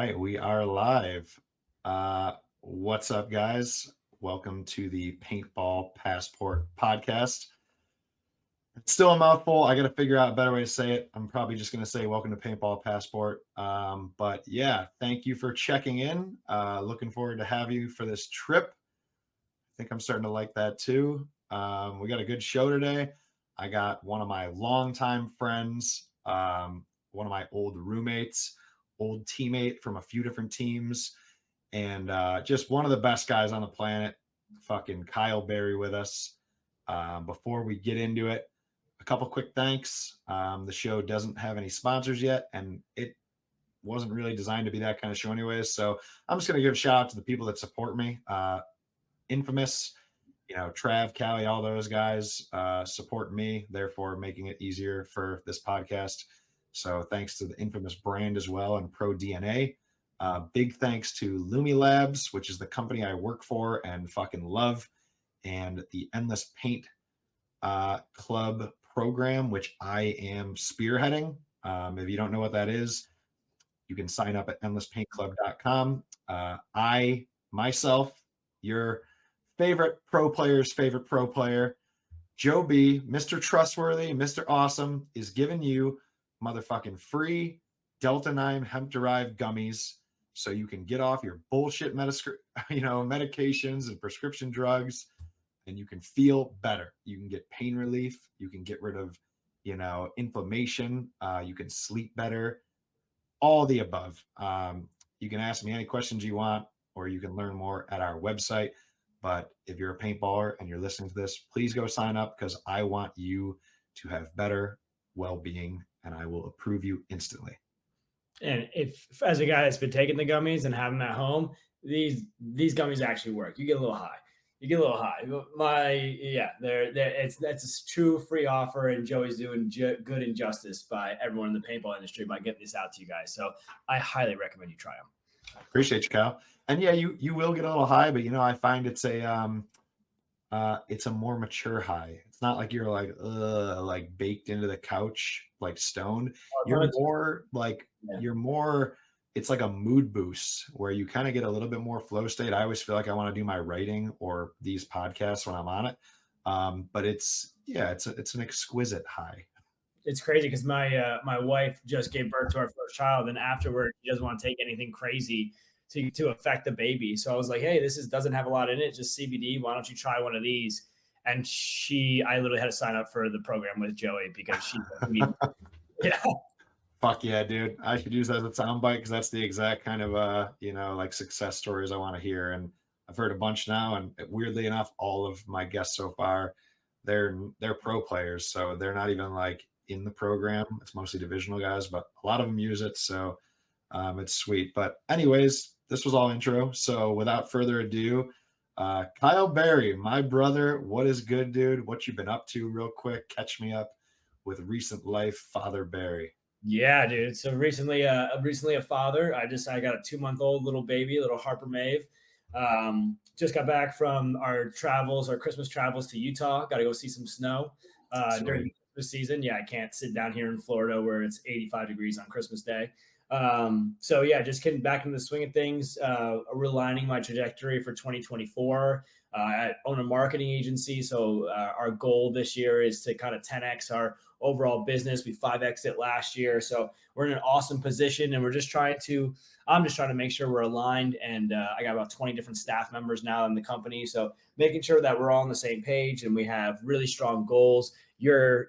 right, we are live. What's up, guys? Welcome to the Paintball Passport podcast. It's still a mouthful. I got to figure out a better way to say it. I'm probably just going to say welcome to Paintball Passport. But yeah, thank you for checking in. Looking forward to have you for this trip. I think I'm starting to like that too. We got a good show today. I got one of my longtime friends, one of my old roommates, old teammate from a few different teams, and just one of the best guys on the planet, fucking Kyle Berry with us. Before we get into it, a couple quick thanks. The show doesn't have any sponsors yet, and it wasn't really designed to be that kind of show anyways. So I'm just going to give a shout out to the people that support me. Infamous, Trav, Callie, all those guys support me, therefore making it easier for this podcast. So thanks to the Infamous brand as well and Pro DNA. Big thanks to Lumi Labs, which is the company I work for and fucking love, and the Endless Paint Club program, which I am spearheading. If you don't know what that is, you can sign up at endlesspaintclub.com. I, myself, your favorite pro player's favorite pro player, Joe B, Mr. Trustworthy, Mr. Awesome, is giving you motherfucking free Delta 9 hemp-derived gummies so you can get off your bullshit medications and prescription drugs, and you can feel better. You can get pain relief. You can get rid of, inflammation. You can sleep better. All the above. You can ask me any questions you want, or you can learn more at our website. But if you're a paintballer and you're listening to this, please go sign up because I want you to have better well-being, and I will approve you instantly. And if, as a guy that's been taking the gummies and having them at home, these gummies actually work. You get a little high. That's a true free offer, and Joey's doing good injustice by everyone in the paintball industry by getting this out to you guys. So I highly recommend you try them. Appreciate you, Kyle. And yeah, you will get a little high, but I find it's a more mature high. It's not like you're like baked into the couch, like stoned. You're more like it's like a mood boost where you kind of get a little bit more flow state. I always feel like I want to do my writing or these podcasts when I'm on it. But it's an exquisite high. It's crazy because my wife just gave birth to our first child, and afterward she doesn't want to take anything crazy to affect the baby. So I was like, hey, doesn't have a lot in it, just CBD. Why don't you try one of these? And I literally had to sign up for the program with Joey because yeah. Fuck yeah, dude. I should use that as a soundbite because that's the exact kind of like success stories I want to hear. And I've heard a bunch now, and weirdly enough, all of my guests so far, they're pro players, so they're not even like in the program. It's mostly divisional guys, but a lot of them use it, so it's sweet. But anyways, this was all intro. So without further ado, Kyle Berry, my brother, what is good, dude? What you been up to real quick? Catch me up with recent life, Father Berry. Yeah, dude. So recently a father. I got a 2-month-old little baby, little Harper Maeve. Just got back from our Christmas travels to Utah. Got to go see some snow during the Christmas season. Yeah, I can't sit down here in Florida where it's 85 degrees on Christmas Day. So yeah, just getting back into the swing of things, realigning my trajectory for 2024. I own a marketing agency, so our goal this year is to kind of 10x our overall business. We 5x it last year, so we're in an awesome position, and I'm just trying to make sure we're aligned. And I got about 20 different staff members now in the company, so making sure that we're all on the same page and we have really strong goals. Your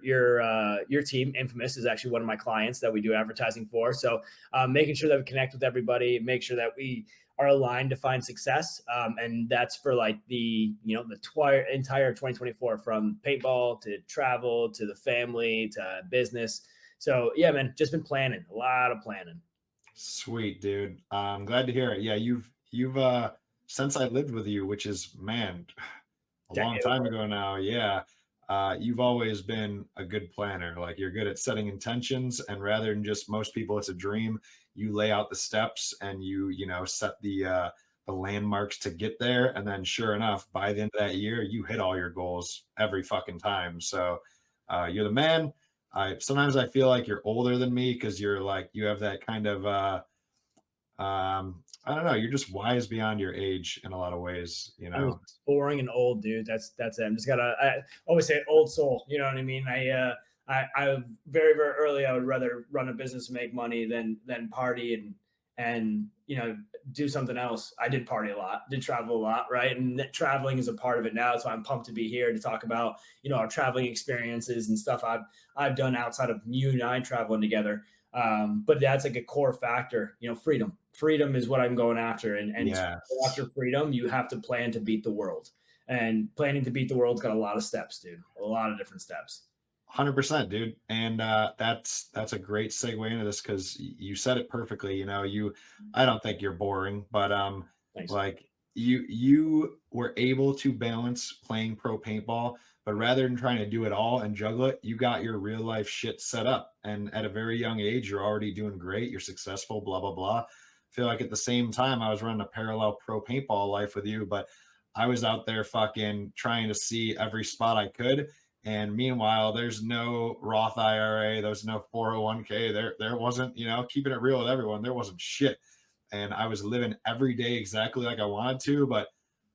team, Infamous, is actually one of my clients that we do advertising for. So making sure that we connect with everybody, make sure that we are aligned to find success. And that's for like the entire 2024, from paintball to travel to the family to business. So yeah, man, just been planning, a lot of planning. Sweet, dude. I'm glad to hear it. Yeah, you've since I lived with you, which is, man, a long time ago now. Yeah. You've always been a good planner. Like, you're good at setting intentions, and rather than just most people, it's a dream, you lay out the steps and you set the landmarks to get there. And then sure enough, by the end of that year, you hit all your goals every fucking time. So you're the man. Sometimes I feel like you're older than me because you're like, you have that kind of I don't know. You're just wise beyond your age in a lot of ways, you I'm know? just boring and old, dude. That's it. I'm just gotta. I always say old soul. You know what I mean? I very very early. I would rather run a business and make money than party and do something else. I did party a lot, did travel a lot, right? And traveling is a part of it now. So I'm pumped to be here to talk about our traveling experiences and stuff I've done outside of you and I traveling together. But that's like a core factor. Freedom. Freedom is what I'm going after, and to go Yes. after freedom, you have to plan to beat the world. And planning to beat the world's got a lot of steps, dude. A lot of different steps. 100%, dude. And that's a great segue into this because you said it perfectly. I don't think you're boring, but Thanks. like you were able to balance playing pro paintball, but rather than trying to do it all and juggle it, you got your real life shit set up. And at a very young age, you're already doing great. You're successful, blah, blah, blah. I feel like at the same time, I was running a parallel pro paintball life with you, but I was out there fucking trying to see every spot I could. And meanwhile, there's no Roth IRA, there's no 401k. There wasn't, keeping it real with everyone, there wasn't shit. And I was living every day exactly like I wanted to, but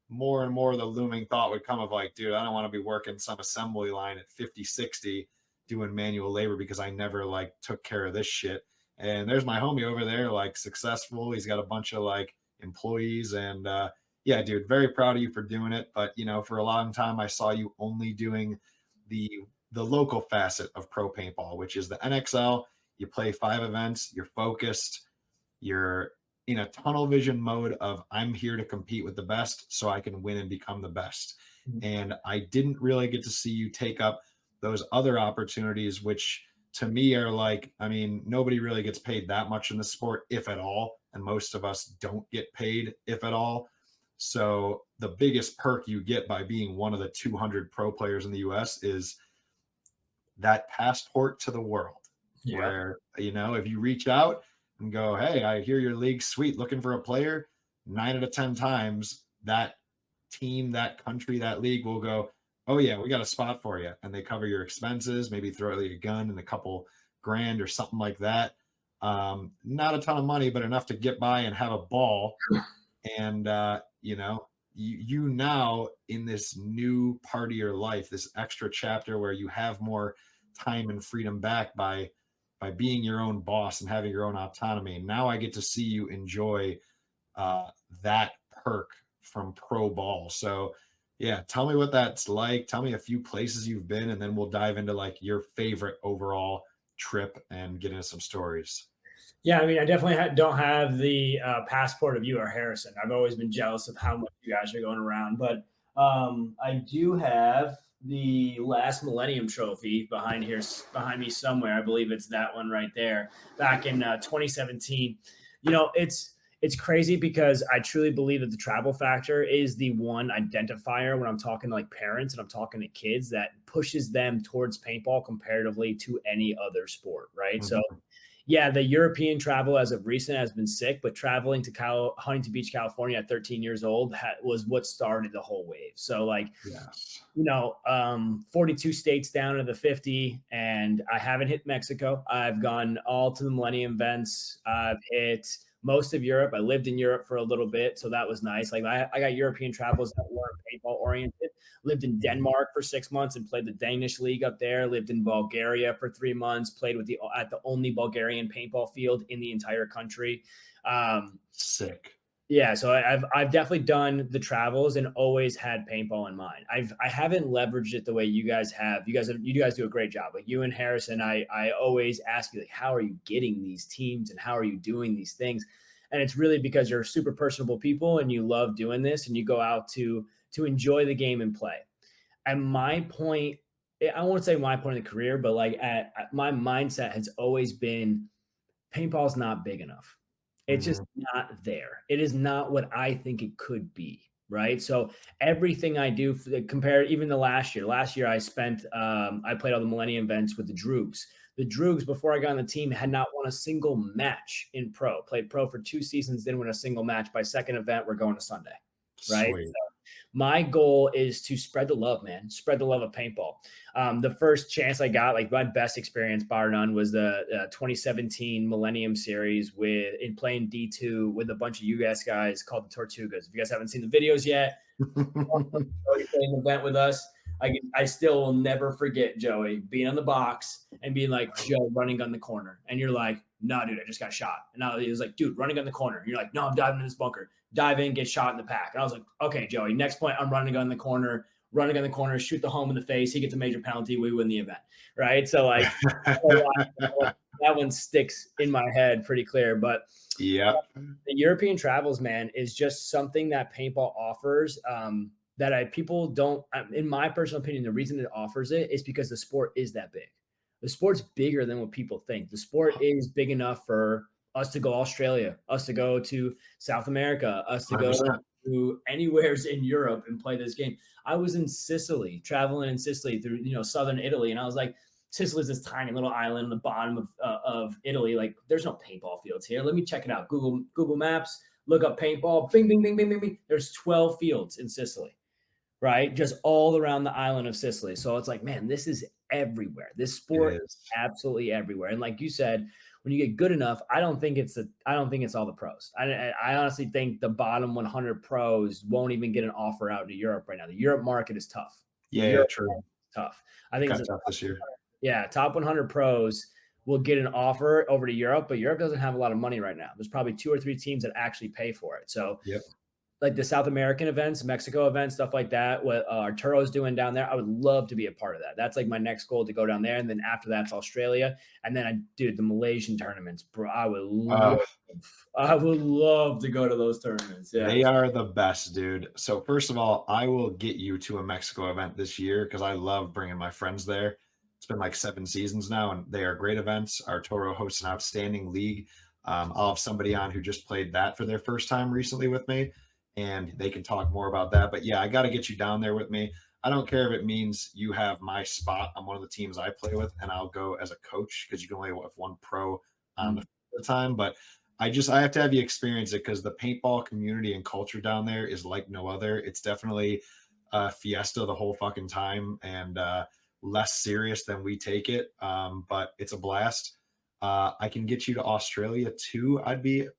more and more the looming thought would come of like, dude, I don't want to be working some assembly line at 50, 60 doing manual labor because I never like took care of this shit. And there's my homie over there, like successful. He's got a bunch of like employees and yeah, dude, very proud of you for doing it. But for a long time I saw you only doing the local facet of pro paintball, which is the NXL. You play 5 events, you're focused, you're in a tunnel vision mode of I'm here to compete with the best so I can win and become the best. And I didn't really get to see you take up those other opportunities, which to me are like, I mean, nobody really gets paid that much in the sport, if at all. And most of us don't get paid, if at all. So the biggest perk you get by being one of the 200 pro players in the US is that passport to the world. Yeah. Where, if you reach out and go, hey, I hear your league's sweet, looking for a player, 9 out of 10 times that team, that country, that league will go, oh yeah, we got a spot for you. And they cover your expenses, maybe throw you a gun and a couple grand or something like that. Not a ton of money, but enough to get by and have a ball. And you now in this new part of your life, this extra chapter where you have more time and freedom back by being your own boss and having your own autonomy. Now I get to see you enjoy that perk from pro ball. So yeah, tell me what that's like. Tell me a few places you've been, and then we'll dive into like your favorite overall trip and get into some stories. Yeah, I mean, I definitely don't have the passport of you or Harrison. I've always been jealous of how much you guys are going around, but I do have the last Millennium Trophy behind me somewhere. I believe it's that one right there, back in 2017. It's crazy because I truly believe that the travel factor is the one identifier when I'm talking to like parents and I'm talking to kids that pushes them towards paintball comparatively to any other sport, right? Mm-hmm. So yeah, the European travel as of recent has been sick, but traveling to Huntington Beach, California at 13 years old was what started the whole wave. So like, yes, 42 states down to the 50, and I haven't hit Mexico. I've gone all to the Millennium events. I've hit most of Europe. I lived in Europe for a little bit, so that was nice. Like I got European travels that weren't paintball oriented. Lived in Denmark for 6 months and played the Danish league up there. Lived in Bulgaria for 3 months. Played at the only Bulgarian paintball field in the entire country. Sick. Yeah, so I've definitely done the travels and always had paintball in mind. I haven't leveraged it the way you guys have. You guys do a great job. Like you and Harrison, I always ask you like, how are you getting these teams and how are you doing these things? And it's really because you're super personable people and you love doing this and you go out to enjoy the game and play. At my point, I won't say my point in the career, but like at my mindset has always been paintball's not big enough. It's just not there. It is not what I think it could be. Right. So everything I do compared even the last year I spent, I played all the Millennium events with the Droogs. The Droogs, before I got on the team, had not won a single match in pro. Played pro for 2 seasons, didn't win a single match. By second event, we're going to Sunday. Right. Sweet. My goal is to spread the love, man. Spread the love of paintball. The first chance I got, like my best experience, bar none, was the 2017 Millennium Series with in playing D2 with a bunch of US guys called the Tortugas. If you guys haven't seen the videos yet, Joey played an event with us. I still will never forget Joey being on the box and being like, Joe, running gun the corner. And you're like, no, dude, I just got shot. And now he was like, dude, running gun the corner. And you're like, no, I'm diving in this bunker. Dive in, get shot in the pack. And I was like, okay, Joey, next point, I'm running gun the corner, shoot the home in the face. He gets a major penalty. We win the event. Right. So like that one sticks in my head pretty clear. But yeah, the European travels, man, is just something that paintball offers. That people don't, in my personal opinion, the reason it offers it is because the sport is that big. The sport's bigger than what people think. The sport is big enough for us to go to Australia, us to go to South America, us to 100%. go to anywheres in Europe and play this game. I was in Sicily, traveling in Sicily through, southern Italy. And I was like, Sicily's this tiny little island on the bottom of Italy. Like there's no paintball fields here. Let me check it out. Google Maps, look up paintball. Bing, bing, bing, bing, bing, bing. There's 12 fields in Sicily. Right? Just all around the island of Sicily. So it's like, man, this is everywhere. This sport is absolutely everywhere. And like you said, when you get good enough, I don't think it's all the pros. I honestly think the bottom 100 pros won't even get an offer out to Europe right now. The Europe market is tough. Yeah, true. Tough. I think it's tough this year. Yeah, top 100 pros will get an offer over to Europe, but Europe doesn't have a lot of money right now. There's probably 2 or 3 teams that actually pay for it. So yep. Like the South American events, Mexico events, stuff like that, what Arturo's doing down there, I would love to be a part of that. That's like my next goal, to go down there. And then after that's Australia. And then the Malaysian tournaments, bro, I would love to go to those tournaments. Yeah. They are the best, dude. So first of all, I will get you to a Mexico event this year because I love bringing my friends there. It's been like 7 seasons now, and they are great events. Arturo hosts an outstanding league. I'll have somebody on who just played that for their first time recently with me, and they can talk more about that. But yeah, I got to get you down there with me. I don't care if it means you have my spot on one of the teams I play with, and I'll go as a coach because you can only have one pro on the time. But I have to have you experience it because the paintball community and culture down there is like no other. It's definitely a fiesta the whole fucking time, and less serious than we take it. But it's a blast. I can get you to Australia too. I'd be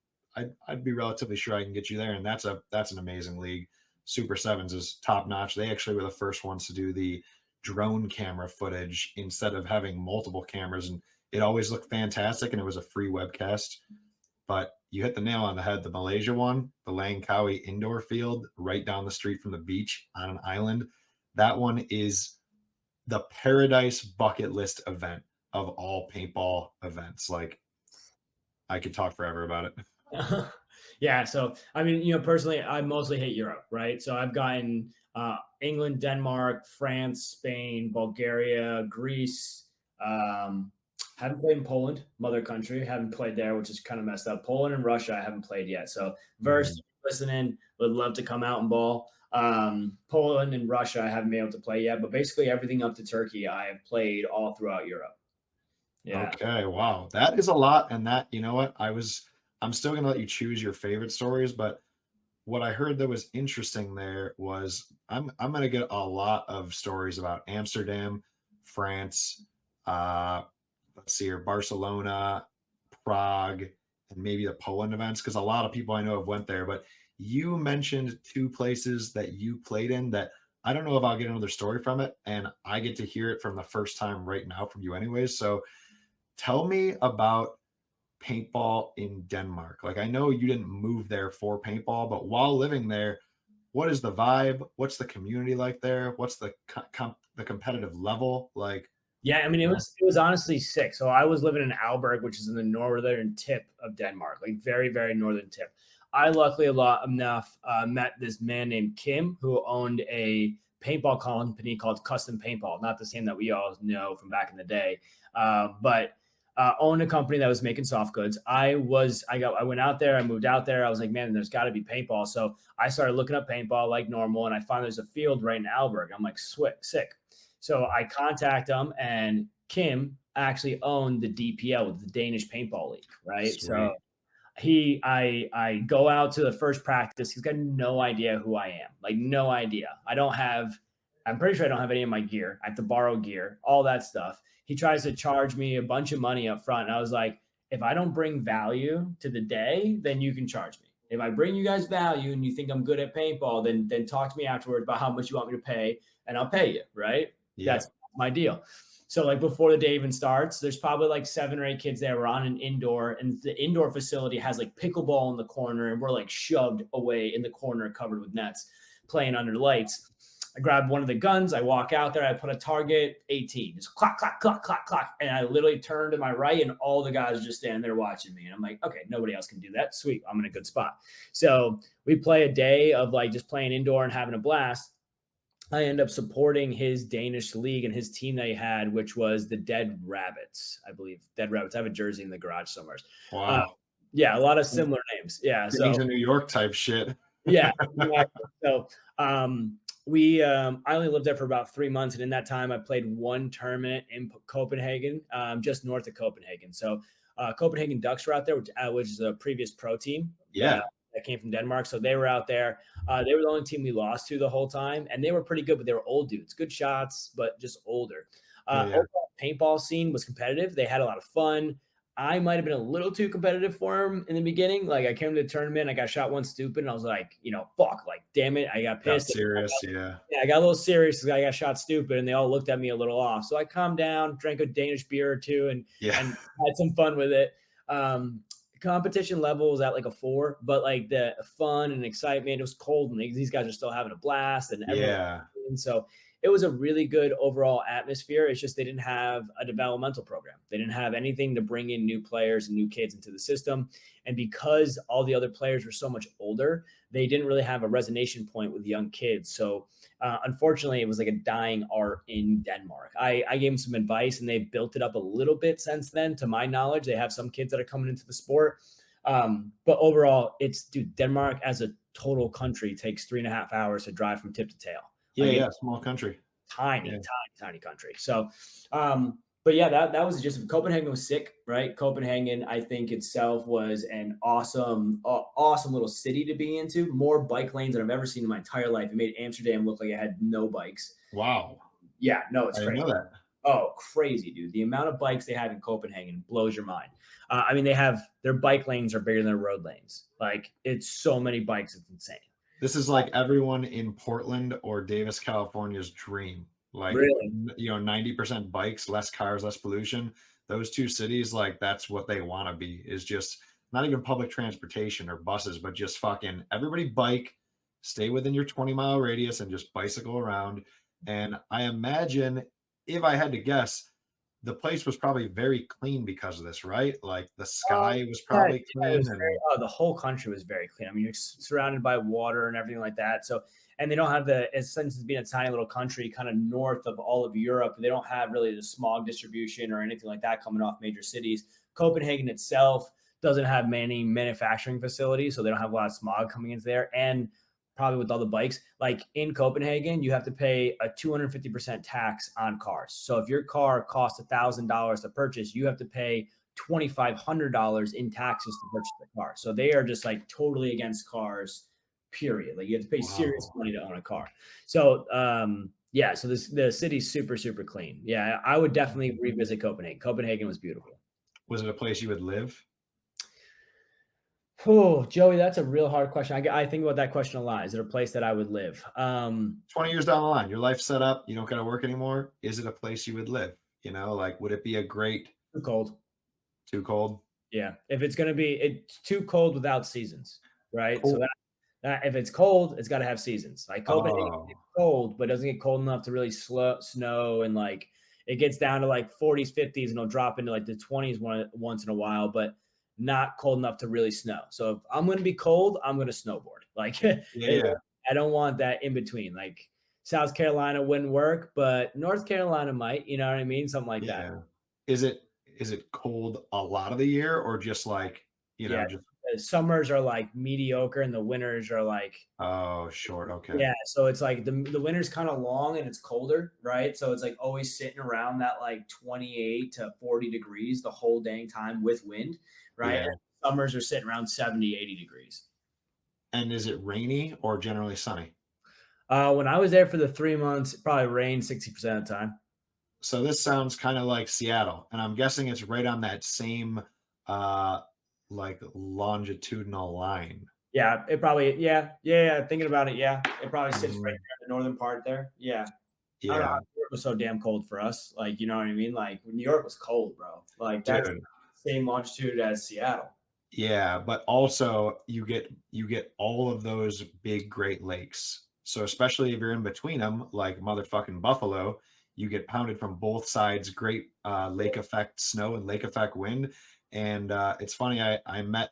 relatively sure I can get you there. And that's an amazing league. Super Sevens is top notch. They actually were the first ones to do the drone camera footage instead of having multiple cameras. And it always looked fantastic. And it was a free webcast, but you hit the nail on the head. The Malaysia one, the Langkawi indoor field right down the street from the beach on an island. That one is the paradise bucket list event of all paintball events. Like I could talk forever about it. Yeah. So, I mean, personally, I mostly hate Europe, right? So I've gotten England, Denmark, France, Spain, Bulgaria, Greece. Haven't played in Poland, mother country. Haven't played there, which is kind of messed up. Poland and Russia, I haven't played yet. So, listening, would love to come out and ball. Poland and Russia, I haven't been able to play yet, but basically everything up to Turkey, I have played all throughout Europe. Yeah. Okay. Wow. That is a lot. And that, you know what? I'm still going to let you choose your favorite stories, but what I heard that was interesting there was I'm going to get a lot of stories about Amsterdam, France, let's see here, Barcelona, Prague, and maybe the Poland events, because a lot of people I know have went there. But you mentioned 2 places that you played in that I don't know if I'll get another story from it, and I get to hear it from the first time right now from you anyways. So tell me about paintball in Denmark. Like, I know you didn't move there for paintball, but while living there, what is the vibe? What's the community like there? What's the competitive level like? Yeah, I mean, it was honestly sick. So I was living in Aalborg, which is in the northern tip of Denmark, like very, very northern tip. I luckily met this man named Kim, who owned a paintball company called Custom Paintball, not the same that we all know from back in the day, but owned a company that was making soft goods. I went out there, I moved out there. I was like, man, there's got to be paintball. So I started looking up paintball like normal, and I found there's a field right in Aalborg. I'm like, sick. So I contact them, and Kim actually owned the DPL, the Danish Paintball League, right? Sweet. So I go out to the first practice. He's got no idea who I am. Like no idea. I'm pretty sure I don't have any of my gear. I have to borrow gear, all that stuff. He tries to charge me a bunch of money up front. And I was like, if I don't bring value to the day, then you can charge me. If I bring you guys value and you think I'm good at paintball, then talk to me afterwards about how much you want me to pay, and I'll pay you, right? Yeah. That's my deal. So like before the day even starts, there's probably like 7 or 8 kids there. We're on an indoor, and the indoor facility has like pickleball in the corner, and we're like shoved away in the corner, covered with nets, playing under the lights. I grab one of the guns. I walk out there. I put a target 18. Just clack, clack, clack, clack, clack. And I literally turn to my right, and all the guys are just standing there watching me. And I'm like, okay, nobody else can do that. Sweet. I'm in a good spot. So we play a day of like just playing indoor and having a blast. I end up supporting his Danish league and his team that he had, which was the Dead Rabbits, I believe. Dead Rabbits. I have a jersey in the garage somewhere. Wow. Yeah, a lot of similar names. Yeah. Gangs So in New York type shit. yeah. Exactly. So I only lived there for about 3 months, and in that time I played one tournament in Copenhagen, just north of Copenhagen. So Copenhagen Ducks were out there, which is a previous pro team. Yeah. That came from Denmark. So they were out there. They were the only team we lost to the whole time, and they were pretty good, but they were old dudes, good shots, but just older. Overall paintball scene was competitive. They had a lot of fun. I might have been a little too competitive for him in the beginning. Like I came to the tournament, I got shot one stupid, and I was like, fuck, like damn it, I got pissed. Got serious, yeah. Yeah, I got a little serious because I got shot stupid, and they all looked at me a little off. So I calmed down, drank a Danish beer or two, and had some fun with it. Competition level was at like a 4, but like the fun and excitement, it was cold, and these guys are still having a blast, and everyone. And so it was a really good overall atmosphere. It's just they didn't have a developmental program. They didn't have anything to bring in new players and new kids into the system. And because all the other players were so much older, they didn't really have a resonation point with young kids. So unfortunately, it was like a dying art in Denmark. I gave them some advice, and they built it up a little bit since then. To my knowledge, they have some kids that are coming into the sport. But overall, Denmark as a total country takes 3.5 hours to drive from tip to tail. Small country. Tiny country. So, but yeah, that was just Copenhagen was sick, right? Copenhagen, I think itself was an awesome little city to be into. More bike lanes than I've ever seen in my entire life. It made Amsterdam look like it had no bikes. Wow. Yeah, no, it's crazy. I didn't know that. Oh, crazy, dude. The amount of bikes they have in Copenhagen blows your mind. I mean, their bike lanes are bigger than their road lanes. Like it's so many bikes. It's insane. This is like everyone in Portland or Davis, California's dream. Like, really? 90% bikes, less cars, less pollution. Those two cities, like that's what they want to be, is just not even public transportation or buses, but just fucking everybody bike, stay within your 20-mile radius and just bicycle around. And I imagine, if I had to guess, the place was probably very clean because of this, right? Like the sky was probably clean. The whole country was very clean. I mean, you're surrounded by water and everything like that. So, and they don't have since it's being a tiny little country kind of north of all of Europe, they don't have really the smog distribution or anything like that coming off major cities. Copenhagen itself doesn't have many manufacturing facilities, so they don't have a lot of smog coming into there. And probably with all the bikes, like in Copenhagen, you have to pay a 250% tax on cars. So if your car costs $1,000 to purchase, you have to pay $2,500 in taxes to purchase the car. So they are just like totally against cars, period. Like you have to pay serious money to own a car. So so the city's super, super clean. Yeah, I would definitely revisit Copenhagen. Copenhagen was beautiful. Was it a place you would live? Oh, Joey, that's a real hard question. I think about that question a lot. Is it a place that I would live? 20 years down the line, your life's set up, you don't got to work anymore. Is it a place you would live? Like, would it be a great... Too cold. Too cold? Yeah. If it's going to be, it's too cold without seasons, right? Cool. So that if it's cold, it's got to have seasons. Like Copenhagen, it's cold, but it doesn't get cold enough to really snow. And like, it gets down to like 40s, 50s, and it'll drop into like the 20s once in a while, but not cold enough to really snow. So if I'm going to be cold, I'm going to snowboard. Like, I don't want that in between. Like South Carolina wouldn't work, but North Carolina might, you know what I mean? Something like that. Is it cold a lot of the year, or just like, just the summers are like mediocre and the winters are like, oh, short. Okay. Yeah. So it's like the winter's kind of long and it's colder, right? So it's like always sitting around that like 28 to 40 degrees the whole dang time with wind, right? Yeah. summers are sitting around 70, 80 degrees. And is it rainy or generally sunny? When I was there for the 3 months, it probably rained 60% of the time. So this sounds kind of like Seattle, and I'm guessing it's right on that same uh like longitudinal line. Yeah, it probably, yeah. Thinking about it, yeah, it probably sits right Mhm. there in the northern part there. Yeah. I don't know. Yeah, New York was so damn cold for us. Like, you know what I mean? Like, New York was cold, bro. Like, that's dude. same longitude as Seattle. Yeah, but also you get all of those big Great Lakes. So especially if you're in between them, like motherfucking Buffalo, you get pounded from both sides, great lake effect snow and lake effect wind. And it's funny, I met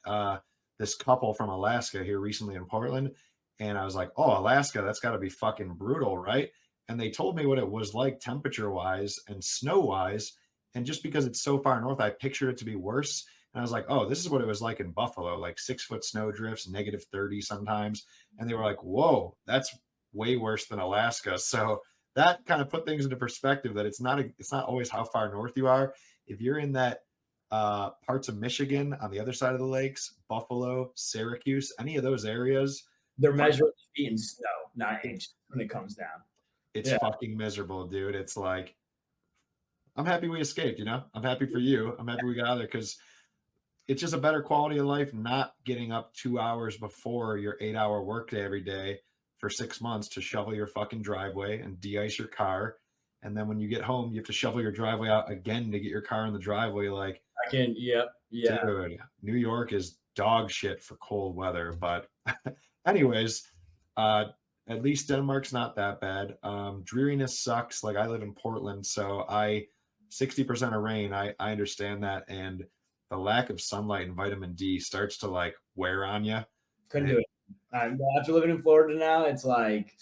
this couple from Alaska here recently in Portland, and I was like, "Oh, Alaska, that's got to be fucking brutal, right?" And they told me what it was like temperature wise and snow wise. And just because it's so far north, I pictured it to be worse. And I was like, oh, this is what it was like in Buffalo, like 6 foot snow drifts, -30 sometimes. And they were like, whoa, that's way worse than Alaska. So that kind of put things into perspective that it's not always how far north you are. If you're in that parts of Michigan on the other side of the lakes, Buffalo, Syracuse, any of those areas, They're fuck, measuring feet in snow, not it's inches when it comes down. it's Yeah. fucking miserable, dude. It's like I'm happy we escaped, you know? I'm happy for you. I'm happy we got out there because it's just a better quality of life not getting up 2 hours before your 8 hour workday every day for 6 months to shovel your fucking driveway and de-ice your car. And then when you get home, you have to shovel your driveway out again to get your car in the driveway. Like, I can, yep, yeah. dude, New York is dog shit for cold weather. But anyways, uh, at least Denmark's not that bad. Dreariness sucks. Like I live in Portland, so I 60% of rain. I understand that, and the lack of sunlight and vitamin D starts to like wear on you. Couldn't And do it it. After living in Florida now, it's like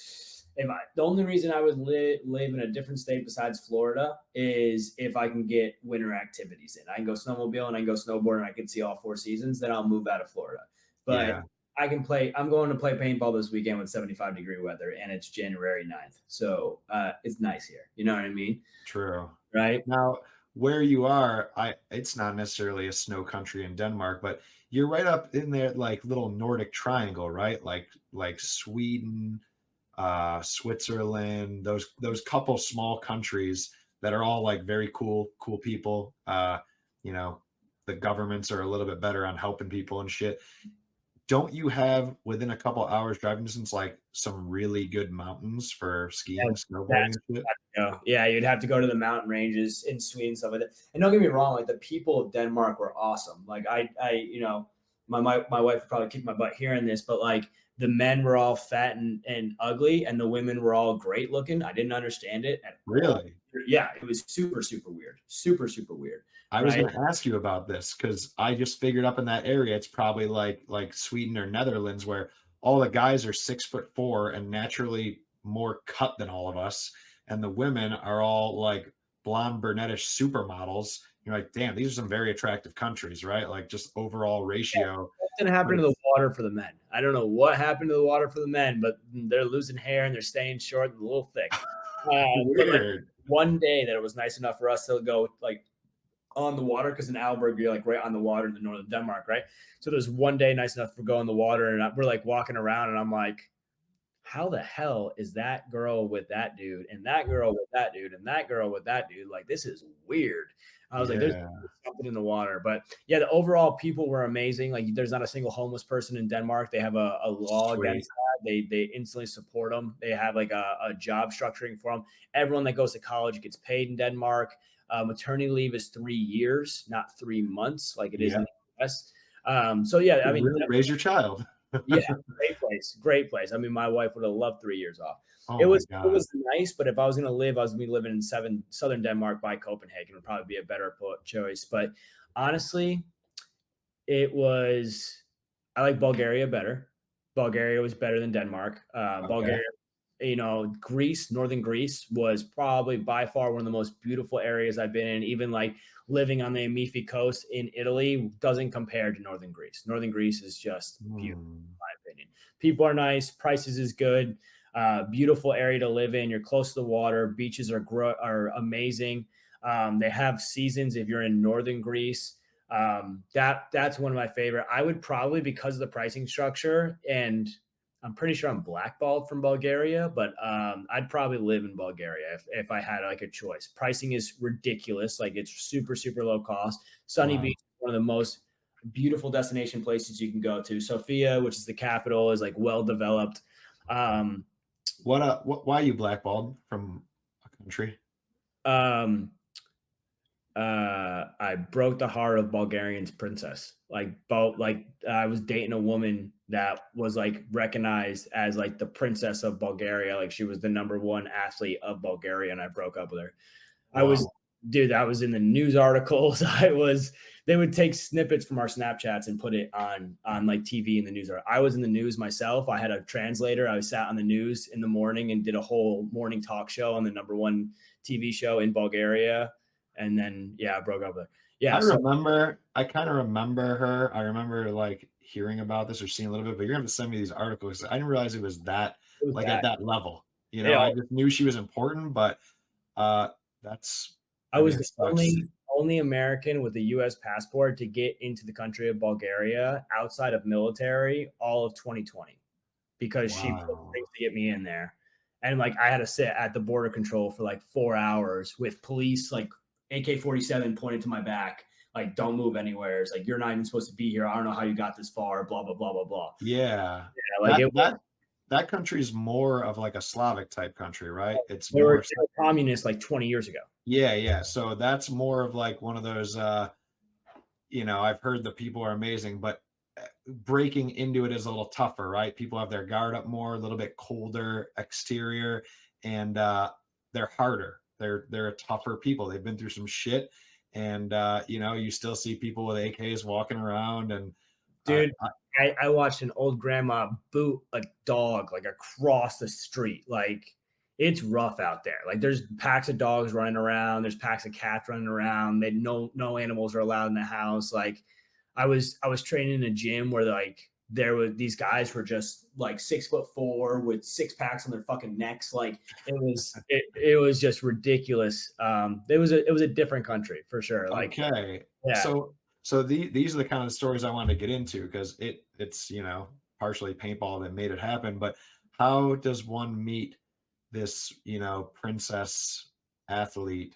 the only reason I would live in a different state besides Florida is if I can get winter activities in. I can go snowmobile and I can go snowboard and I can see all 4 seasons. Then I'll move out of Florida. But yeah, I can play. I'm going to play paintball this weekend with 75-degree weather, and it's January 9th. So it's nice here. You know what I mean? true. Right? Now, where you are, I it's not necessarily a snow country in Denmark, but you're right up in there, like little Nordic triangle, right? Like Sweden, Switzerland, those couple small countries that are all like very cool people. You know, the governments are a little bit better on helping people and shit. Don't you have within a couple hours driving distance like some really good mountains for skiing, snowboarding That's and shit? yeah, you'd have to go to the mountain ranges in Sweden, stuff like that. And don't get me wrong, like the people of Denmark were awesome. Like my wife would probably kick my butt hearing this, but like the men were all fat and ugly, and the women were all great looking. I didn't understand it at all. Really? Yeah, it was super weird, super weird, I was right? going to ask you about this because I just figured up in that area it's probably like Sweden or Netherlands where all the guys are 6'4" and naturally more cut than all of us, and the women are all like blonde brunettish supermodels. You're like, damn, these are some very attractive countries, right? Like just overall ratio. What's going to But happen to the it's water for the men? I don't know what happened to the water for the men, but they're losing hair and they're staying short and a little thick. But like weird. one day that it was nice enough for us to go like on the water because in Alberg you're like right on the water in the northern Denmark, right? So there's one day nice enough for go in the water and we're like walking around and I'm like, how the hell is that girl with that dude and that girl with that dude and that girl with that dude? Like, this is weird. I was like, there's Yeah, something in the water. But yeah, the overall people were amazing. Like, there's not a single homeless person in Denmark. They have a law sweet. against that. They instantly support them. They have like a job structuring for them. Everyone that goes to college gets paid in Denmark. Maternity leave is 3 years, not 3 months, like it is in Yeah, the US. So yeah, I you mean, really raise your child. yeah, great place, great place. I mean, my wife would have loved 3 years off. Oh It my was it god. was nice, but if I was going to live, I was going to be living in southern Denmark by Copenhagen. Would probably be a better choice. But honestly, it was. I like Bulgaria better. Bulgaria was better than Denmark. Okay. Bulgaria, Greece, northern Greece was probably by far one of the most beautiful areas I've been in. Even like living on the Amalfi Coast in Italy doesn't compare to northern Greece. Northern Greece is just beautiful, Hmm. in my opinion. People are nice, prices is good, beautiful area to live in. You're close to the water, beaches are amazing. They have seasons if you're in northern Greece. That's one of my favorite. I would probably, because of the pricing structure, and I'm pretty sure I'm blackballed from Bulgaria, but I'd probably live in Bulgaria if I had like a choice. Pricing is ridiculous. Like it's super, super low cost. Sunny Wow. Beach is one of the most beautiful destination places you can go to. Sofia, which is the capital, is like well developed. Um, Why are you blackballed from a country? um, I broke the heart of Bulgarian's princess. Like I was dating a woman that was like recognized as like the princess of Bulgaria. Like she was the number one athlete of Bulgaria, and I broke up with her. I was, Wow. dude, I was in the news articles. They would take snippets from our Snapchats and put it on like TV in the news. I was in the news myself. I had a translator. I sat on the news in the morning and did a whole morning talk show on the number one TV show in Bulgaria. And then, yeah, I broke up with her. Yeah. So I kind of remember her. I remember like hearing about this or seeing a little bit, but you're gonna have to send me these articles. I didn't realize it was that it was like at that. that level. Yeah. I just knew she was important, but uh that's I I mean was it the sucks. only American with a US passport to get into the country of Bulgaria outside of military all of 2020. Because she put Wow. things to get me in there. And like I had to sit at the border control for like 4 hours with police like AK-47 pointed to my back, like don't move anywhere. It's like you're not even supposed to be here. I don't know how you got this far. Blah blah blah blah blah. Yeah. Yeah, like That it was. that that country's more of like a Slavic type country, right? It's more They were communists like 20 years ago. yeah, yeah. So that's more of like one of those I've heard the people are amazing, but breaking into it is a little tougher, right? People have their guard up more, a little bit colder exterior, and they're harder. They're a tougher people. They've been through some shit, and you still see people with AKs walking around, and I, Dude, I watched an old grandma boot a dog like across the street. Like it's rough out there. Like there's packs of dogs running around, there's packs of cats running around. They no animals are allowed in the house. Like I was training in a gym where like there were these guys were just like 6'4" with six packs on their fucking necks. Like it was just ridiculous. It was a different country for sure. Like okay. yeah. These are the kind of stories I wanted to get into because it's partially paintball that made it happen. But how does one meet this princess athlete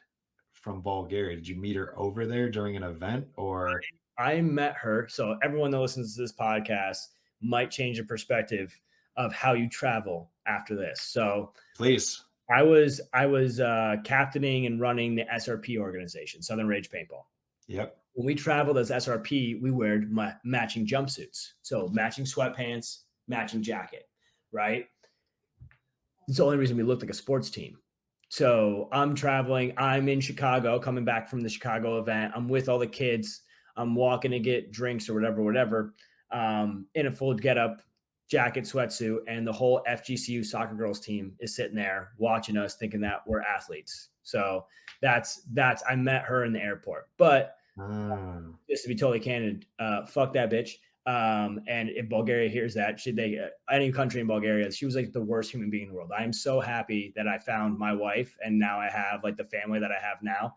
from Bulgaria? Did you meet her over there during an event or I met her. So everyone that listens to this podcast might change the perspective of how you travel after this. So please? I was captaining and running the SRP organization, Southern Rage Paintball. Yep. When we traveled as SRP, we wore matching jumpsuits, so matching sweatpants, matching jacket, right? It's the only reason we looked like a sports team. So I'm traveling. I'm in Chicago, coming back from the Chicago event. I'm with all the kids. I'm walking to get drinks or whatever, in a full getup, jacket, sweatsuit, and the whole FGCU soccer girls team is sitting there watching us, thinking that we're athletes. So that's. I met her in the airport, but Mm, just to be totally candid, fuck that bitch. And if Bulgaria hears that, should they any country in Bulgaria, she was like the worst human being in the world. I am so happy that I found my wife and now I have like the family that I have now.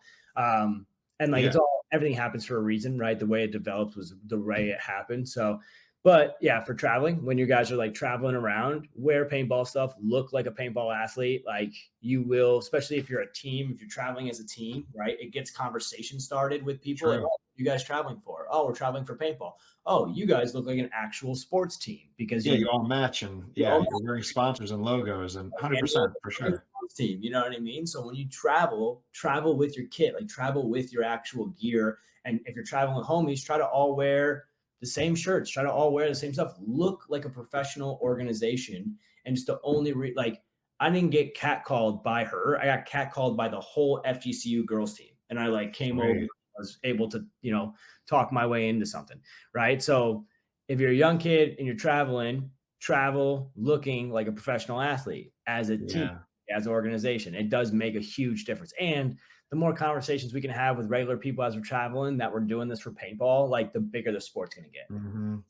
And like yeah. it's all everything happens for a reason, right? The way it developed was the way it happened. So, but yeah, for traveling, when you guys are like traveling around, wear paintball stuff, look like a paintball athlete. Like you will, especially if you're a team, if you're traveling as a team, right? It gets conversation started with people. Like, True. oh, you guys traveling for? Oh, we're traveling for paintball. Oh, you guys look like an actual sports team because Yeah, you you all match and you yeah, all you're wearing sponsors and logos and and you're 100% for a sure. sports team. You know what I mean? So when you travel with your kit, like travel with your actual gear. And if you're traveling with homies, try to all wear the same shirts, try to all wear the same stuff, look like a professional organization. And just the only like I didn't get catcalled by her. I got catcalled by the whole FGCU girls team. And I like came over, Sweet. was able to, talk my way into something. Right. So if you're a young kid and you're traveling, travel looking like a professional athlete as a team, Yeah. as an organization. It does make a huge difference. And the more conversations we can have with regular people as we're traveling that we're doing this for paintball, like the bigger the sport's going to get. Mhm.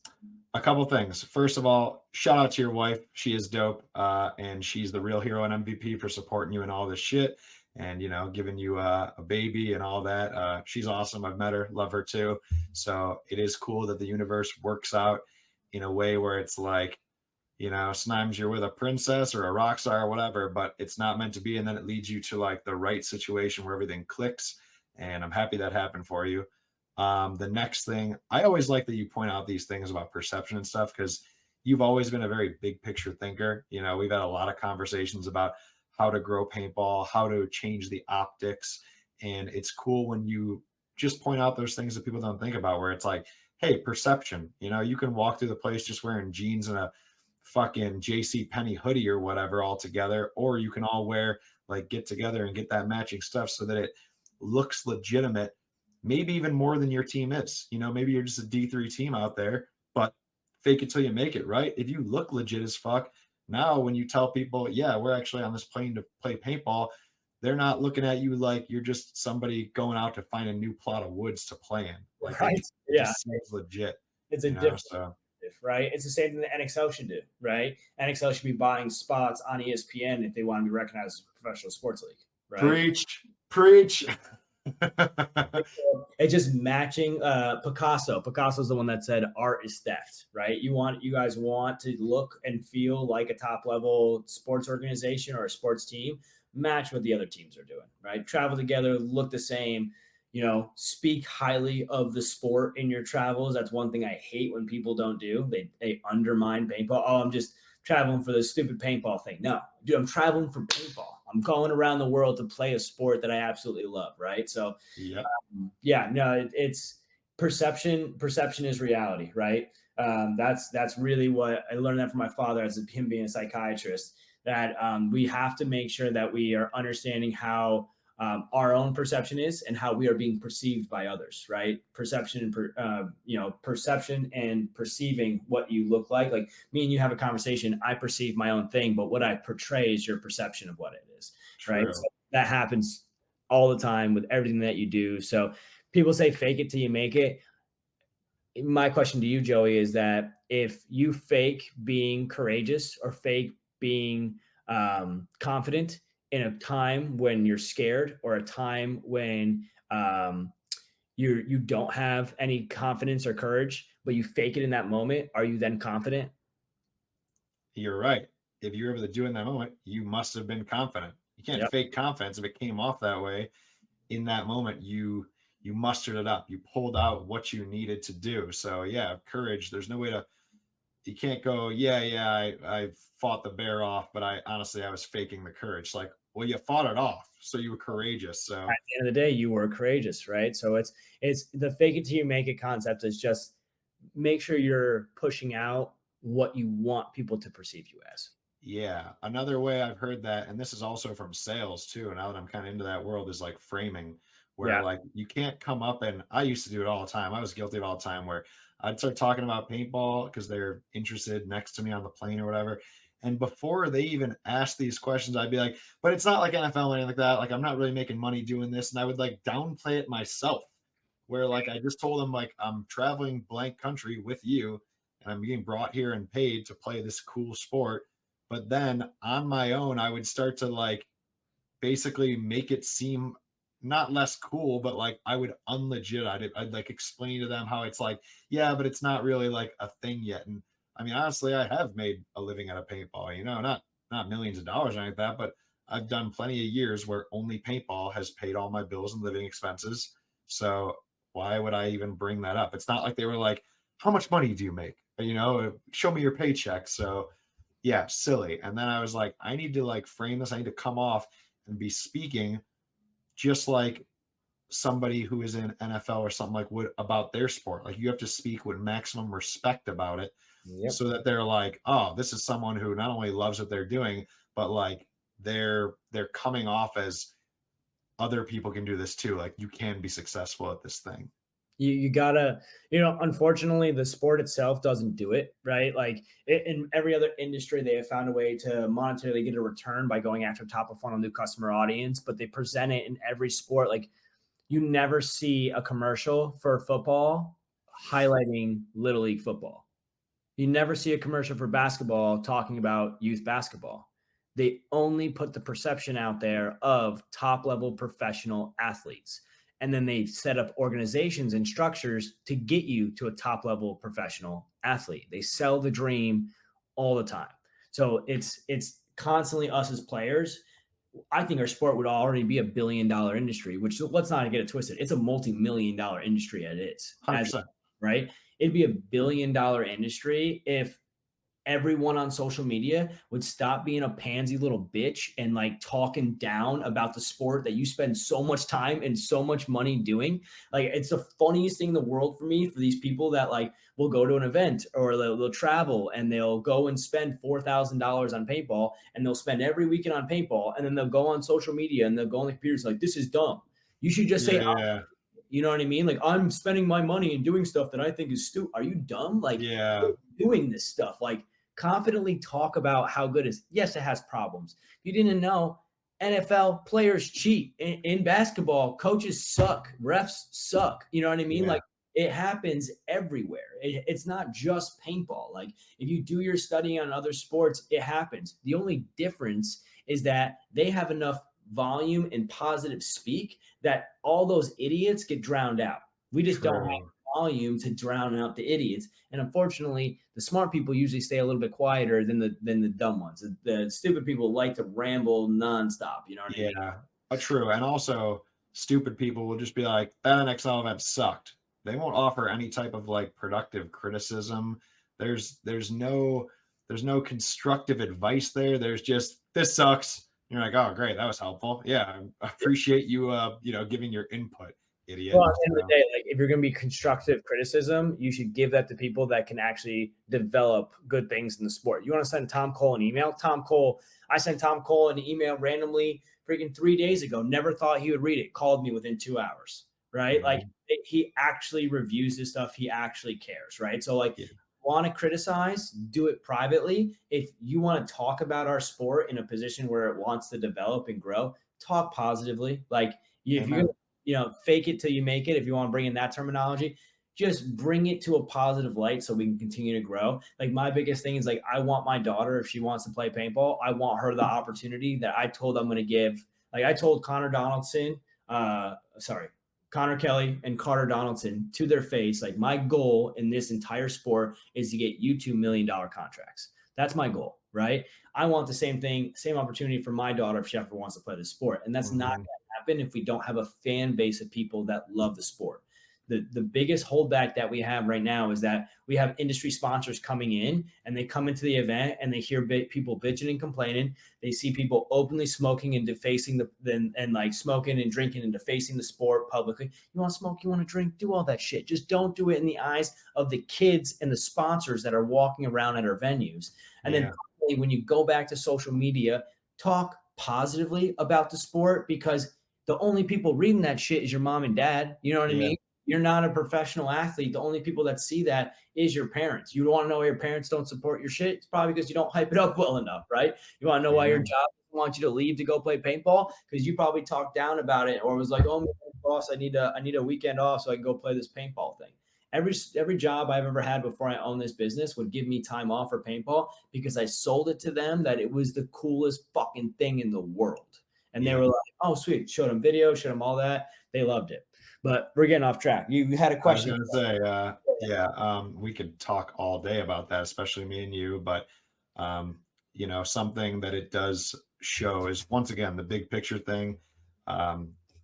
A couple things. First of all, shout out to your wife. She is dope. And she's the real hero and MVP for supporting you and all this shit. and giving you a baby and all that. She's awesome. I've met her, love her too. So it is cool that the universe works out in a way where it's like, sometimes you're with a princess or a rock star or whatever, but it's not meant to be. And then it leads you to like the right situation where everything clicks. And I'm happy that happened for you. The next thing, I always like that you point out these things about perception and stuff, because you've always been a very big picture thinker. We've had a lot of conversations about how to grow paintball, how to change the optics. And it's cool when you just point out those things that people don't think about, where it's like, hey, perception, you can walk through the place just wearing jeans and a fucking JC Penney hoodie or whatever all together, or you can all wear like get together and get that matching stuff so that it looks legitimate, maybe even more than your team is. Maybe you're just a D3 team out there, but fake it till you make it, right? If you look legit as fuck, now when you tell people, yeah, we're actually on this plane to play paintball, they're not looking at you like you're just somebody going out to find a new plot of woods to play in. Like Right. it Yeah. just seems legit, It's a different, so right? It's the same thing that NXL should do, right? NXL should be buying spots on ESPN if they want to be recognized as a professional sports league, right? preach. It's just matching Picasso. Picasso's the one that said art is theft, right? You guys want to look and feel like a top level sports organization or a sports team, match what the other teams are doing, right? Travel together, look the same, speak highly of the sport in your travels. That's one thing I hate when people don't do. They undermine paintball. Oh, I'm just traveling for this stupid paintball thing. No, dude, I'm traveling for paintball. I'm going around the world to play a sport that I absolutely love, right? So Yep. yeah, no, it's perception. Perception is reality, right? That's really what I learned that from my father as him being a psychiatrist. That we have to make sure that we are understanding how our own perception is and how we are being perceived by others, right? Perception and perception and perceiving what you look like. Like me and you have a conversation, I perceive my own thing, but what I portray is your perception of what it is, right? True. So that happens all the time with everything that you do. So people say fake it till you make it. My question to you, Joey, is that if you fake being courageous or fake being confident in a time when you're scared or a time when you don't have any confidence or courage, but you fake it in that moment, are you then confident? You're right. If you're able to do it in that moment, you must have been confident. You can't Yep. fake confidence. If it came off that way in that moment, you mustered it up. You pulled out what you needed to do. So yeah, courage. There's no way to. You can't go. Yeah. I fought the bear off, but I honestly I was faking the courage. Like, well, you fought it off, so you were courageous. At So the end of the day, you were courageous, right? So it's the fake it till you make it concept is just make sure you're pushing out what you want people to perceive you as. yeah, another way I've heard that, and this is also from sales too. Now that I'm kind of into that world, is like framing, where Yeah. like you can't come up and I used to do it all the time. I was guilty of it all the time where I'd start talking about paintball because they're interested next to me on the plane or whatever. And before they even ask these questions, I'd be like, but it's not like NFL or anything like that. Like I'm not really making money doing this. And I would like downplay it myself, where like I just told them like I'm traveling blank country with you and I'm being brought here and paid to play this cool sport. But then on my own, I would start to like basically make it seem not less cool, but like I would unlegit. I'd like explain to them how it's like, yeah, but it's not really like a thing yet. And I mean, honestly, I have made a living out of paintball, not millions of dollars or anything like that, but I've done plenty of years where only paintball has paid all my bills and living expenses. So why would I even bring that up? It's not like they were like, how much money do you make? Show me your paycheck. So yeah, silly. And then I was like, I need to like frame this. I need to come off and be speaking just like somebody who is in NFL or something like would about their sport. Like you have to speak with maximum respect about it Yep. so that they're like, oh, this is someone who not only loves what they're doing, but like they're coming off as other people can do this too. Like you can be successful at this thing. You gotta, unfortunately, the sport itself doesn't do it, right? Like in every other industry, they have found a way to monetarily get a return by going after top of funnel new customer audience, but they present it in every sport. Like you never see a commercial for football highlighting Little League football. You never see a commercial for basketball talking about youth basketball. They only put the perception out there of top level professional athletes. And then they set up organizations and structures to get you to a top level professional athlete. They sell the dream all the time. So it's constantly us as players. I think our sport would already be $1 billion industry, which let's not get it twisted. It's a multi-million-dollar industry at its as 100%. right. It'd be $1 billion industry if everyone on social media would stop being a pansy little bitch and like talking down about the sport that you spend so much time and so much money doing. Like it's the funniest thing in the world for me for these people that like will go to an event or they'll travel and they'll go and spend $4,000 on paintball and they'll spend every weekend on paintball and then they'll go on social media and they'll go on the computers like this is dumb. You should just say, Yeah. you know what I mean? Like I'm spending my money and doing stuff that I think is stupid. Are you dumb? Like Yeah. doing this stuff, like confidently talk about how good it is. Yes, it has problems. You didn't know NFL players cheat in basketball. Coaches suck. Refs suck. You know what I mean? Yeah. Like it happens everywhere. It's not just paintball. Like if you do your studying on other sports, it happens. The only difference is that they have enough volume and positive speak that all those idiots get drowned out. We just don't have True. volume to drown out the idiots. And unfortunately, the smart people usually stay a little bit quieter than the dumb ones. The stupid people like to ramble nonstop. You know what I mean? Yeah. True. And also, stupid people will just be like, that NXL event sucked. They won't offer any type of like productive criticism. There's no constructive advice there. There's just this sucks. You're like, oh great, that was helpful. Yeah, I appreciate you giving your input, idiot. Well, at the end of So, the day, like if you're going to be constructive criticism, you should give that to people that can actually develop good things in the sport. You want to send Tom Cole an email? I sent Tom Cole an email randomly freaking 3 days ago. Never thought he would read it. Called me within 2 hours, right? Like mhm, he actually reviews this stuff. He actually cares, right? So like, yeah, want to criticize, do it privately. If you want to talk about our sport in a position where it wants to develop and grow, talk positively. Like if you're amen. gonna fake it till you make it. If you want to bring in that terminology, just bring it to a positive light so we can continue to grow. Like my biggest thing is like, I want my daughter, if she wants to play paintball, I want her the opportunity that I told I'm going to give. Like I told Connor Kelly and Carter Donaldson to their face, like my goal in this entire sport is to get you $2 million contracts. That's my goal, right? I want the same thing, same opportunity for my daughter if she ever wants to play the sport. And that's not Mhm, happen if we don't have a fan base of people that love the sport. The biggest holdback that we have right now is that we have industry sponsors coming in and they come into the event and they hear people bitching and complaining. They see people openly smoking and defacing and like smoking and drinking and defacing the sport publicly. You want to smoke, you want to drink, do all that shit. Just don't do it in the eyes of the kids and the sponsors that are walking around at our venues. And then yeah, finally, when you go back to social media, talk positively about the sport because the only people reading that shit is your mom and dad. You know what I yeah, mean? You're not a professional athlete. The only people that see that is your parents. You want to know why your parents don't support your shit? It's probably because you don't hype it up well enough, right? You want to know why your job amen. doesn't want you to leave to go play paintball because you probably talked down about it or was like, "Oh, boss, I need a weekend off so I can go play this paintball thing." Every job I've ever had before I owned this business would give me time off for paintball because I sold it to them that it was the coolest fucking thing in the world. And they Yeah. were like, "Oh, sweet." Showed them video, showed them all that. They loved it. But we're getting off track. You had a I was question. gonna say, yeah, we could talk all day about that, especially me and you. But something that it does show is once again the big picture thing. I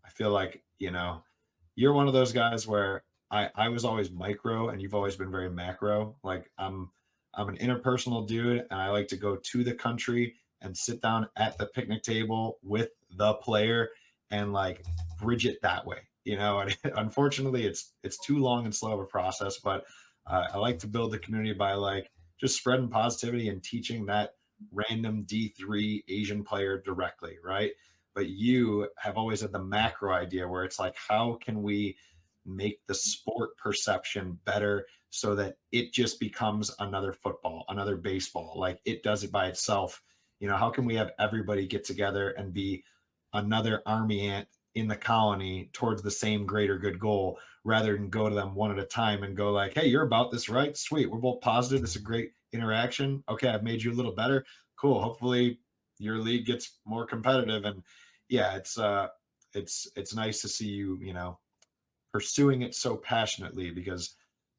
feel like you're one of those guys where I was always micro, and you've always been very macro. Like I'm an interpersonal dude, and I like to go to the country and sit down at the picnic table with the player and like bridge it that way. And unfortunately, it's too long and slow of a process. But I like to build the community by like just spreading positivity and teaching that random D3 Asian player directly, right? But you have always had the macro idea where it's like, how can we make the sport perception better so that it just becomes another football, another baseball, like it does it by itself? How can we have everybody get together and be another army ant in the colony towards the same greater good goal rather than go to them one at a time and go like, hey, you're about this, right? Sweet. We're both positive. This is a great interaction. Okay, I've made you a little better. Cool. Hopefully your league gets more competitive. And yeah, it's nice to see you, pursuing it so passionately, because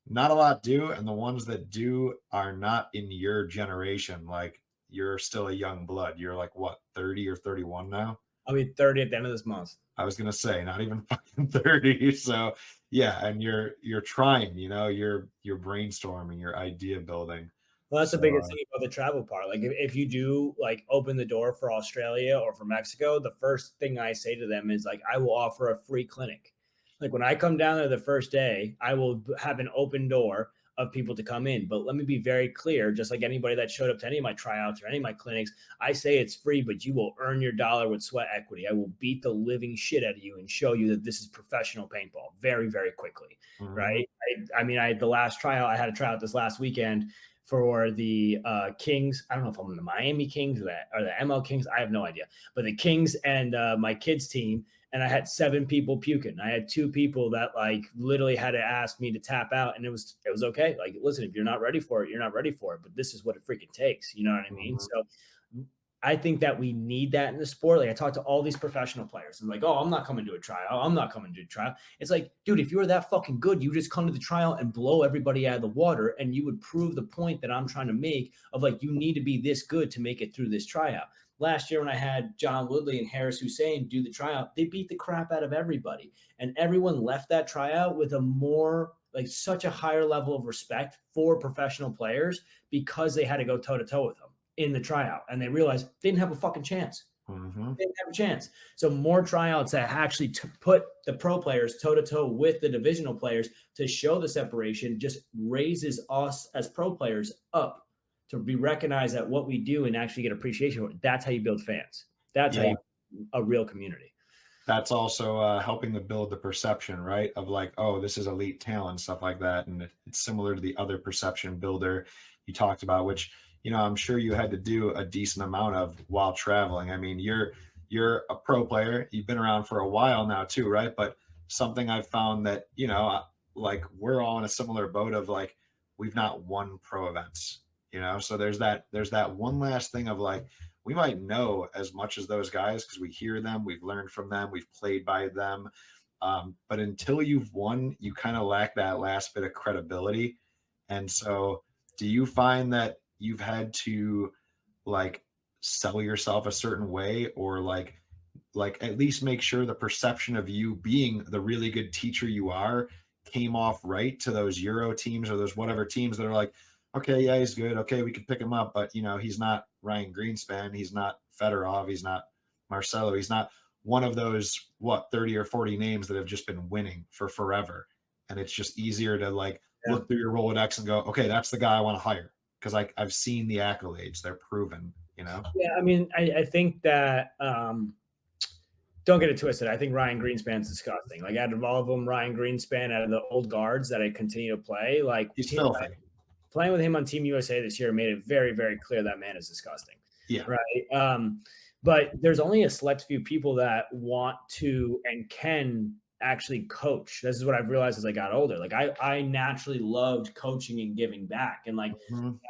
not a lot do, and the ones that do are not in your generation. Like, you're still a young blood. You're like, what, 30 or 31 now? I'll be 30 at the end of this month. I was gonna say not even fucking 30. So yeah, and you're trying, you're brainstorming, you're idea building. Well, that's the So biggest thing about the travel part. Like if you do like open the door for Australia or for Mexico, the first thing I say to them is like, I will offer a free clinic. Like when I come down there the first day, I will have an open door of people to come in. But let me be very clear, just like anybody that showed up to any of my tryouts or any of my clinics, I say it's free, but you will earn your dollar with sweat equity. I will beat the living shit out of you and show you that this is professional paintball very, very quickly. mhm, Right. I mean, I had the last tryout, I had a tryout this last weekend for the Kings. I don't know if I'm in the Miami Kings or the ML Kings. I have no idea. But the Kings and my kids team, and I had 7 people puking. I had 2 people that like literally had to ask me to tap out, and it was okay. Like, listen, if you're not ready for it, you're not ready for it. But this is what it freaking takes. You know what I mean? mhm. So I think that we need that in the sport. Like I talk to all these professional players and like, oh, I'm not coming to a trial. I'm not coming to a trial. It's like, dude, if you were that fucking good, you just come to the trial and blow everybody out of the water, and you would prove the point that I'm trying to make of like, you need to be this good to make it through this tryout. Last year when I had John Woodley and Harris Hussein do the tryout, they beat the crap out of everybody. And everyone left that tryout with a more like such a higher level of respect for professional players because they had to go toe to toe with them in the tryout, and they realized they didn't have a fucking chance. Mhm. They didn't have a chance. So more tryouts that actually put the pro players toe to toe with the divisional players to show the separation just raises us as pro players up to be recognized at what we do and actually get appreciation for it. That's how you build fans. That's how Yeah, you a real community. that's also helping to build the perception, right? Of like, oh, this is elite talent, stuff like that. And it's similar to the other perception builder you talked about, which, I'm sure you had to do a decent amount of while traveling. I mean, you're a pro player. You've been around for a while now too, right? But something I've found that, like, we're all in a similar boat of like, we've not won pro events, so there's that one last thing of like, we might know as much as those guys because we hear them, we've learned from them, we've played by them. But until you've won, you kind of lack that last bit of credibility. And so, do you find that you've had to like sell yourself a certain way, or like at least make sure the perception of you being the really good teacher you are came off right to those Euro teams or those whatever teams that are like, okay, yeah, he's good. Okay, we can pick him up, but he's not Ryan Greenspan, he's not Fedorov, he's not Marcelo, he's not one of those 30 or 40 names that have just been winning for forever. And it's just easier to like Yeah. look through your Rolodex and go, okay, that's the guy I want to hire because I've seen the accolades, they're proven. Yeah. I mean, I think that don't get it twisted. I think Ryan Greenspan's disgusting. Like out of all of them, Ryan Greenspan, out of the old guards that I continue to play, like He's filthy. playing with him on Team USA this year made it very, very clear that man is disgusting. Yeah. Right. But there's only a select few people that want to and can actually coach. This is what I've realized as I got older. Like I naturally loved coaching and giving back. And like, Mhm.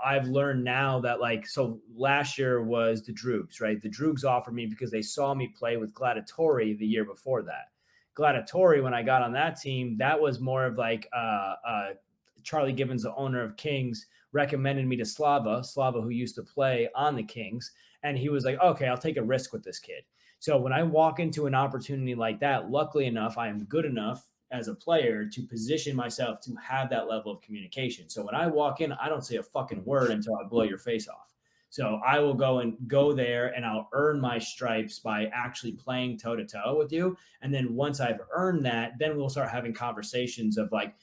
I've learned now that like, so last year was the Droogs, right? The Droogs offered me because they saw me play with Gladiatori the year before that. Gladiatori, when I got on that team, that was more of like Charlie Gibbons, the owner of Kings, recommended me to Slava, who used to play on the Kings. And he was like, okay, I'll take a risk with this kid. So when I walk into an opportunity like that, luckily enough, I am good enough as a player to position myself to have that level of communication. So when I walk in, I don't say a fucking word until I blow your face off. So I will go there and I'll earn my stripes by actually playing toe to toe with you. And then once I've earned that, then we'll start having conversations of like,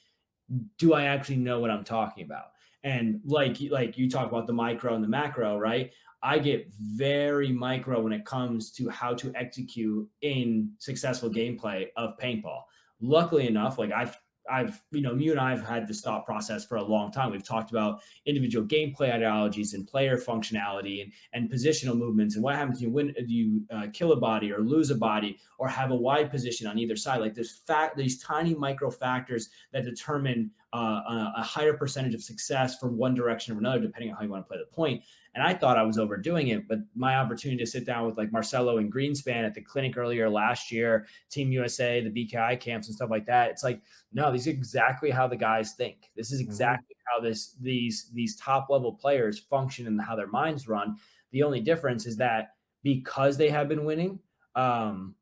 do I actually know what I'm talking about? And like you talk about the micro and the macro, right? I get very micro when it comes to how to execute in successful gameplay of paintball. Luckily enough, like you and I have had this thought process for a long time. We've talked about individual gameplay ideologies and player functionality and positional movements and what happens when you kill a body or lose a body or have a wide position on either side. Like these tiny micro factors that determine a higher percentage of success from one direction or another, depending on how you want to play the point. And I thought I was overdoing it, but my opportunity to sit down with like Marcelo and Greenspan at the clinic earlier last year, Team USA, the BKI camps and stuff like that. It's like, no, these are exactly how the guys think. This is Mhm. exactly how these top level players function and how their minds run. The only difference is that because they have been winning, um,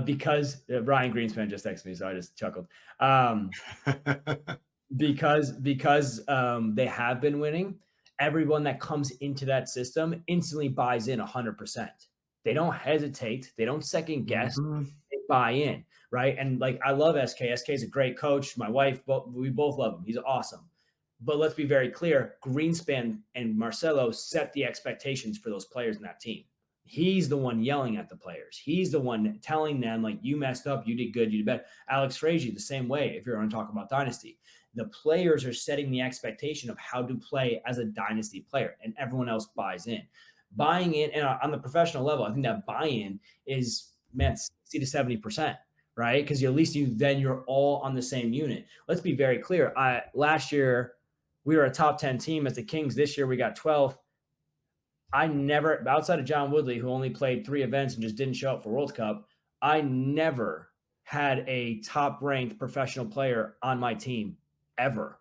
because Brian Greenspan just texted me, so I just chuckled. Because they have been winning, everyone that comes into that system instantly buys in 100%. They don't hesitate. They don't second guess. Mhm. They buy in, right? And like I love SK. SK is a great coach. My wife, we both love him. He's awesome. But let's be very clear: Greenspan and Marcelo set the expectations for those players in that team. He's the one yelling at the players. He's the one telling them, like, you messed up, you did good, you did bad. Alex Frazier, the same way, if you're going to talk about dynasty. The players are setting the expectation of how to play as a dynasty player, and everyone else buys in. Buying in, and on the professional level, I think that buy-in is, man, 60 to 70%, right? Because at least you're all on the same unit. Let's be very clear. Last year, we were a top 10 team as the Kings. This year, we got 12th. I never, outside of John Woodley, who only played 3 events and just didn't show up for World Cup, I never had a top ranked professional player on my team ever,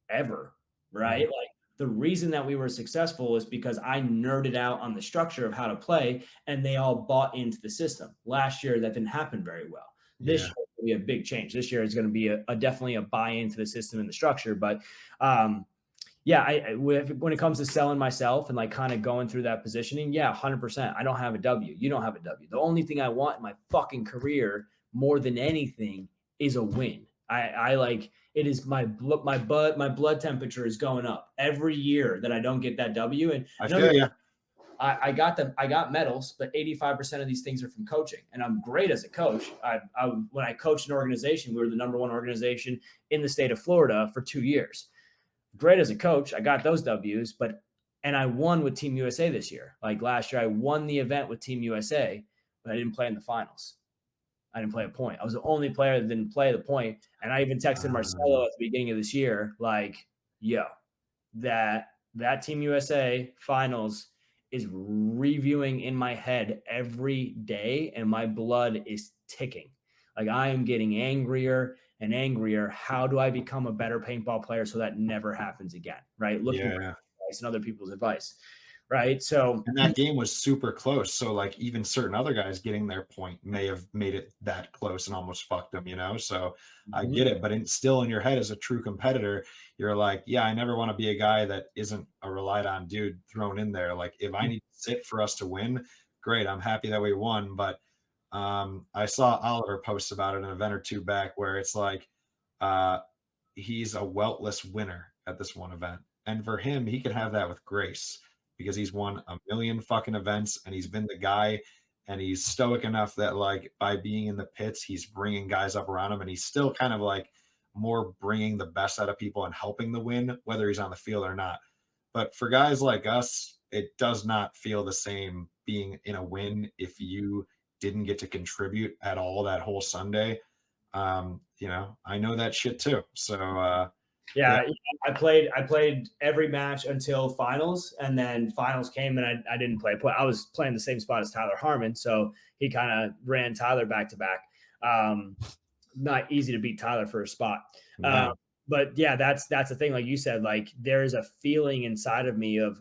ever. Right. Right. Like the reason that we were successful is because I nerded out on the structure of how to play and they all bought into the system. Last year, that didn't happen very well. This Yeah. year will be a big change. This year is going to be definitely a buy into the system and the structure. But yeah, when it comes to selling myself and like kind of going through that positioning, yeah, 100%. I don't have a W. You don't have a W. The only thing I want in my fucking career more than anything is a win. I like it is my blood temperature is going up every year that I don't get that W. And I no, feel you. I got them. I got medals, but 85% of these things are from coaching, and I'm great as a coach. When I coached an organization, we were the number one organization in the state of Florida for 2 years. Great as a coach. I got those W's, and I won with Team USA this year. Like last year, I won the event with Team USA, but I didn't play in the finals. I didn't play a point. I was the only player that didn't play the point. And I even texted Marcelo Um, at the beginning of this year, like, yo, that Team USA finals is reviewing in my head every day, and my blood is ticking. Like I am getting angrier and angrier. How do I become a better paintball player so that never happens again? Right? Looking for yeah. advice and other people's advice. Right. So And that game was super close. So like even certain other guys getting their point may have made it that close and almost fucked them, you know? So I mhm, get it. But still in your head as a true competitor, you're like, yeah, I never want to be a guy that isn't a relied on dude thrown in there. Like if I need to sit for us to win, great. I'm happy that we won. But I saw Oliver post about it an event or two back where it's like uh, he's a weltless winner at this one event. And for him, he could have that with grace because he's won a million fucking events and he's been the guy and he's stoic enough that like by being in the pits, he's bringing guys up around him and he's still kind of like more bringing the best out of people and helping the win, whether he's on the field or not. But for guys like us, it does not feel the same being in a win if you didn't get to contribute at all that whole Sunday. I know that shit too. So yeah, yeah, I played every match until finals, and then finals came, and I didn't play. I was playing the same spot as Tyler Harmon, so he kind of ran Tyler back to back. Not easy to beat Tyler for a spot. Uh, no, but yeah, that's the thing. Like you said, like there's a feeling inside of me of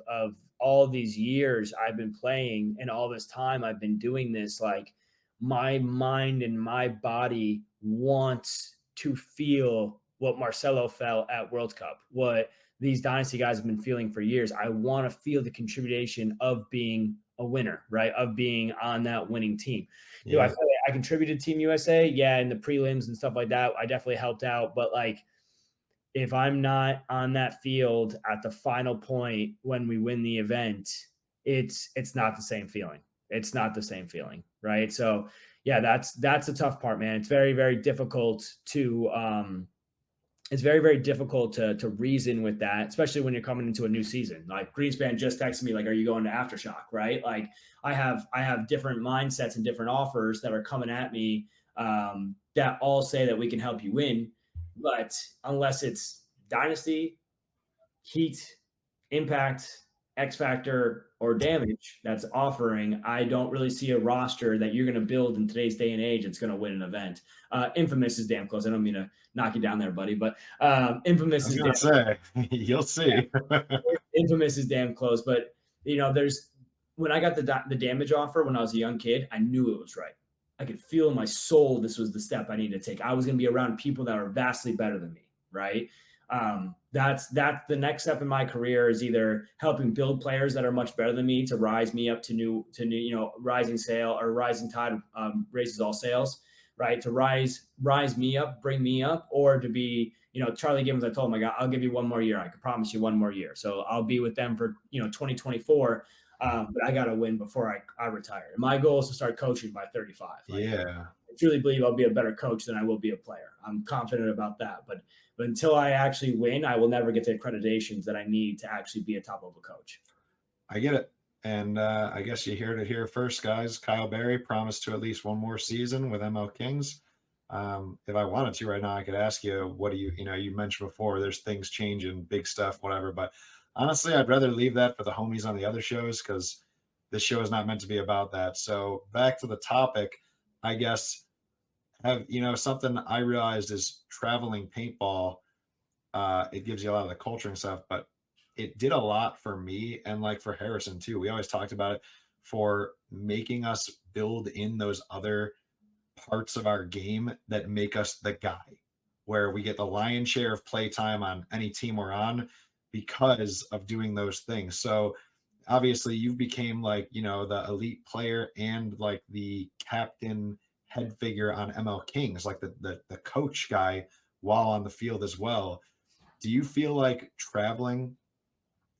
all these years I've been playing and all this time I've been doing this. Like my mind and my body wants to feel what Marcelo felt at World Cup, what these dynasty guys have been feeling for years. I want to feel the contribution of being a winner, right? Of being on that winning team. Do I yeah, feel like I contributed to Team USA? Yeah, in the prelims and stuff like that, I definitely helped out. But like, if I'm not on that field at the final point when we win the event, it's not the same feeling. It's not the same feeling, right? So yeah, that's the tough part, man. It's very, very difficult to reason with that, especially when you're coming into a new season. Like Greenspan just texted me, like, "Are you going to Aftershock?" Right? Like, I have different mindsets and different offers that are coming at me that all say that we can help you win, but unless it's Dynasty, Heat, impact, X factor, or damage that's offering, I don't really see a roster that you're going to build in today's day and age that's going to win an event. Infamous is damn close. I don't mean to knock you down there, buddy, but I Infamous was is gonna damn say, you'll see. Infamous is damn close. But there's when I got the damage offer when I was a young kid, I knew it was right. I could feel in my soul this was the step I needed to take. I was going to be around people that are vastly better than me, right? That's the next step in my career is either helping build players that are much better than me to rise me up to new, rising sail or rising tide raises all sails, right? To rise me up, bring me up, or to be, Charlie Gibbons, I told him, I'll give you one more year. I can promise you one more year. So I'll be with them for, 2024. But I got to win before I retire. And my goal is to start coaching by 35. Yeah. I truly believe I'll be a better coach than I will be a player. I'm confident about that. But until I actually win, I will never get the accreditations that I need to actually be a top level coach. I get it. And I guess you heard it here first, guys. Kyle Berry promised to at least one more season with ML Kings. If I wanted to right now, I could ask you, what do you mentioned before, there's things changing, big stuff, whatever. But honestly, I'd rather leave that for the homies on the other shows because this show is not meant to be about that. So back to the topic, I guess, something I realized is traveling paintball. It gives you a lot of the culture and stuff, but it did a lot for me and like for Harrison too. We always talked about it for making us build in those other parts of our game that make us the guy, where we get the lion's share of play time on any team we're on because of doing those things. So obviously you became like, the elite player and like the captain head figure on ML Kings, like the coach guy while on the field as well. Do you feel like traveling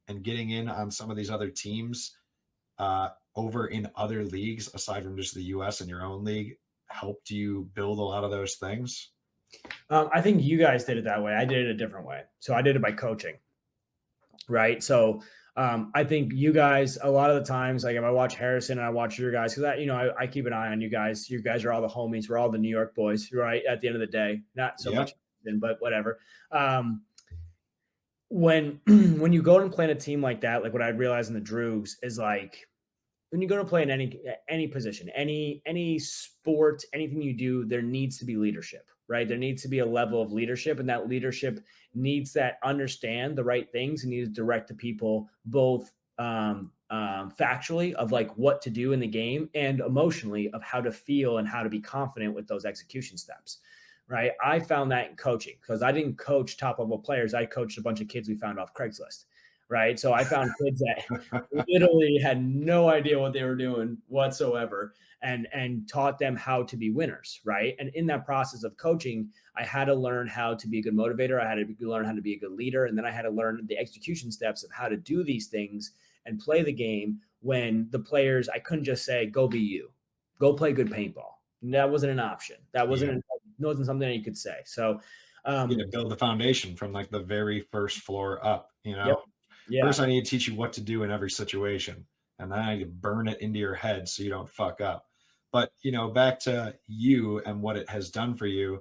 and getting in on some of these other teams over in other leagues aside from just the US and your own league helped you build a lot of those things? I think you guys did it that way. I did it a different way. So I did it by coaching, right? So I think you guys, a lot of the times, like if I watch Harrison and I watch your guys, because I keep an eye on you guys. You guys are all the homies. We're all the New York boys, right? At the end of the day, not so much, but whatever. When when you go and play in a team like that, like what I realized in the Droogs is like when you go to play in any position, any sport, anything you do, there needs to be leadership, right? There needs to be a level of leadership, and that leadership needs to understand the right things and needs to direct the people both factually of like what to do in the game and emotionally of how to feel and how to be confident with those execution steps. Right. I found that in coaching because I didn't coach top level players. I coached a bunch of kids we found off Craigslist. Right. So I found kids that literally had no idea what they were doing whatsoever and taught them how to be winners. Right. And in that process of coaching, I had to learn how to be a good motivator. I had to learn how to be a good leader. And then I had to learn the execution steps of how to do these things and play the game when the players, I couldn't just say, go be you, go play good paintball. That wasn't an option. That wasn't something that you could say. So build the foundation from like the very first floor up, Yep. Yeah. First I need to teach you what to do in every situation, and then I need to burn it into your head so you don't fuck up. But back to you and what it has done for you.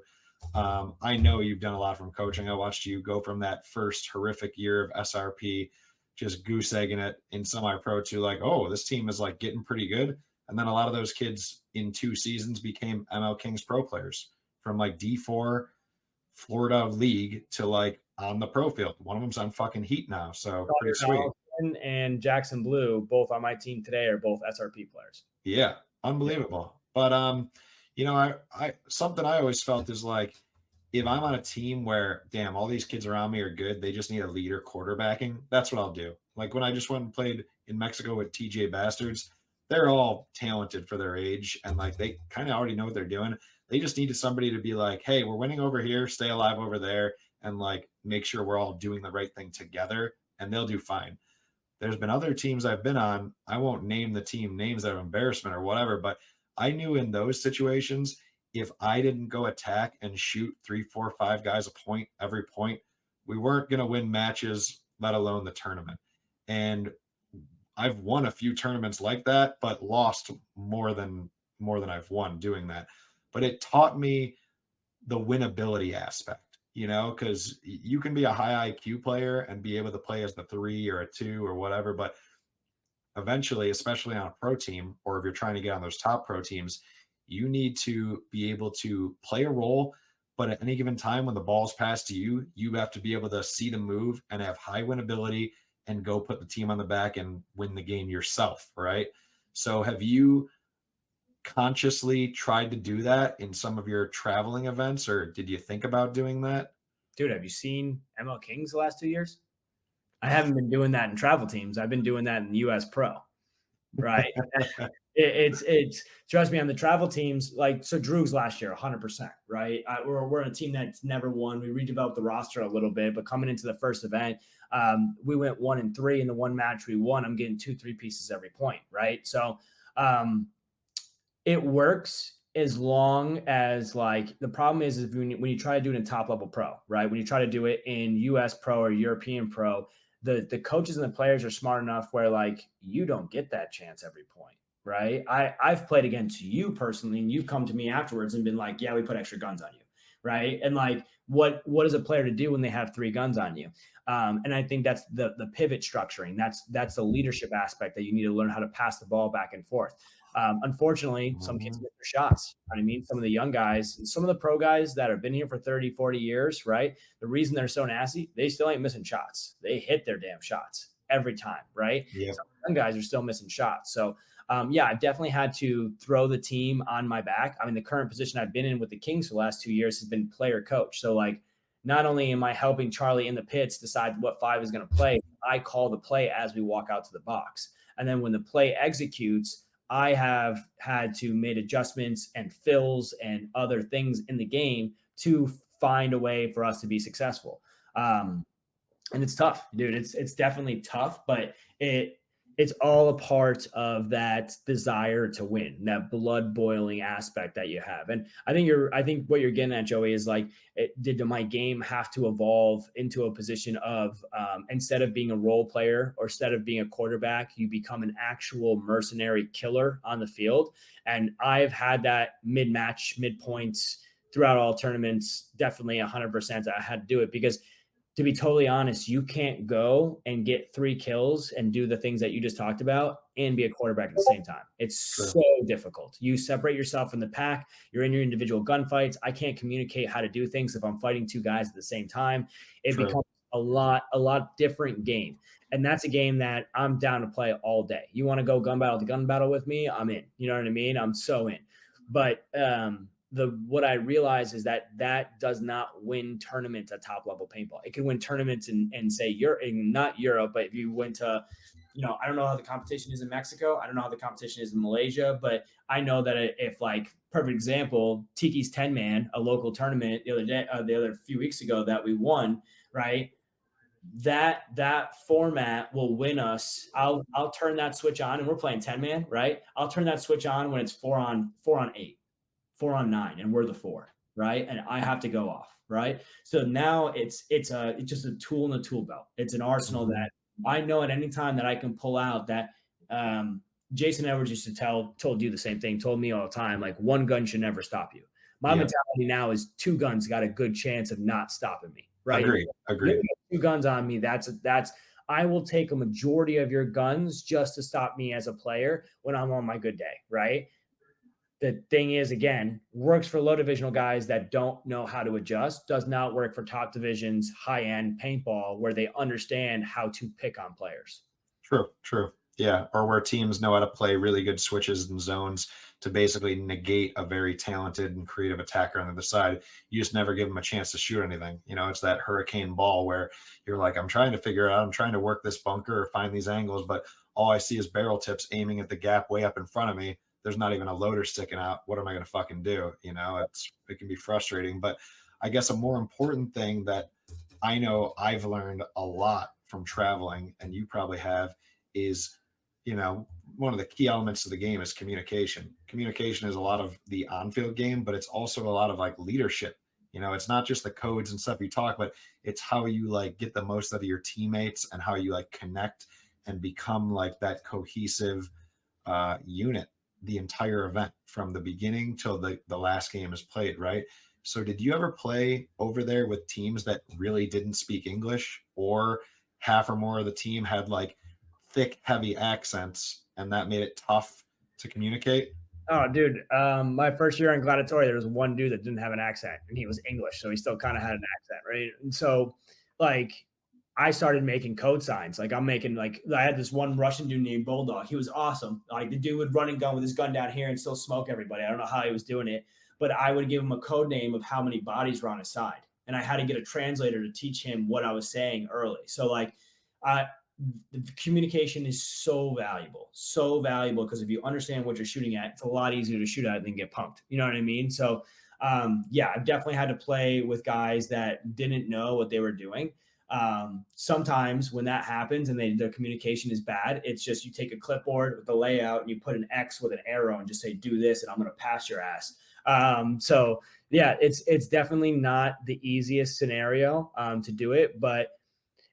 I know you've done a lot from coaching. I watched you go from that first horrific year of SRP, just goose egging it in semi-pro to like, oh, this team is like getting pretty good. And then a lot of those kids in 2 seasons became ML Kings pro players from like D4 Florida league to like on the pro field. One of them's on fucking Heat now. So pretty sweet. And Jackson Blue, both on my team today, are both SRP players. Yeah. Unbelievable. But I something I always felt is like, if I'm on a team where, damn, all these kids around me are good, they just need a leader quarterbacking, that's what I'll do. Like when I just went and played in Mexico with TJ Bastards, they're all talented for their age and like they kind of already know what they're doing. They just needed somebody to be like, hey, we're winning over here, stay alive over there, and like make sure we're all doing the right thing together, and they'll do fine. There's been other teams I've been on. I won't name the team names that are embarrassment or whatever, but I knew in those situations, if I didn't go attack and shoot 3, 4, 5 guys a point every point, we weren't going to win matches, let alone the tournament. And I've won a few tournaments like that, but lost more than I've won doing that. But it taught me the winnability aspect. because you can be a high IQ player and be able to play as the 3 or a 2 or whatever, but eventually, especially on a pro team, or if you're trying to get on those top pro teams, you need to be able to play a role. But at any given time when the ball's passed to you, you have to be able to see the move and have high win ability and go put the team on the back and win the game yourself, right? So have you consciously tried to do that in some of your traveling events, or did you think about doing that? Dude, have you seen ML Kings the last 2 years? I haven't been doing that in travel teams. I've been doing that in US Pro, right? It's trust me, on the travel teams, like, so Droogs last year, 100%, right? We're a team that's never won. We redeveloped the roster a little bit, but coming into the first event, we went 1-3 in the one match we won. I'm getting 2-3 pieces every point, right? So it works as long as, like, the problem is if when you try to do it in top level pro, right? When you try to do it in US Pro or European Pro, the coaches and the players are smart enough where, like, you don't get that chance every point, right? I've played against you personally, and you've come to me afterwards and been like, yeah, we put extra guns on you, right? And like, what is a player to do when they have 3 guns on you? And I think that's the pivot structuring. That's the leadership aspect that you need to learn how to pass the ball back and forth. Unfortunately, some kids miss their shots. I mean, some of the young guys, some of the pro guys that have been here for 30, 40 years, right? The reason they're so nasty, they still ain't missing shots. They hit their damn shots every time, right? Yeah. Some young guys are still missing shots. So, yeah, I've definitely had to throw the team on my back. I mean, the current position I've been in with the Kings for the last 2 years has been player coach. So, like, not only am I helping Charlie in the pits decide what 5 is going to play, I call the play as we walk out to the box. And then when the play executes, I have had to make adjustments and fills and other things in the game to find a way for us to be successful. And it's tough, dude. It's definitely tough, but it's all a part of that desire to win, that blood boiling aspect that you have. And I think what you're getting at, Joey, is like, did my game have to evolve into a position of, instead of being a role player or instead of being a quarterback, you become an actual mercenary killer on the field. And I've had that mid-match, mid-points throughout all tournaments, definitely 100%. I had to do it because, to be totally honest, you can't go and get 3 kills and do the things that you just talked about and be a quarterback at the same time. It's so difficult. You separate yourself from the pack. You're in your individual gunfights. I can't communicate how to do things if I'm fighting 2 guys at the same time. It becomes a lot different game. And that's a game that I'm down to play all day. You want to go gun battle to gun battle with me? I'm in. You know what I mean? I'm so in. But what I realize is that does not win tournaments at top level paintball. It can win tournaments in say not Europe, but if you went to, I don't know how the competition is in Mexico. I don't know how the competition is in Malaysia, but I know that if, like, perfect example, Tiki's 10-man, a local tournament the other few weeks ago that we won, right? That format will win us. I'll turn that switch on, and we're playing 10-man, right? I'll turn that switch on when it's 4-on-8. 4-on-9, and we're the 4, right? And I have to go off, right? So now it's just a tool in the tool belt. It's an arsenal that I know at any time that I can pull out. That Jason Edwards used to told you the same thing, told me all the time, like, 1 gun should never stop you. My mentality now is 2 guns got a good chance of not stopping me, right? Agreed. 2 guns on me, that's I will take a majority of your guns just to stop me as a player when I'm on my good day, right? The thing is, again, works for low divisional guys that don't know how to adjust, does not work for top divisions, high-end paintball, where they understand how to pick on players. True. Yeah. Or where teams know how to play really good switches and zones to basically negate a very talented and creative attacker on the other side. You just never give them a chance to shoot anything. It's that hurricane ball where you're like, I'm trying to figure out, I'm trying to work this bunker or find these angles, but all I see is barrel tips aiming at the gap way up in front of me. There's not even a loader sticking out. What am I going to fucking do? It can be frustrating. But I guess a more important thing that I know I've learned a lot from traveling, and you probably have, is, one of the key elements of the game is communication. Communication is a lot of the on-field game, but it's also a lot of, like, leadership. It's not just the codes and stuff you talk, but it's how you, like, get the most out of your teammates and how you, like, connect and become, like, that cohesive unit the entire event from the beginning till the last game is played, right? So did you ever play over there with teams that really didn't speak English, or half or more of the team had like thick, heavy accents and that made it tough to communicate? Oh, dude. My first year in Gladiatorial, there was one dude that didn't have an accent and he was English. So he still kind of had an accent. Right. And so, like, I started making code signs. Like, I'm making, like, I had this one Russian dude named Bulldog. He was awesome. Like, the dude would run and gun with his gun down here and still smoke everybody. I don't know how he was doing it, but I would give him a code name of how many bodies were on his side. And I had to get a translator to teach him what I was saying early. So, like, I, the communication is so valuable because if you understand what you're shooting at, it's a lot easier to shoot at than get punked. You know what I mean? So, yeah, I've definitely had to play with guys that didn't know what they were doing. Sometimes when that happens and their communication is bad, it's just you take a clipboard with the layout and you put an X with an arrow and just say, do this, and I'm going to pass your ass. So yeah, it's definitely not the easiest scenario to do it, but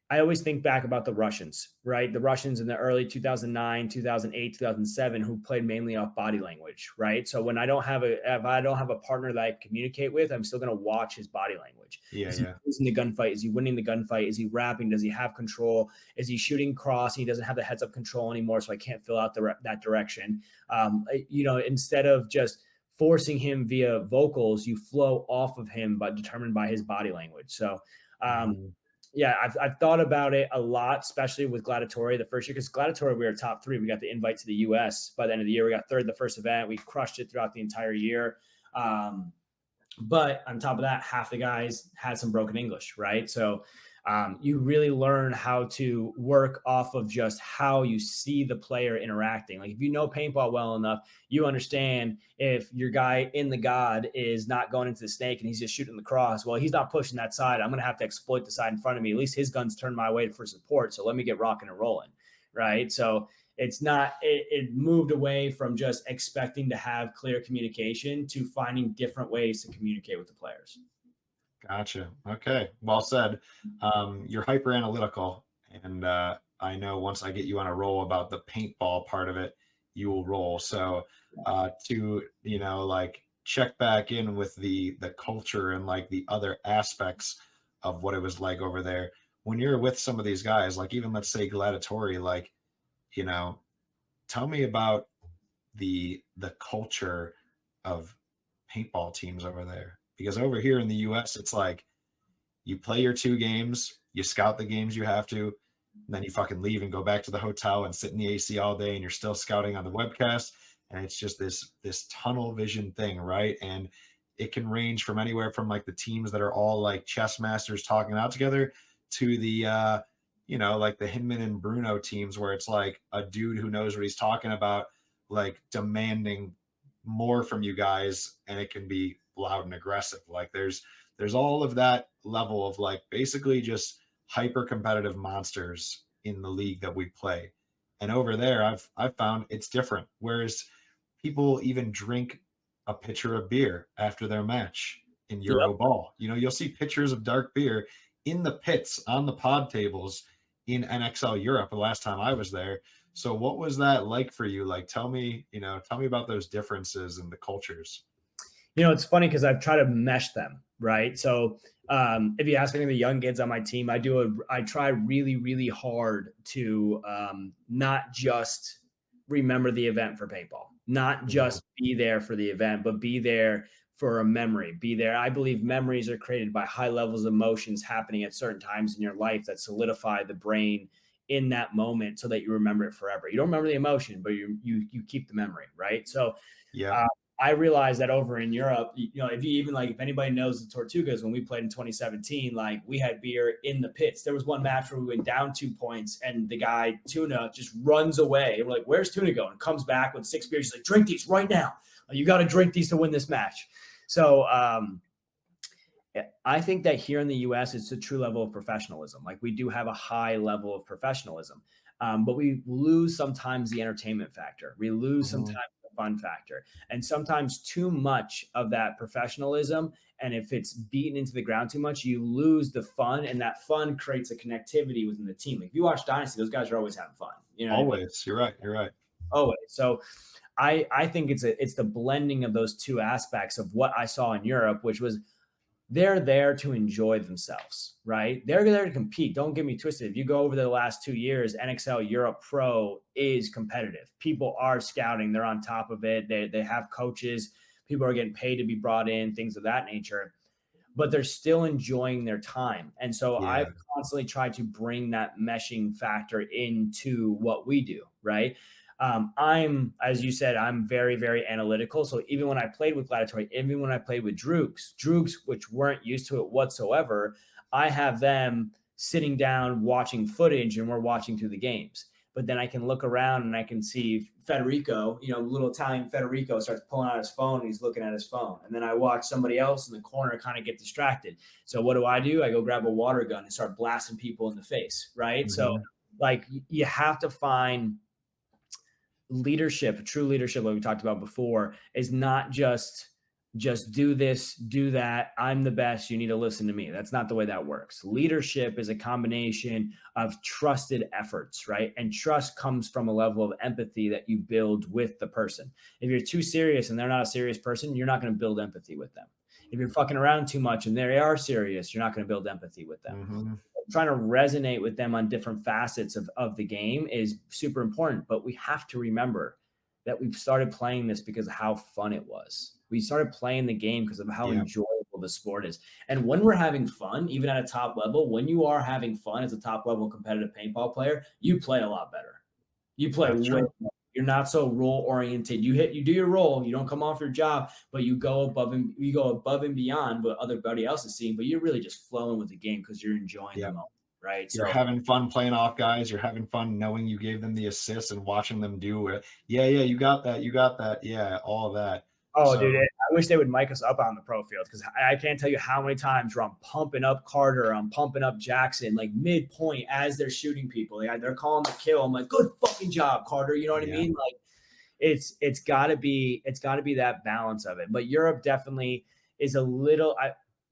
I always think back about the Russians, right? The Russians in the early 2009, 2008, 2007, who played mainly off body language, right? So when if I don't have a partner that I communicate with, I'm still going to watch his body language. Yeah, Is he yeah. losing the gunfight? Is he winning the gunfight? Is he rapping? Does he have control? Is he shooting cross? And he doesn't have the heads up control anymore, so I can't fill out that direction. Instead of just forcing him via vocals, you flow off of him, but determined by his body language. So, um, Mhm. yeah, I've thought about it a lot, especially with Gladiatory the first year, because Gladiatory, we were top three. We got the invite to the US by the end of the year. We got third the first event. We crushed it throughout the entire year. But on top of that, half the guys had some broken English, right? So you really learn how to work off of just how you see the player interacting. Like if you know paintball well enough, you understand if your guy in the God is not going into the snake and he's just shooting the cross. Well, he's not pushing that side. I'm going to have to exploit the side in front of me. At least his gun's turned my way for support. So let me get rocking and rolling, right? So it's not it moved away from just expecting to have clear communication to finding different ways to communicate with the players. Gotcha. Okay. Well said. You're hyper analytical, and I know once I get you on a roll about the paintball part of it, you will roll. So to like check back in with the culture and like the other aspects of what it was like over there when you're with some of these guys, like even let's say Gladiatory, like you know, tell me about the culture of paintball teams over there, because over here in the US it's like you play your two games, you scout the games you have to, and then you fucking leave and go back to the hotel and sit in the AC all day and you're still scouting on the webcast, and it's just this tunnel vision thing, right? And it can range from anywhere from like the teams that are all like chess masters talking out together to the like the Hinman and Bruno teams where it's like a dude who knows what he's talking about, like demanding more from you guys, and it can be loud and aggressive. Like there's all of that level of like basically just hyper competitive monsters in the league that we play. And over there I've found it's different. Whereas people even drink a pitcher of beer after their match in Yep. Euro ball. You'll see pictures of dark beer in the pits on the pod tables in NXL Europe the last time I was there. So what was that like for you? Like tell me about those differences in the cultures. It's funny because I've tried to mesh them, right? So if you ask any of the young kids on my team, I try really, really hard to not just remember the event for paintball, not Mhm. just be there for the event, but be there for a memory. Be there. I believe memories are created by high levels of emotions happening at certain times in your life that solidify the brain in that moment so that you remember it forever. You don't remember the emotion, but you keep the memory, right? So Yeah. uh, I realized that over in Europe, if anybody knows the Tortugas, when we played in 2017, like we had beer in the pits. There was one match where we went down 2 points and the guy Tuna just runs away. We're like, "Where's Tuna going?" Comes back with 6 beers. He's like, "Drink these right now. You got to drink these to win this match." So I think that here in the US, it's a true level of professionalism. Like we do have a high level of professionalism, but we lose sometimes the entertainment factor. We lose Mhm. sometimes the fun factor, and sometimes too much of that professionalism. And if it's beaten into the ground too much, you lose the fun, and that fun creates a connectivity within the team. Like if you watch Dynasty, those guys are always having fun. You know what I mean? Always. You're right. You're right. Always. So I think it's the blending of those two aspects of what I saw in Europe, which was they're there to enjoy themselves, right? They're there to compete. Don't get me twisted. If you go over the last 2 years, NXL Europe Pro is competitive. People are scouting. They're on top of it. They have coaches. People are getting paid to be brought in, things of that nature, but they're still enjoying their time. And so I've Yeah. constantly tried to bring that meshing factor into what we do, right? As you said, I'm very, very analytical. So even when I played with Gladiatory, even when I played with Droogs, which weren't used to it whatsoever, I have them sitting down watching footage and we're watching through the games. But then I can look around and I can see Federico, little Italian Federico starts pulling out his phone and he's looking at his phone. And then I watch somebody else in the corner kind of get distracted. So what do? I go grab a water gun and start blasting people in the face, right? So Mhm. like you have to find leadership, true leadership, like we talked about before, is not just do this, do that. I'm the best. You need to listen to me. That's not the way that works. Leadership is a combination of trusted efforts, right? And trust comes from a level of empathy that you build with the person. If you're too serious and they're not a serious person, you're not going to build empathy with them. If you're fucking around too much and they are serious, you're not going to build empathy with them. Mhm. Trying to resonate with them on different facets of the game is super important. But we have to remember that we've started playing this because of how fun it was. We started playing the game because of how Yeah. enjoyable the sport is. And when we're having fun, even at a top level, when you are having fun as a top level competitive paintball player, you play a lot better. You play That's way true. more. You're not so role oriented. You do your role. You don't come off your job, but you go above and beyond what everybody else is seeing. But you're really just flowing with the game because you're enjoying the Yeah. moment, right? You're So, having fun playing off guys. You're having fun knowing you gave them the assist and watching them do it. Yeah, yeah, you got that. You got that. Yeah, all of that. oh, dude, So I wish they would mic us up on the pro field because I can't tell you how many times where I'm pumping up Carter, I'm pumping up Jackson, like midpoint as they're shooting people. They're calling the kill. I'm like, good fucking job, Carter. You know what I yeah, mean? Like, it's got to be that balance of it. But Europe definitely is a little.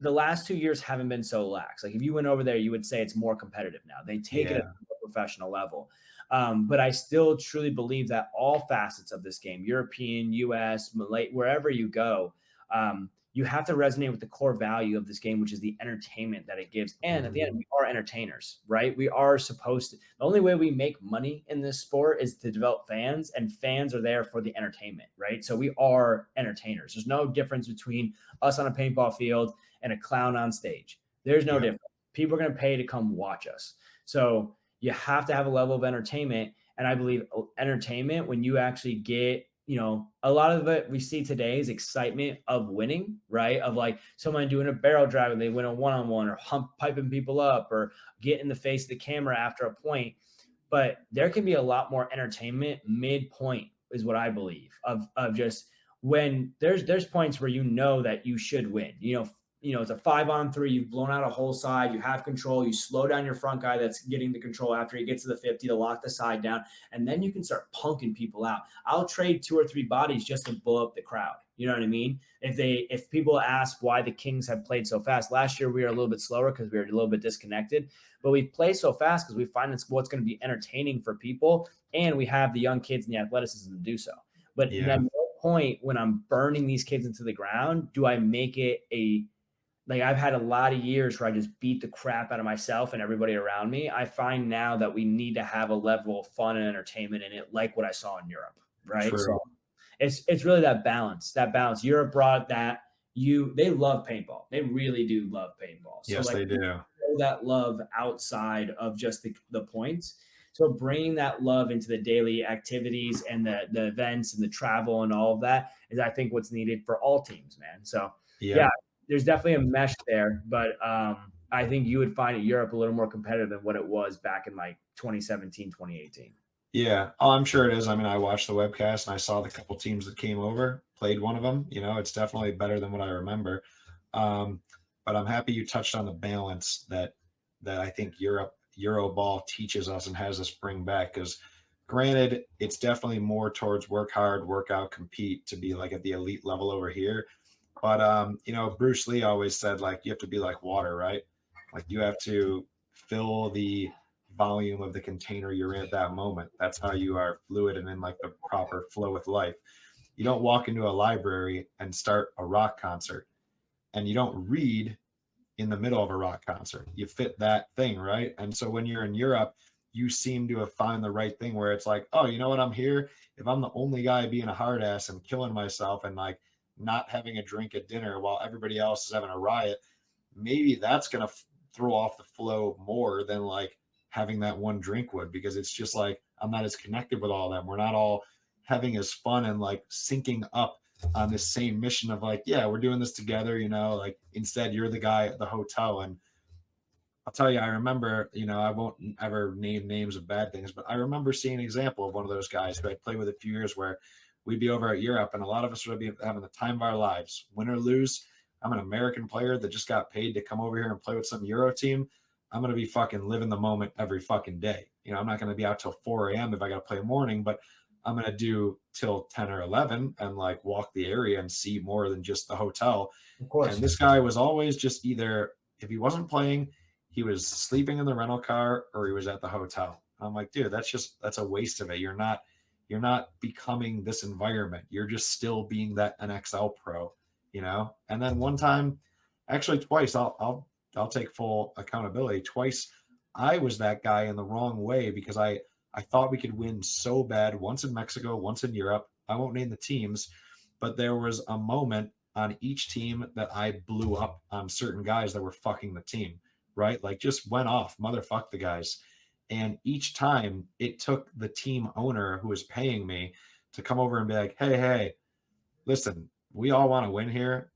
The last 2 years haven't been so lax. Like if you went over there, you would say it's more competitive now. They take it at yeah, a more professional level. But I still truly believe that all facets of this game, European, US, Malay, wherever you go, you have to resonate with the core value of this game, which is the entertainment that it gives. And at the end, mhm, we are entertainers, right? We are supposed to. The only way we make money in this sport is to develop fans, and fans are there for the entertainment, right? So we are entertainers. There's no difference between us on a paintball field and a clown on stage. There's no yeah, difference. People are going to pay to come watch us. So you have to have a level of entertainment. And I believe entertainment, when you actually get, a lot of it we see today is excitement of winning, right? Of like someone doing a barrel drive and they win a one-on-one or piping people up or get in the face of the camera after a point. But there can be a lot more entertainment midpoint is what I believe of just when there's points where that you should win. It's a 5-on-3. You've blown out a whole side. You have control. You slow down your front guy that's getting the control after he gets to the 50 to lock the side down. And then you can start punking people out. I'll trade 2 or 3 bodies just to blow up the crowd. You know what I mean? If people ask why the Kings have played so fast, last year we were a little bit slower because we were a little bit disconnected. But we play so fast because we find it's what's going to be entertaining for people. And we have the young kids and the athleticism to do so. But at yeah, no point when I'm burning these kids into the ground, do I make it like I've had a lot of years where I just beat the crap out of myself and everybody around me. I find now that we need to have a level of fun and entertainment in it, like what I saw in Europe, right? true. So it's really that balance. That balance. Europe brought that. They love paintball. They really do love paintball. So Yes, like they do. that love outside of just the points. So bringing that love into the daily activities and the events and the travel and all of that is, I think, what's needed for all teams, man. So Yeah, yeah, there's definitely a mesh there, but I think you would find Europe a little more competitive than what it was back in like 2017, 2018. yeah. Oh, I'm sure it is. I mean, I watched the webcast and I saw the couple teams that came over, played one of them. It's definitely better than what I remember. Um, but I'm happy you touched on the balance that I think Euroball teaches us and has us bring back. Because granted, it's definitely more towards work hard, work out, compete to be like at the elite level over here. But Bruce Lee always said like you have to be like water, right? Like you have to fill the volume of the container you're in at that moment. That's how you are fluid and in like the proper flow with life. You don't walk into a library and start a rock concert, and you don't read in the middle of a rock concert. You fit that thing, right? And so when you're in Europe, you seem to have found the right thing where it's like, oh, you know what? I'm here. If I'm the only guy being a hard ass and killing myself and like not having a drink at dinner while everybody else is having a riot, maybe that's going to throw off the flow more than like having that one drink would, because it's just like I'm not as connected with all of them. We're not all having as fun and like syncing up on this same mission of like, yeah, we're doing this together, you know, like instead you're the guy at the hotel. And I'll tell you, I remember, you know, I won't ever name names of bad things, but I remember seeing an example of one of those guys who I played with a few years where we'd be over at Europe and a lot of us would be having the time of our lives, win or lose. I'm an American player that just got paid to come over here and play with some Euro team. I'm going to be fucking living the moment every fucking day. You know, I'm not going to be out till 4 a.m. if I got to play morning, but I'm going to do till 10 or 11 and like walk the area and see more than just the hotel. Of course. And this guy was always just either, if he wasn't playing, he was sleeping in the rental car or he was at the hotel. I'm like, dude, that's a waste of it. You're not becoming this environment. You're just still being that NXL pro, you know? And then one time, actually twice, I'll take full accountability. Twice I was that guy in the wrong way because I thought we could win so bad, once in Mexico, once in Europe. I won't name the teams, but there was a moment on each team that I blew up on certain guys that were fucking the team, right? Like just went off, motherfuck the guys. And each time it took the team owner who was paying me to come over and be like, hey, listen, we all want to win here,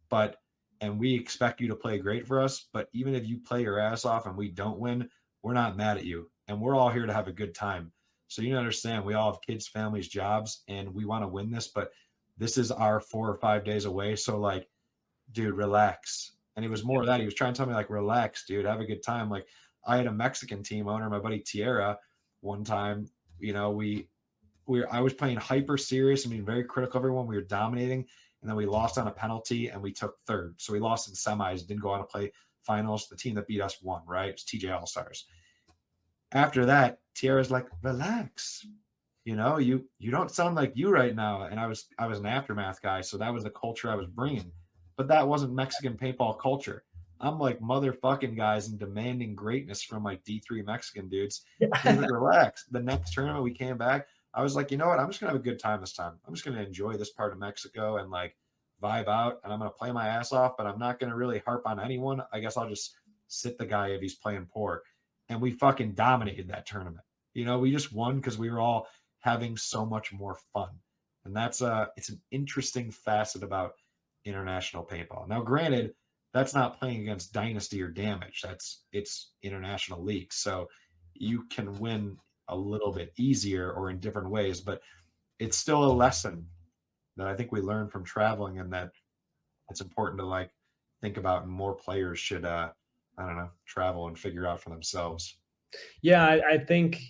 and we expect you to play great for us. But even if you play your ass off and we don't win, we're not mad at you. And we're all here to have a good time. So you understand, we all have kids, families, jobs, and we want to win this, but this is our 4 or 5 days away. So like, dude, relax. And it was more of that. He was trying to tell me like, relax, dude, have a good time. Like I had a Mexican team owner, my buddy Tierra, one time, you know, I was playing hyper serious. I mean, very critical of everyone. We were dominating, and then we lost on a penalty, and we took third. So we lost in semis, didn't go on to play finals. The team that beat us won, right? It was TJ All Stars. After that, Tierra's like, relax. You know, you don't sound like you right now. And I was an aftermath guy, so that was the culture I was bringing. But that wasn't Mexican paintball culture. I'm like motherfucking guys and demanding greatness from like D3 Mexican dudes. He was like, relax. The next tournament we came back, I was like, you know what? I'm just gonna have a good time this time. I'm just gonna enjoy this part of Mexico and like vibe out, and I'm gonna play my ass off, but I'm not gonna really harp on anyone. I guess I'll just sit the guy if he's playing poor. And we fucking dominated that tournament. You know, we just won because we were all having so much more fun. And that's it's an interesting facet about international paintball. Now, granted, that's not playing against Dynasty or Damage. It's international leagues. So you can win a little bit easier or in different ways, but it's still a lesson that I think we learn from traveling, and that it's important to like think about, and more players should I don't know, travel and figure out for themselves. Yeah, I think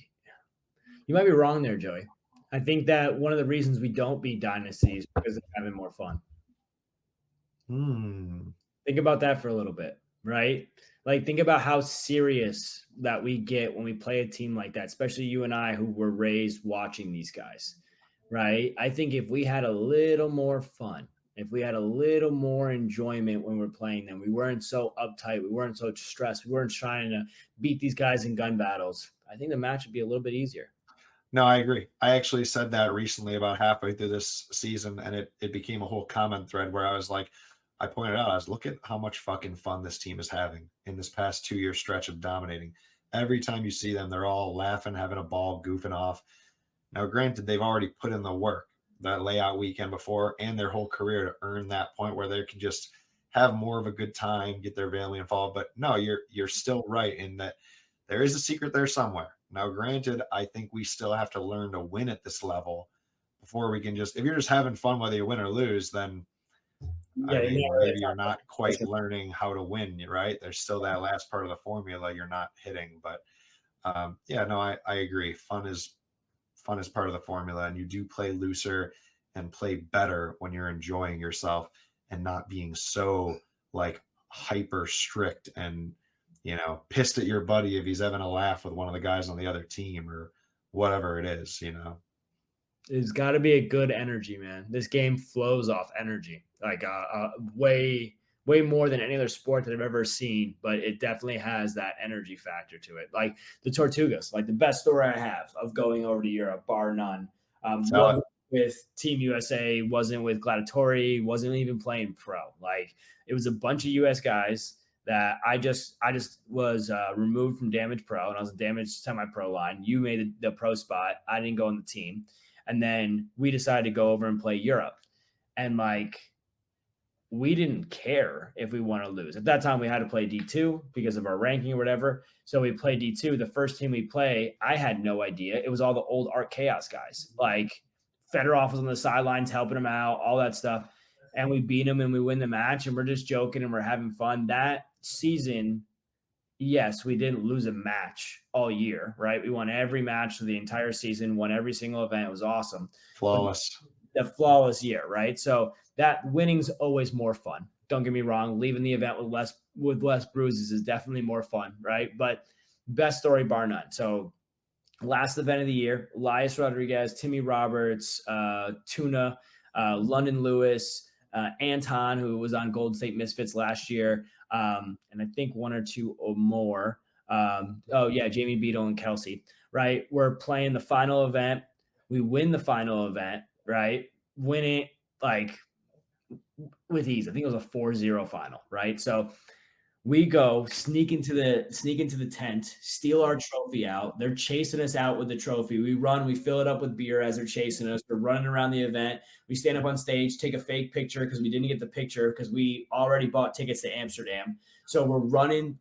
you might be wrong there, Joey. I think that one of the reasons we don't beat dynasties is because they're having more fun. Think about that for a little bit, right? Like, think about how serious that we get when we play a team like that, especially you and I who were raised watching these guys, right? I think if we had a little more fun, if we had a little more enjoyment when we're playing them, we weren't so uptight, we weren't so stressed, we weren't trying to beat these guys in gun battles, I think the match would be a little bit easier. No, I agree. I actually said that recently about halfway through this season, and it became a whole comment thread where I was like, I pointed out, I was look at how much fucking fun this team is having in this past 2 year stretch of dominating. Every time you see them, they're all laughing, having a ball, goofing off. Now, granted, they've already put in the work that layout weekend before and their whole career to earn that point where they can just have more of a good time, get their family involved. But no, you're still right in that there is a secret there somewhere. Now, granted, I think we still have to learn to win at this level before we can just, if you're just having fun, whether you win or lose, then I Yeah, mean, yeah, maybe you're not quite learning how to win, right? There's still that last part of the formula you're not hitting. But yeah, no, I agree. Fun is part of the formula, and you do play looser and play better when you're enjoying yourself and not being so like hyper strict and pissed at your buddy if he's having a laugh with one of the guys on the other team or whatever it is. It's got to be a good energy, man. This game flows off energy, like way way more than any other sport that I've ever seen, but it definitely has that energy factor to it. Like the Tortugas, like the best story I have of going over to Europe, bar none. Tell it. Wasn't with Team USA, wasn't with Gladiatori, wasn't even playing pro. Like it was a bunch of US guys that I just was removed from Damage Pro, and I was a Damage semi-pro line. You made the pro spot. I didn't go on the team, and then we decided to go over and play Europe, and like we didn't care if we won or lose. At that time, we had to play D2 because of our ranking or whatever. So we played D2. The first team we play, I had no idea. It was all the old Art Chaos guys. Like Fedorov was on the sidelines helping them out, all that stuff. And we beat them and we win the match, and we're just joking and we're having fun. That season, yes, we didn't lose a match all year, right? We won every match for the entire season, won every single event. It was awesome. Flawless. The flawless year, right? So that winning's always more fun. Don't get me wrong. Leaving the event with less bruises is definitely more fun, right? But best story bar none. So last event of the year, Elias Rodriguez, Timmy Roberts, Tuna, London Lewis, Anton, who was on Golden State Misfits last year, and I think one or two or more. Jamie Beadle and Kelsey, right? We're playing the final event. We win the final event, right? Win it like with ease. I think it was a 4-0 final, right? So we go sneak into the tent, steal our trophy out. They're chasing us out with the trophy. We run, we fill it up with beer as they're chasing us. We're running around the event. We stand up on stage, take a fake picture because we didn't get the picture because we already bought tickets to Amsterdam. So we're running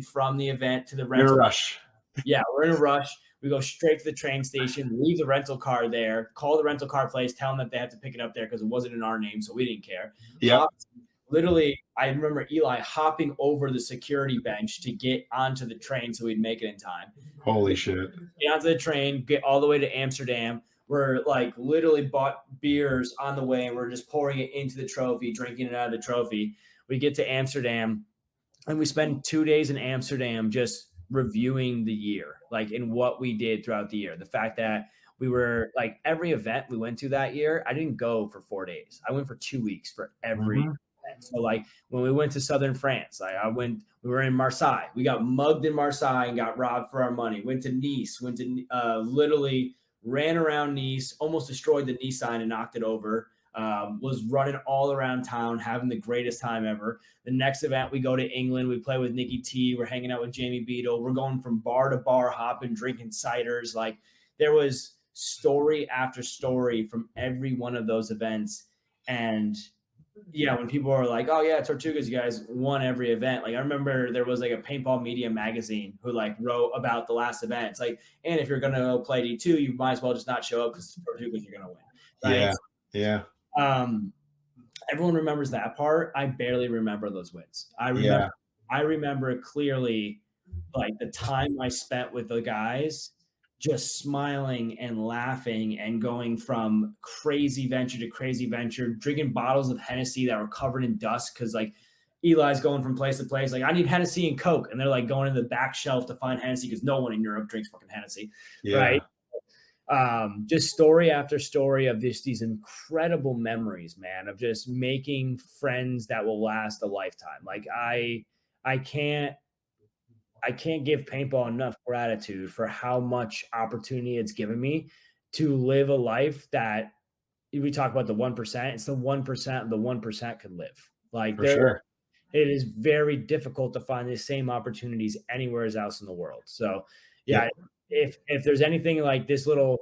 from the event to the rental. You're a rush. Yeah, we're in a rush. We go straight to the train station, leave the rental car there, call the rental car place, tell them that they have to pick it up there because it wasn't in our name, so we didn't care. Yeah. Literally, I remember Eli hopping over the security bench to get onto the train so we'd make it in time. Holy shit. Get onto the train, get all the way to Amsterdam. We're like literally bought beers on the way, and we're just pouring it into the trophy, drinking it out of the trophy. We get to Amsterdam, and we spend 2 days in Amsterdam just reviewing the year, like in what we did throughout the year. The fact that we were like every event we went to that year, I didn't go for 4 days. I went for 2 weeks for every event. So like when we went to southern France, we were in Marseille. We got mugged in Marseille and got robbed for our money. Went to Nice, literally ran around Nice, almost destroyed the Nice sign and knocked it over. Was running all around town, having the greatest time ever. The next event, we go to England. We play with Nikki T. We're hanging out with Jamie Beadle. We're going from bar to bar, hopping, drinking ciders. Like there was story after story from every one of those events. And yeah, when people are like, "Oh yeah, Tortugas, you guys won every event." Like I remember there was like a Paintball Media magazine who like wrote about the last event. It's like, and if you're gonna go play D2, you might as well just not show up because Tortugas you're gonna win. Right? Yeah. Everyone remembers that part. I barely remember those wins. I remember clearly like the time I spent with the guys just smiling and laughing and going from crazy venture to crazy venture, drinking bottles of Hennessy that were covered in dust because like Eli's going from place to place. Like, I need Hennessy and Coke. And they're like going to the back shelf to find Hennessy because no one in Europe drinks fucking Hennessy. Yeah. Right. Just story after story of these incredible memories, man, of just making friends that will last a lifetime. Like I can't give paintball enough gratitude for how much opportunity it's given me to live a life that we talk about the 1%. It's the 1% of the 1% could live. Like sure. It is very difficult to find the same opportunities anywhere else in the world. So yeah. If there's anything like this little,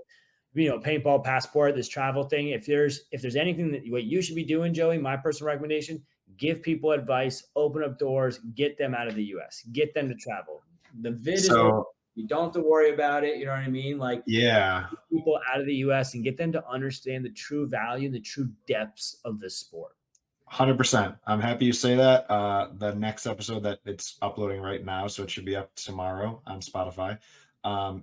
paintball passport, this travel thing, if there's anything that what you should be doing, Joey, my personal recommendation, give people advice, open up doors, get them out of the US, get them to travel. The vid is over. You don't have to worry about it. You know what I mean? Like, yeah, people out of the US and get them to understand the true value and the true depths of this sport. 100%. I'm happy you say that. The next episode that it's uploading right now, so it should be up tomorrow on Spotify,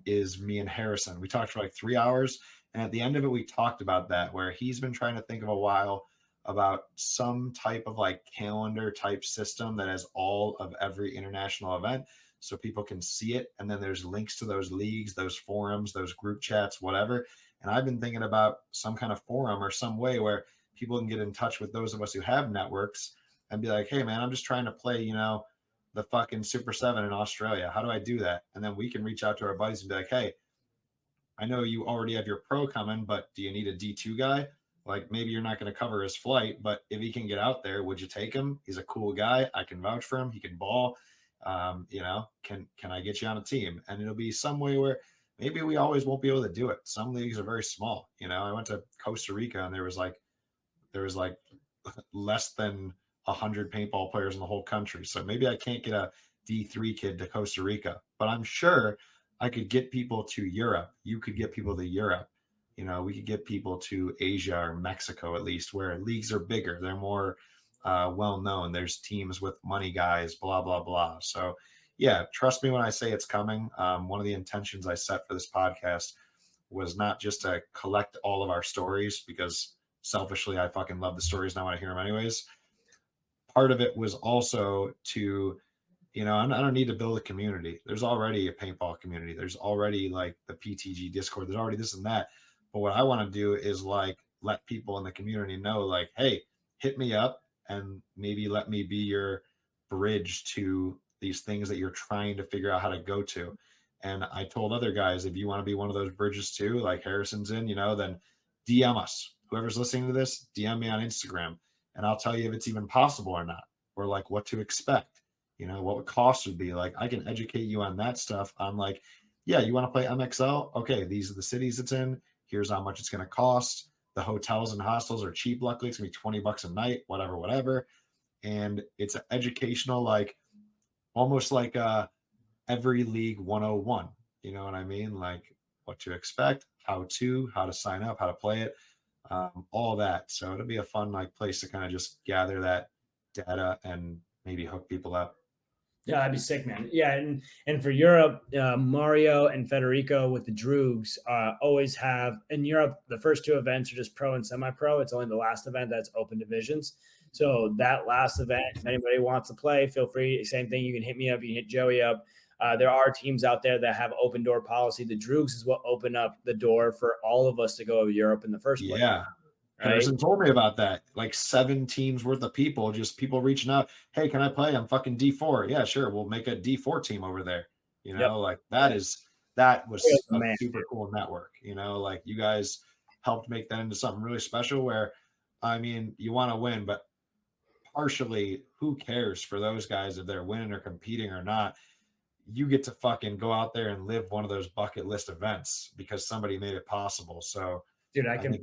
is me and Harrison. We talked for like 3 hours, and at the end of it, we talked about that, where he's been trying to think of a while about some type of like calendar type system that has all of every international event so people can see it. And then there's links to those leagues, those forums, those group chats, whatever. And I've been thinking about some kind of forum or some way where people can get in touch with those of us who have networks and be like, hey man, I'm just trying to play, the fucking Super 7 in Australia. How do I do that? And then we can reach out to our buddies and be like, hey, I know you already have your pro coming, but do you need a D2 guy? Like maybe you're not going to cover his flight, but if he can get out there, would you take him? He's a cool guy. I can vouch for him. He can ball. Can I get you on a team? And it'll be some way where maybe we always won't be able to do it. Some leagues are very small. I went to Costa Rica and there was like less than 100 paintball players in the whole country. So maybe I can't get a D3 kid to Costa Rica, but I'm sure I could get people to Europe. You could get people to Europe. We could get people to Asia or Mexico, at least, where leagues are bigger. They're more well known. There's teams with money guys, blah, blah, blah. So, yeah, trust me when I say it's coming. One of the intentions I set for this podcast was not just to collect all of our stories, because selfishly, I fucking love the stories and I want to hear them anyways. Part of it was also to, I don't need to build a community. There's already a paintball community. There's already like the PTG Discord. There's already this and that. But what I want to do is like let people in the community know, like, hey, hit me up and maybe let me be your bridge to these things that you're trying to figure out how to go to. And I told other guys, if you want to be one of those bridges too, like Harrison's in, then DM us. Whoever's listening to this, DM me on Instagram, and I'll tell you if it's even possible or not, or like what to expect, what would cost would be. Like I can educate you on that stuff. I'm like, yeah, you want to play MXL? Okay, these are the cities it's in. Here's how much it's going to cost. The hotels and hostels are cheap. Luckily, it's going to be $20 a night, whatever. And it's an educational, like almost like every league 101. You know what I mean? Like what to expect, how to sign up, how to play it, all that. So it'll be a fun like place to kind of just gather that data and maybe hook people up. Yeah, that'd be sick, man. Yeah, and for Europe, Mario and Federico with the Droogs always have in Europe. The first two events are just pro and semi-pro. It's only the last event that's open divisions. So that last event, if anybody wants to play, feel free. Same thing. You can hit me up. You can hit Joey up. There are teams out there that have open door policy. The Droogs is what opened up the door for all of us to go to Europe in the first place. Yeah. Right? Harrison told me about that. Like 7 teams worth of people, just people reaching out. Hey, can I play? I'm fucking D4. Yeah, sure. We'll make a D4 team over there. Like that was a super cool network. Like you guys helped make that into something really special where, I mean, you want to win, but partially who cares for those guys if they're winning or competing or not? You get to fucking go out there and live one of those bucket list events because somebody made it possible. So, dude, I can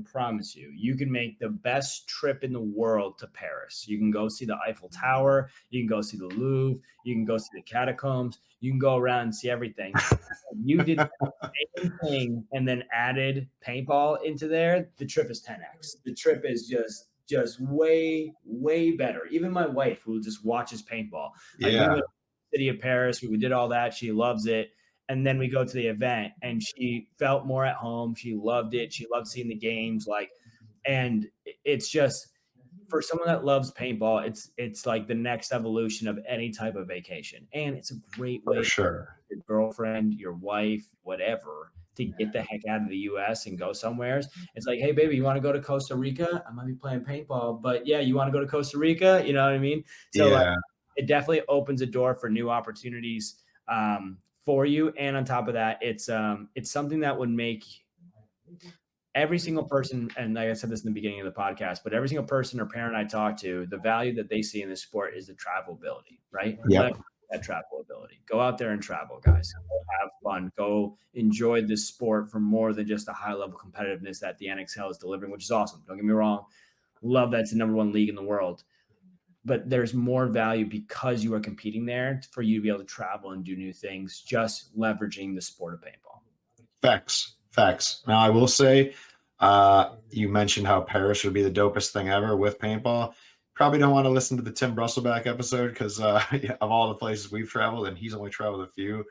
promise you, you can make the best trip in the world to Paris. You can go see the Eiffel Tower. You can go see the Louvre. You can go see the catacombs. You can go around and see everything. You did the same thing and then added paintball into there. The trip is 10x. The trip is just way, way better. Even my wife, who just watches paintball, yeah. Like, we went to the city of Paris. We did all that. She loves it. And then we go to the event and she felt more at home. She loved it. She loved seeing the games. And it's just for someone that loves paintball, it's like the next evolution of any type of vacation. And it's a great way for sure. For your girlfriend, your wife, whatever, to get the heck out of the US and go somewhere. It's like, hey baby, you want to go to Costa Rica? I might be playing paintball, but yeah, you want to go to Costa Rica? You know what I mean? So yeah. It definitely opens a door for new opportunities. For you. And on top of that, it's something that would make every single person, and like I said this in the beginning of the podcast, but every single person or parent I talk to, the value that they see in this sport is the travel ability, right? Yeah. That travel ability. Go out there and travel, guys. Go have fun. Go enjoy this sport for more than just the high level competitiveness that the NXL is delivering, which is awesome. Don't get me wrong. Love that's the number 1 league in the world. But there's more value because you are competing there for you to be able to travel and do new things, just leveraging the sport of paintball. Facts. Now, I will say, you mentioned how Paris would be the dopest thing ever with paintball. Probably don't want to listen to the Tim Brusselback episode because of all the places we've traveled, and he's only traveled a few.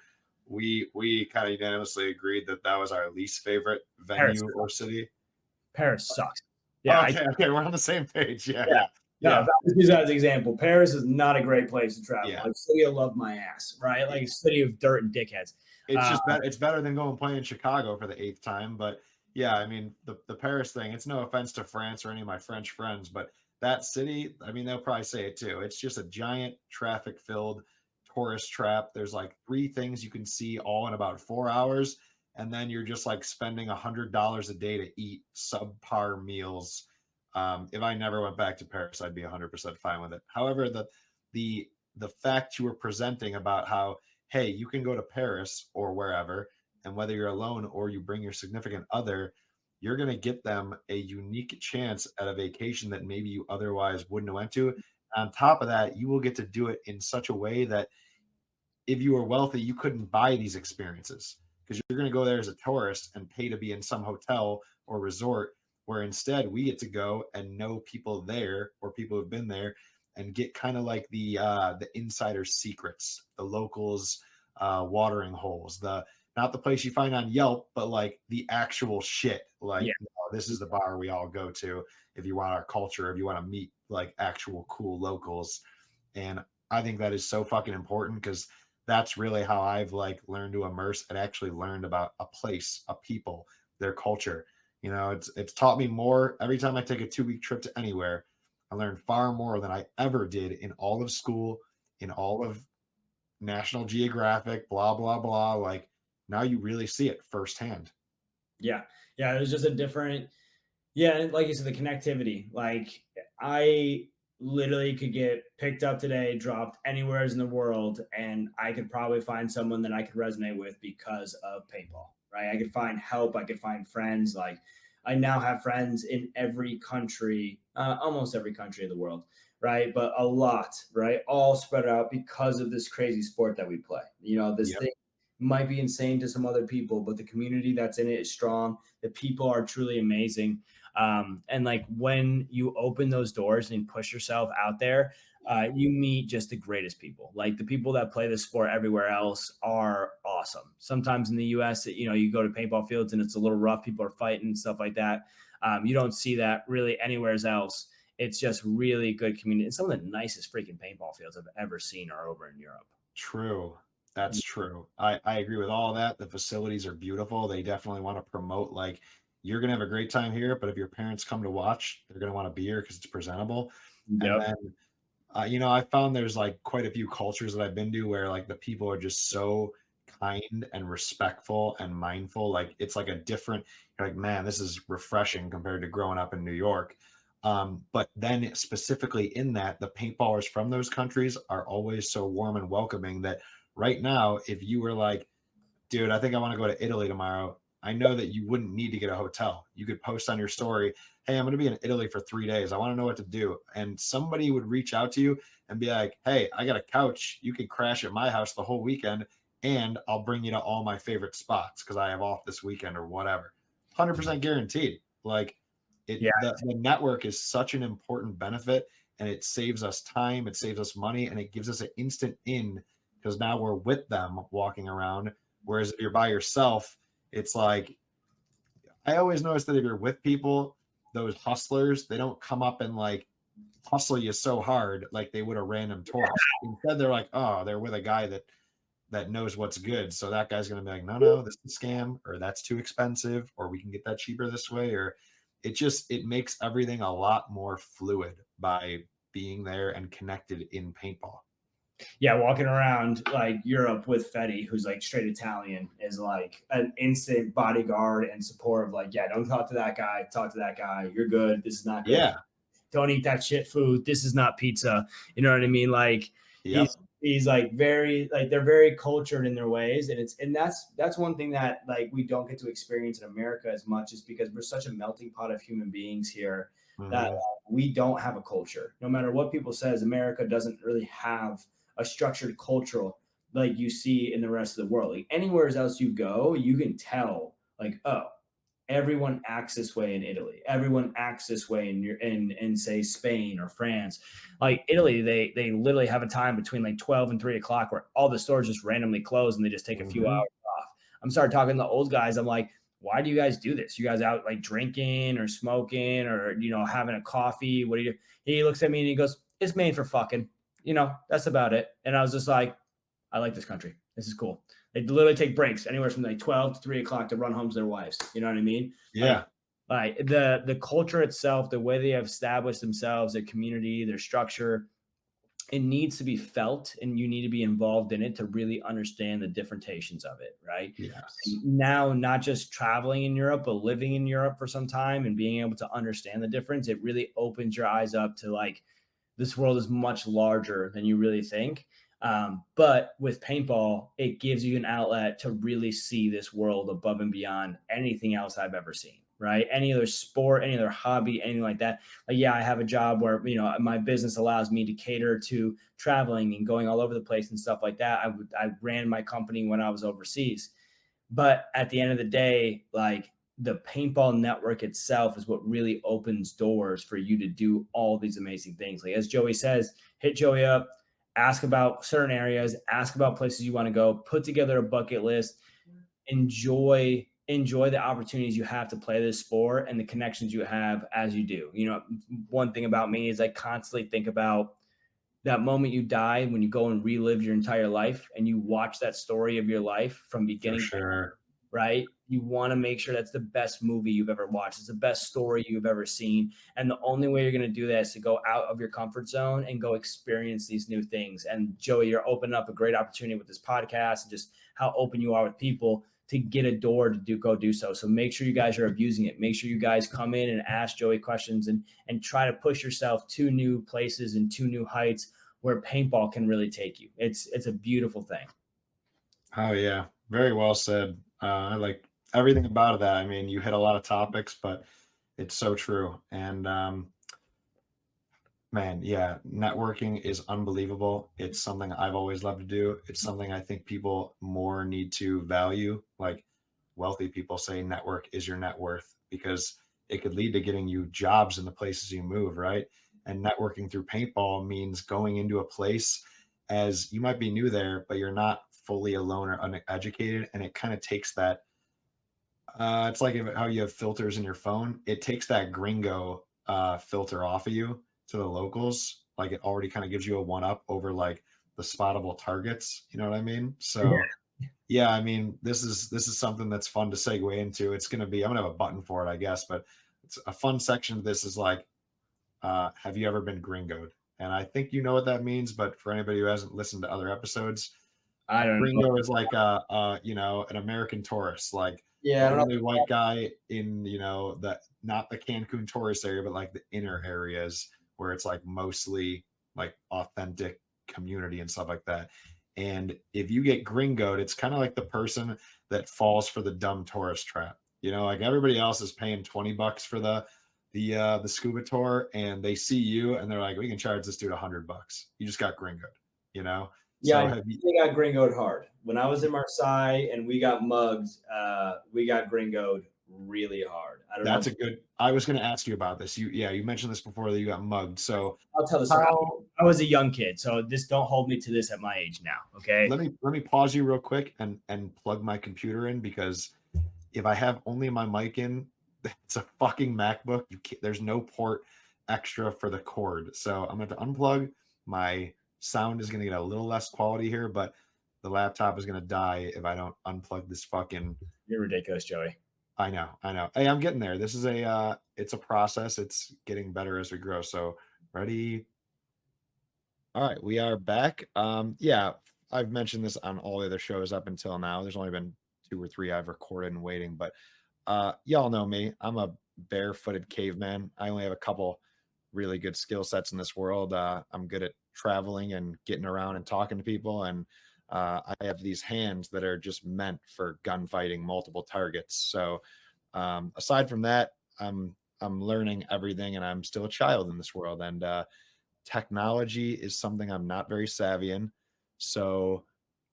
We kind of unanimously agreed that was our least favorite venue or city. Paris sucks. Yeah. Okay. We're on the same page. Yeah. No, just use that as an example. Paris is not a great place to travel. Yeah. Like city of love my ass, right? Like a city of dirt and dickheads. It's just better. It's better than going and playing in Chicago for the 8th time. But yeah, I mean the Paris thing. It's no offense to France or any of my French friends, but that city, I mean, they'll probably say it too. It's just a giant traffic filled tourist trap. There's like three things you can see all in about 4 hours. And then you're just like spending $100 a day to eat subpar meals. If I never went back to Paris, I'd be 100% fine with it. However, the the fact you were presenting about how, hey, you can go to Paris or wherever, and whether you're alone or you bring your significant other, you're going to get them a unique chance at a vacation that maybe you otherwise wouldn't have went to. On top of that, you will get to do it in such a way that if you were wealthy, you couldn't buy these experiences because you're going to go there as a tourist and pay to be in some hotel or resort, where instead we get to go and know people there or people who've been there and get kind of like the insider secrets, the locals watering holes, the not the place you find on Yelp, but like the actual shit. Like, Yeah. you know, this is the bar we all go to if you want our culture, if you want to meet like actual cool locals. And I think that is so fucking important because that's really how I've like learned to immerse and actually learned about a place, a people, their culture. You know, it's taught me more every time I take a 2 week trip to anywhere. I learned far more than I ever did in all of school, in all of National Geographic, blah blah blah. Like now you really see it firsthand. Yeah. Yeah. It was just a different, yeah, and like you said, the connectivity. Like I literally could get picked up today, dropped anywhere in the world, and I could probably find someone that I could resonate with because of paintball. Right? I could find help. I could find friends. Like I now have friends in every country, almost every country of the world. Right? But a lot. Right? All spread out because of this crazy sport that we play. You know, this Yep. thing might be insane to some other people, but the community that's in it is strong. The people are truly amazing, and like when you open those doors and push yourself out there, you meet just the greatest people. Like the people that play the sport everywhere else are awesome. Sometimes in the US, you know, you go to paintball fields and it's a little rough, people are fighting and stuff like that. You don't see that really anywhere else. It's just really good community, and some of the nicest freaking paintball fields I've ever seen are over in Europe. True. That's true. I agree with all that. The facilities are beautiful. They definitely want to promote like you're gonna have a great time here, but if your parents come to watch, they're gonna want to be here because it's presentable. And Yep. then you know, I found there's like quite a few cultures that I've been to where like the people are just so kind and respectful and mindful. Like it's like a different, you're like, man, this is refreshing compared to growing up in New York. But then specifically in that, the paintballers from those countries are always so warm and welcoming that right now, if you were like, dude, I think I want to go to Italy tomorrow. I know that you wouldn't need to get a hotel. You could post on your story, hey, I'm going to be in Italy for 3 days. I want to know what to do. And somebody would reach out to you and be like, hey, I got a couch. You can crash at my house the whole weekend and I'll bring you to all my favorite spots because I have off this weekend or whatever. 100% guaranteed. Like Yeah. the network is such an important benefit and it saves us time, it saves us money, and it gives us an instant in because now we're with them walking around. Whereas if you're by yourself, it's like I always notice that if you're with people, those hustlers, they don't come up and like hustle you so hard like they would a random tourist. Instead, they're like, oh, they're with a guy that knows what's good. So that guy's gonna be like, no, no, this is a scam, or that's too expensive, or we can get that cheaper this way, or it makes everything a lot more fluid by being there and connected in paintball. Yeah, walking around like Europe with Fetty, who's like straight Italian, is like an instant bodyguard and support of like, yeah, don't talk to that guy, talk to that guy. You're good. This is not good. Yeah. Don't eat that shit food. This is not pizza. You know what I mean? Like Yep. he's like very like they're very cultured in their ways, and that's one thing that like we don't get to experience in America as much, is because we're such a melting pot of human beings here that Hmm. we don't have a culture. No matter what people says, America doesn't really have a structured cultural like you see in the rest of the world. Like anywhere else you go, you can tell like, oh, everyone acts this way in Italy. Everyone acts this way in say Spain or France. Like Italy, they literally have a time between like 12 and 3 o'clock where all the stores just randomly close and they just take a few Hmm. hours off. I'm starting talking to the old guys. I'm like, why do you guys do this? You guys out like drinking or smoking or having a coffee? What do you do? He looks at me and he goes, it's made for fucking. That's about it. And I was just like, I like this country. This is cool. They literally take breaks anywhere from like 12 to 3 o'clock to run home to their wives. You know what I mean? Like Yeah. Like the culture itself, the way they have established themselves, their community, their structure, it needs to be felt, and you need to be involved in it to really understand the differentiations of it, right? Yes, And now, not just traveling in Europe, but living in Europe for some time and being able to understand the difference, it really opens your eyes up to like this world is much larger than you really think. But with paintball, it gives you an outlet to really see this world above and beyond anything else I've ever seen, right? Any other sport, any other hobby, anything like that. Like, yeah, I have a job where, my business allows me to cater to traveling and going all over the place and stuff like that. I ran my company when I was overseas. But at the end of the day, like the paintball network itself is what really opens doors for you to do all these amazing things. Like as Joey says, hit Joey up, ask about certain areas, ask about places you want to go, put together a bucket list, enjoy the opportunities you have to play this sport and the connections you have as you do. One thing about me is I constantly think about that moment you die when you go and relive your entire life and you watch that story of your life from for beginning to end, sure. right? You want to make sure that's the best movie you've ever watched. It's the best story you've ever seen. And the only way you're going to do that is to go out of your comfort zone and go experience these new things. And Joey, you're opening up a great opportunity with this podcast and just how open you are with people to get a door to go do so. So make sure you guys are abusing it. Make sure you guys come in and ask Joey questions and try to push yourself to new places and to new heights where paintball can really take you. It's a beautiful thing. Oh yeah, very well said. I like everything about that. I mean, you hit a lot of topics, but it's so true. And man, yeah, networking is unbelievable. It's something I've always loved to do. It's something I think people more need to value. Like wealthy people say network is your net worth because it could lead to getting you jobs in the places you move, right? And networking through paintball means going into a place as you might be new there, but you're not fully alone or uneducated. And it kind of takes that it's like how you have filters in your phone. It takes that gringo filter off of you to the locals. Like it already kind of gives you a one up over like the spottable targets. You know what I mean? So yeah, I mean this is something that's fun to segue into. It's gonna be I'm gonna have a button for it, I guess, but it's a fun section of this is like, have you ever been gringoed? And I think you know what that means, but for anybody who hasn't listened to other episodes, I don't know. gringo is like an American tourist, like Yeah, the I don't know. only white guy in the not the Cancun tourist area, but like the inner areas where it's like mostly like authentic community and stuff like that. And if you get gringoed, it's kind of like the person that falls for the dumb tourist trap. Like everybody else is paying $20 for the scuba tour, and they see you and they're like, we can charge this dude $100. You just got gringoed, you know. Yeah, So I have you, definitely got gringoed hard. When I was in Marseille and we got mugged, we got gringoed really hard. I don't know. That's a good. I was going to ask you about this. You mentioned this before that you got mugged. So I'll tell the story. how? I was a young kid, so this don't hold me to this at my age now. Okay. Let me pause you real quick and plug my computer in because if I have only my mic in, it's a fucking MacBook. There's no port extra for the cord, so I'm going to unplug. My sound is going to get a little less quality here, but the laptop is going to die if I don't unplug this fucking. You're ridiculous, Joey. I know, I know. Hey, I'm getting there. This is it's a process. It's getting better as we grow. So ready. All right, we are back. Yeah, I've mentioned this on all the other shows up until now. There's only been 2 or 3 I've recorded and waiting, but y'all know me. I'm a barefooted caveman. I only have a couple really good skill sets in this world. I'm good at traveling and getting around and talking to people, and I have these hands that are just meant for gunfighting multiple targets. So aside from that, I'm learning everything, and I'm still a child in this world. And technology is something I'm not very savvy in. So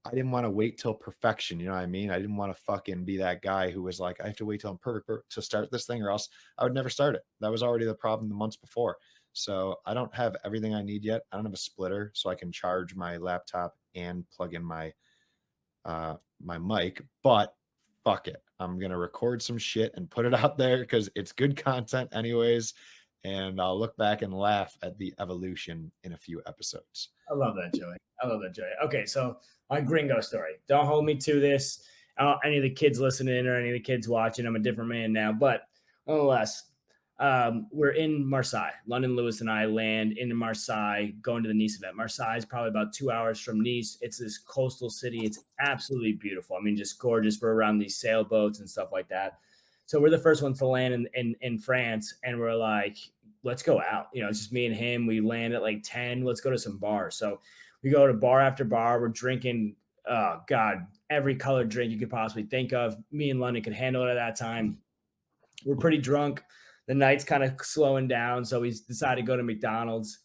I didn't want to wait till perfection. You know what I mean? I didn't want to fucking be that guy who was like, I have to wait till I'm perfect to start this thing, or else I would never start it. That was already the problem the months before. So I don't have everything I need yet. I don't have a splitter, so I can charge my laptop and plug in my mic. But fuck it, I'm gonna record some shit and put it out there because it's good content, anyways. And I'll look back and laugh at the evolution in a few episodes. I love that, Joey. I love that, Joey. Okay, so my gringo story. Don't hold me to this. Any of the kids listening or any of the kids watching, I'm a different man now. But nonetheless, we're in Marseille. London, Lewis, and I land in Marseille, going to the Nice event. Marseille is probably about 2 hours from Nice. It's this coastal city. It's absolutely beautiful. I mean, just gorgeous. We're around these sailboats and stuff like that. So we're the first ones to land in France, and we're like, let's go out. It's just me and him. We land at like 10. Let's go to some bars. So we go to bar after bar. We're drinking, oh God, every colored drink you could possibly think of. Me and London could handle it at that time. We're pretty drunk. The night's kind of slowing down, so we decided to go to McDonald's.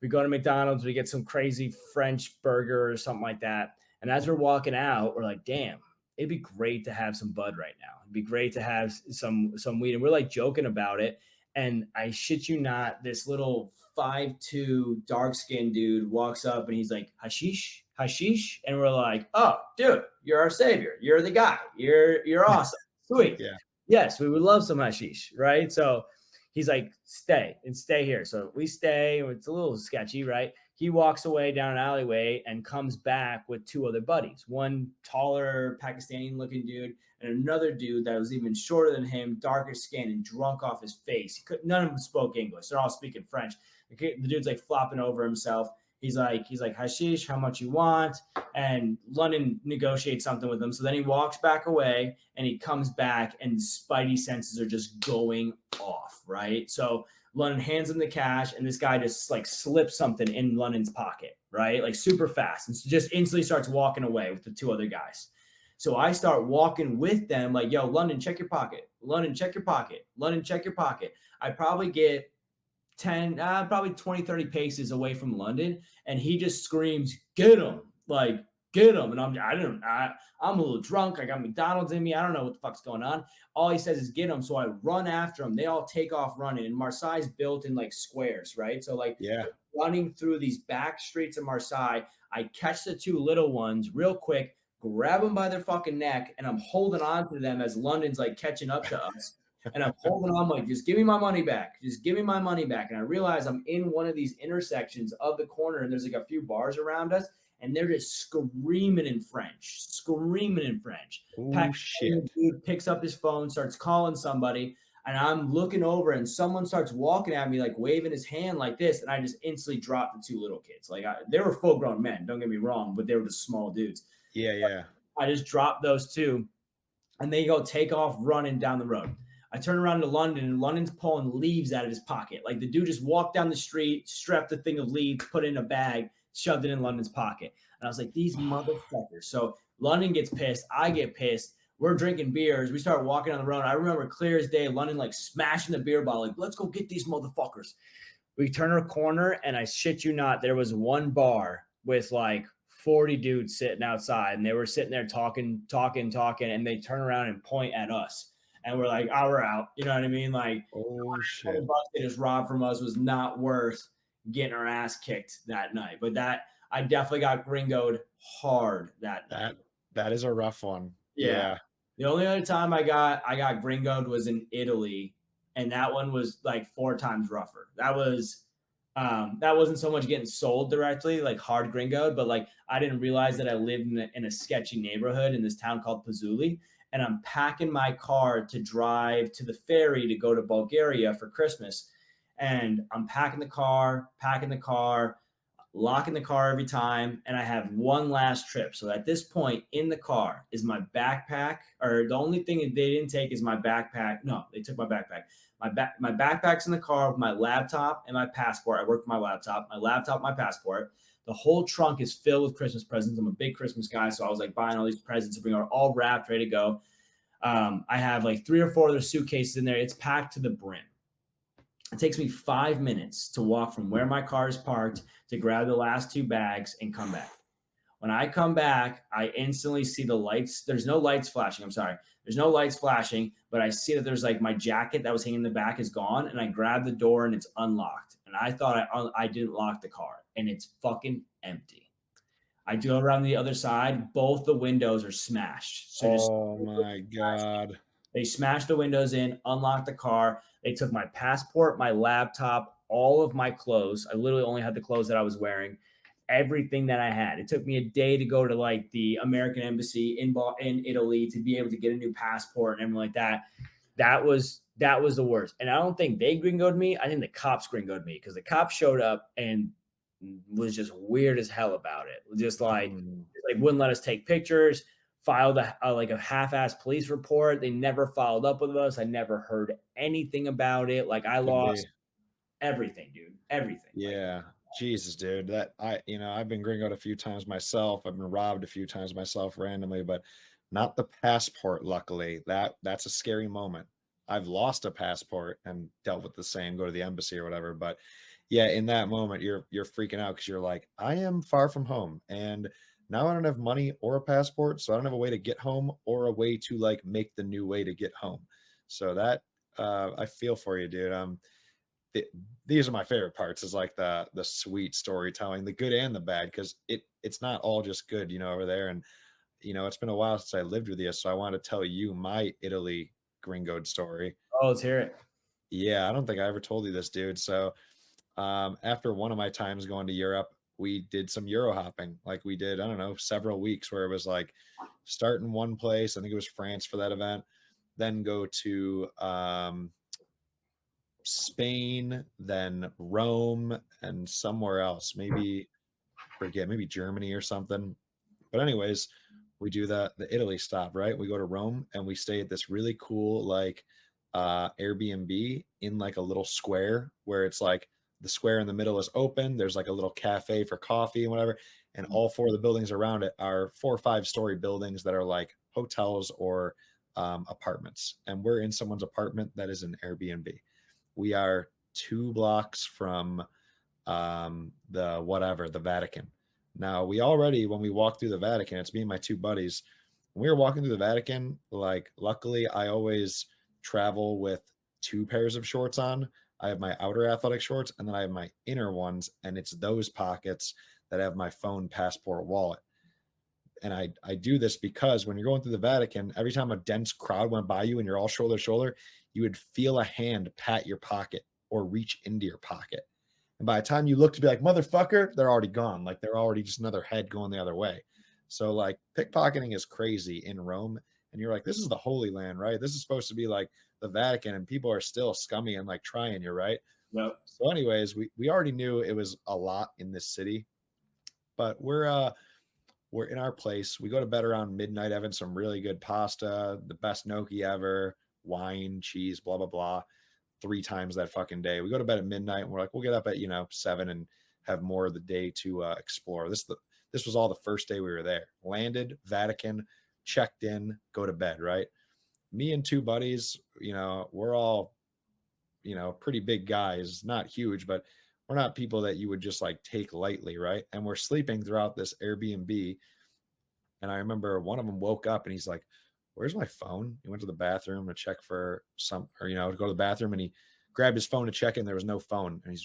We go to McDonald's, we get some crazy French burger or something like that. And as we're walking out, we're like, damn, it'd be great to have some bud right now. It'd be great to have some weed. And we're like joking about it. And I shit you not, this little 5'2" dark-skinned dude walks up and he's like, hashish, hashish. And we're like, oh, dude, you're our savior. You're the guy. You're awesome. Sweet. Yeah. Yes, we would love some hashish, right? So he's like, stay here. So we stay. It's a little sketchy, right? He walks away down an alleyway and comes back with two other buddies, one taller Pakistani looking dude and another dude that was even shorter than him, darker skin and drunk off his face. None of them spoke English. They're all speaking French. The dude's like flopping over himself. He's like, hashish, how much you want? And London negotiates something with him. So then he walks back away and he comes back and spidey senses are just going off, right? So London hands him the cash and this guy just like slips something in London's pocket, right? Like super fast and just instantly starts walking away with the two other guys. So I start walking with them like, yo, London, check your pocket. London, check your pocket. London, check your pocket. I probably get 10, probably 20, 30 paces away from London. And he just screams, get him, like, get him. And I'm a little drunk. I got McDonald's in me. I don't know what the fuck's going on. All he says is get him. So I run after him. They all take off running. And Marseille's built in like squares, right? So like running through these back streets of Marseille, I catch the two little ones real quick, grab them by their fucking neck. And I'm holding on to them as London's like catching up to us. And I'm holding on like, just give me my money back. Just give me my money back. And I realize I'm in one of these intersections of the corner and there's like a few bars around us and they're just screaming in French. Oh, shit. Dude picks up his phone, starts calling somebody. And I'm looking over and someone starts walking at me, like waving his hand like this. And I just instantly dropped the two little kids. Like they were full grown men. Don't get me wrong, but they were just small dudes. Yeah. I just dropped those two and they go take off running down the road. I turn around to London and London's pulling leaves out of his pocket. Like the dude just walked down the street, strapped a thing of leaves, put it in a bag, shoved it in London's pocket. And I was like, these motherfuckers. So London gets pissed. I get pissed. We're drinking beers. We start walking on the road. I remember clear as day, London like smashing the beer bottle. Like, let's go get these motherfuckers. We turn a corner and I shit you not, there was one bar with like 40 dudes sitting outside and they were sitting there talking. And they turn around and point at us. And we're like, oh, we're out. You know what I mean? Like, oh shit, the bucks they just robbed from us was not worth getting our ass kicked that night. But that I definitely got gringoed hard that night. That is a rough one. Yeah. The only other time I got gringoed was in Italy, and that one was like 4 times rougher. That wasn't so much getting sold directly, like hard gringoed, but like I didn't realize that I lived in a sketchy neighborhood in this town called Pazuli. And I'm packing my car to drive to the ferry to go to Bulgaria for Christmas. And I'm packing the car, locking the car every time. And I have one last trip. So at this point in the car is my backpack, or the only thing that they didn't take is my backpack. No, they took my backpack. My backpack's in the car with my laptop and my passport. I work with my laptop, my passport. The whole trunk is filled with Christmas presents. I'm a big Christmas guy, so I was like buying all these presents to bring are all wrapped, ready to go. I have like 3 or 4 other suitcases in there. It's packed to the brim. It takes me 5 minutes to walk from where my car is parked to grab the last 2 bags and come back. When I come back, I instantly see the lights. There's no lights flashing. I'm sorry. There's no lights flashing, but I see that there's like my jacket that was hanging in the back is gone. And I grab the door and it's unlocked. And I thought I didn't lock the car and it's fucking empty. I go around the other side. Both the windows are smashed. So my God. They smashed the windows in, unlocked the car. They took my passport, my laptop, all of my clothes. I literally only had the clothes that I was wearing. Everything that I had. It took me a day to go to like the American embassy in Italy to be able to get a new passport and everything like that. That was That was the worst. And I don't think they gringoed me. I think the cops gringoed me because the cops showed up and was just weird as hell about it. Mm, Just like wouldn't let us take pictures, filed like a half-ass police report. They never followed up with us. I never heard anything about it. Like I could be. lost everything, dude. Everything. Like, Yeah. Jesus, dude. I've been gringoed a few times myself. I've been robbed a few times myself randomly, but not the passport, luckily. That's a scary moment. I've lost a passport and dealt with the same, go to the embassy or whatever. But yeah, in that moment, you're freaking out because you're like, I am far from home. And now I don't have money or a passport, so I don't have a way to get home or a way to like make the new way to get home. So that I feel for you, dude. th- these are my favorite parts is like the sweet storytelling, the good and the bad, because it's not all just good, over there. And it's been a while since I lived with you, so I want to tell you my Italy gringoed story. oh, let's hear it. Yeah, I don't think I ever told you this, dude. So after one of my times going to Europe, we did some Euro hopping. Like we did, I don't know, several weeks where it was like start in one place. I think it was France for that event, then go to Spain, then Rome, and somewhere else. Maybe forget, maybe Germany or something. But anyways, we do the Italy stop, right? We go to Rome and we stay at this really cool like Airbnb in like a little square where it's like the square in the middle is open. There's like a little cafe for coffee and whatever. And all four of the buildings around it are 4 or 5 story buildings that are like hotels or apartments. And we're in someone's apartment that is an Airbnb. We are 2 blocks from the Vatican. Now, we already, when we walk through the Vatican, it's me and my 2 buddies. When we were walking through the Vatican, like, luckily, I always travel with 2 pairs of shorts on. I have my outer athletic shorts and then I have my inner ones, and it's those pockets that have my phone, passport, wallet. And I do this because when you're going through the Vatican, every time a dense crowd went by you and you're all shoulder to shoulder, you would feel a hand pat your pocket or reach into your pocket. And by the time you look to be like, motherfucker, they're already gone. Like they're already just another head going the other way. So like pickpocketing is crazy in Rome. And you're like, this is the Holy Land, right? This is supposed to be like the Vatican, and people are still scummy and like trying you, right? Well, So, anyways, we already knew it was a lot in this city, but we're in our place. We go to bed around midnight, having some really good pasta, the best gnocchi ever, wine, cheese, blah, blah, blah, 3 times that fucking day. We go to bed at midnight and we're like, we'll get up at, 7 and have more of the day to explore. This was all the first day we were there. Landed, Vatican, checked in, go to bed, right? Me and 2 buddies, we're all, pretty big guys, not huge, but we're not people that you would just like take lightly, right? And we're sleeping throughout this Airbnb. And I remember one of them woke up and he's like, where's my phone? He went to the bathroom to check for to go to the bathroom, and he grabbed his phone to check it, and there was no phone. And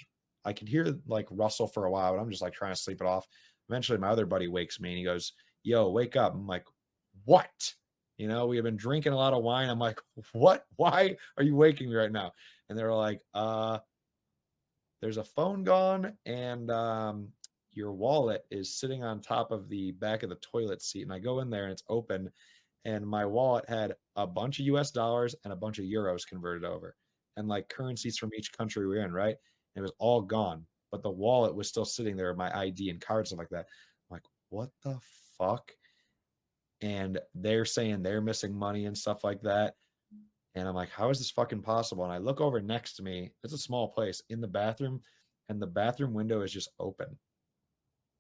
I could hear like rustle for a while, but I'm just like trying to sleep it off. Eventually my other buddy wakes me and he goes, yo, wake up. I'm like, what? We have been drinking a lot of wine. I'm like, what? Why are you waking me right now? And they were like, there's a phone gone, and your wallet is sitting on top of the back of the toilet seat. And I go in there and it's open, and my wallet had a bunch of US dollars and a bunch of euros converted over, and like currencies from each country we're in, right? And it was all gone, but the wallet was still sitting there, my ID and cards and like that. I'm like, what the fuck? And they're saying they're missing money and stuff like that. And I'm like, how is this fucking possible? And I look over next to me. It's a small place in the bathroom, and the bathroom window is just open.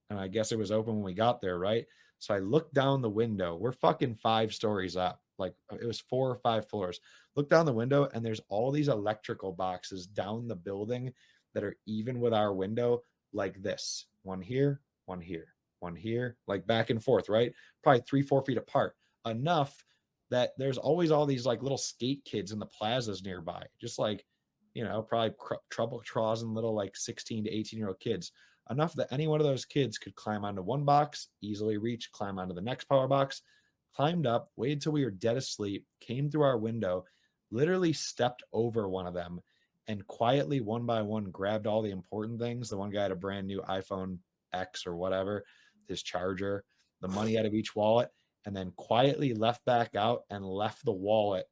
And I guess it was open when we got there, right? So I look down the window. We're fucking 5 stories up. Like it was 4 or 5 floors. Look down the window, and there's all these electrical boxes down the building that are even with our window, like this. One here, one here, one here, like back and forth, right? Probably 3, 4 feet apart. Enough that there's always all these like little skate kids in the plazas nearby, just like, probably trouble causing little like 16 to 18-year-old kids, enough that any one of those kids could climb onto one box, easily reach, climb onto the next power box, climbed up, waited till we were dead asleep, came through our window, literally stepped over one of them, and quietly, one by one, grabbed all the important things. The one guy had a brand new iPhone X or whatever, his charger, the money out of each wallet, and then quietly left back out and left the wallet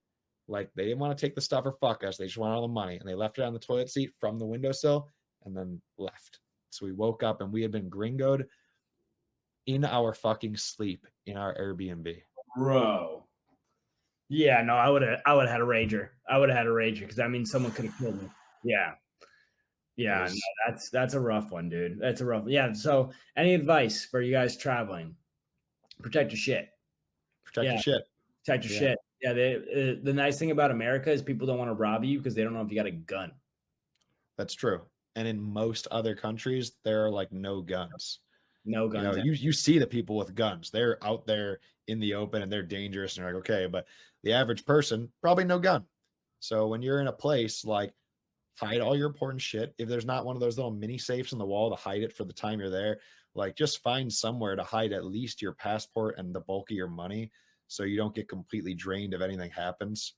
Like they didn't want to take the stuff or fuck us. They just wanted all the money. And they left it on the toilet seat from the windowsill and then left. So we woke up and we had been gringoed in our fucking sleep in our Airbnb. Bro. Yeah, no, I would have had a rager. I would have had a rager because I mean someone could have killed me. Yeah. Yeah, no, Was that's a rough one, dude. That's a rough. Yeah. So, any advice for you guys traveling? Protect your shit. protect Yeah, your shit. protect your Yeah, shit. Yeah. The nice thing about America is people don't want to rob you because they don't know if you got a gun. that's true. And in most other countries, there are like no guns. No You know, guns. you see the people with guns. They're out there in the open and they're dangerous. And you're like, okay, but the average person probably no gun. So when you're in a place, like hide all your important shit. If there's not one of those little mini safes in the wall to hide it for the time you're there, like just find somewhere to hide at least your passport and the bulk of your money so you don't get completely drained if anything happens.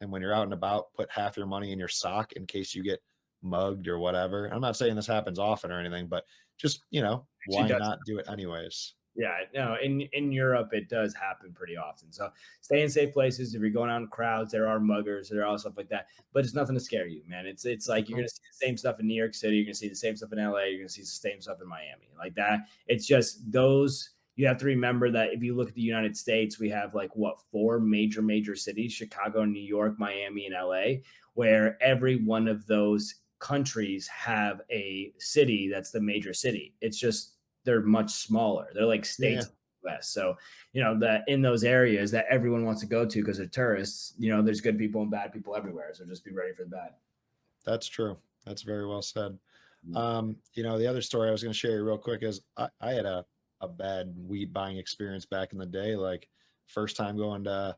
And when you're out and about, put half your money in your sock in case you get mugged or whatever. I'm not saying this happens often or anything, but just, Actually why does. not do it anyways? Yeah, no, in Europe it does happen pretty often. So stay in safe places. If you're going out in crowds, there are muggers, there are all stuff like that. But it's nothing to scare you, man. It's like you're gonna see the same stuff in New York City, you're gonna see the same stuff in LA, you're gonna see the same stuff in Miami. Like that. It's just those you have to remember that if you look at the United States, we have like what four major cities: Chicago, New York, Miami, and LA, where every one of those countries have a city that's the major city. It's just they're much smaller. They're like Yeah, states in the US. So, that in those areas that everyone wants to go to because they're tourists, there's good people and bad people everywhere. So just be ready for the bad. that's true. That's very well said. Mm. The other story I was going to share you real quick is I had a bad weed buying experience back in the day. Like first time going to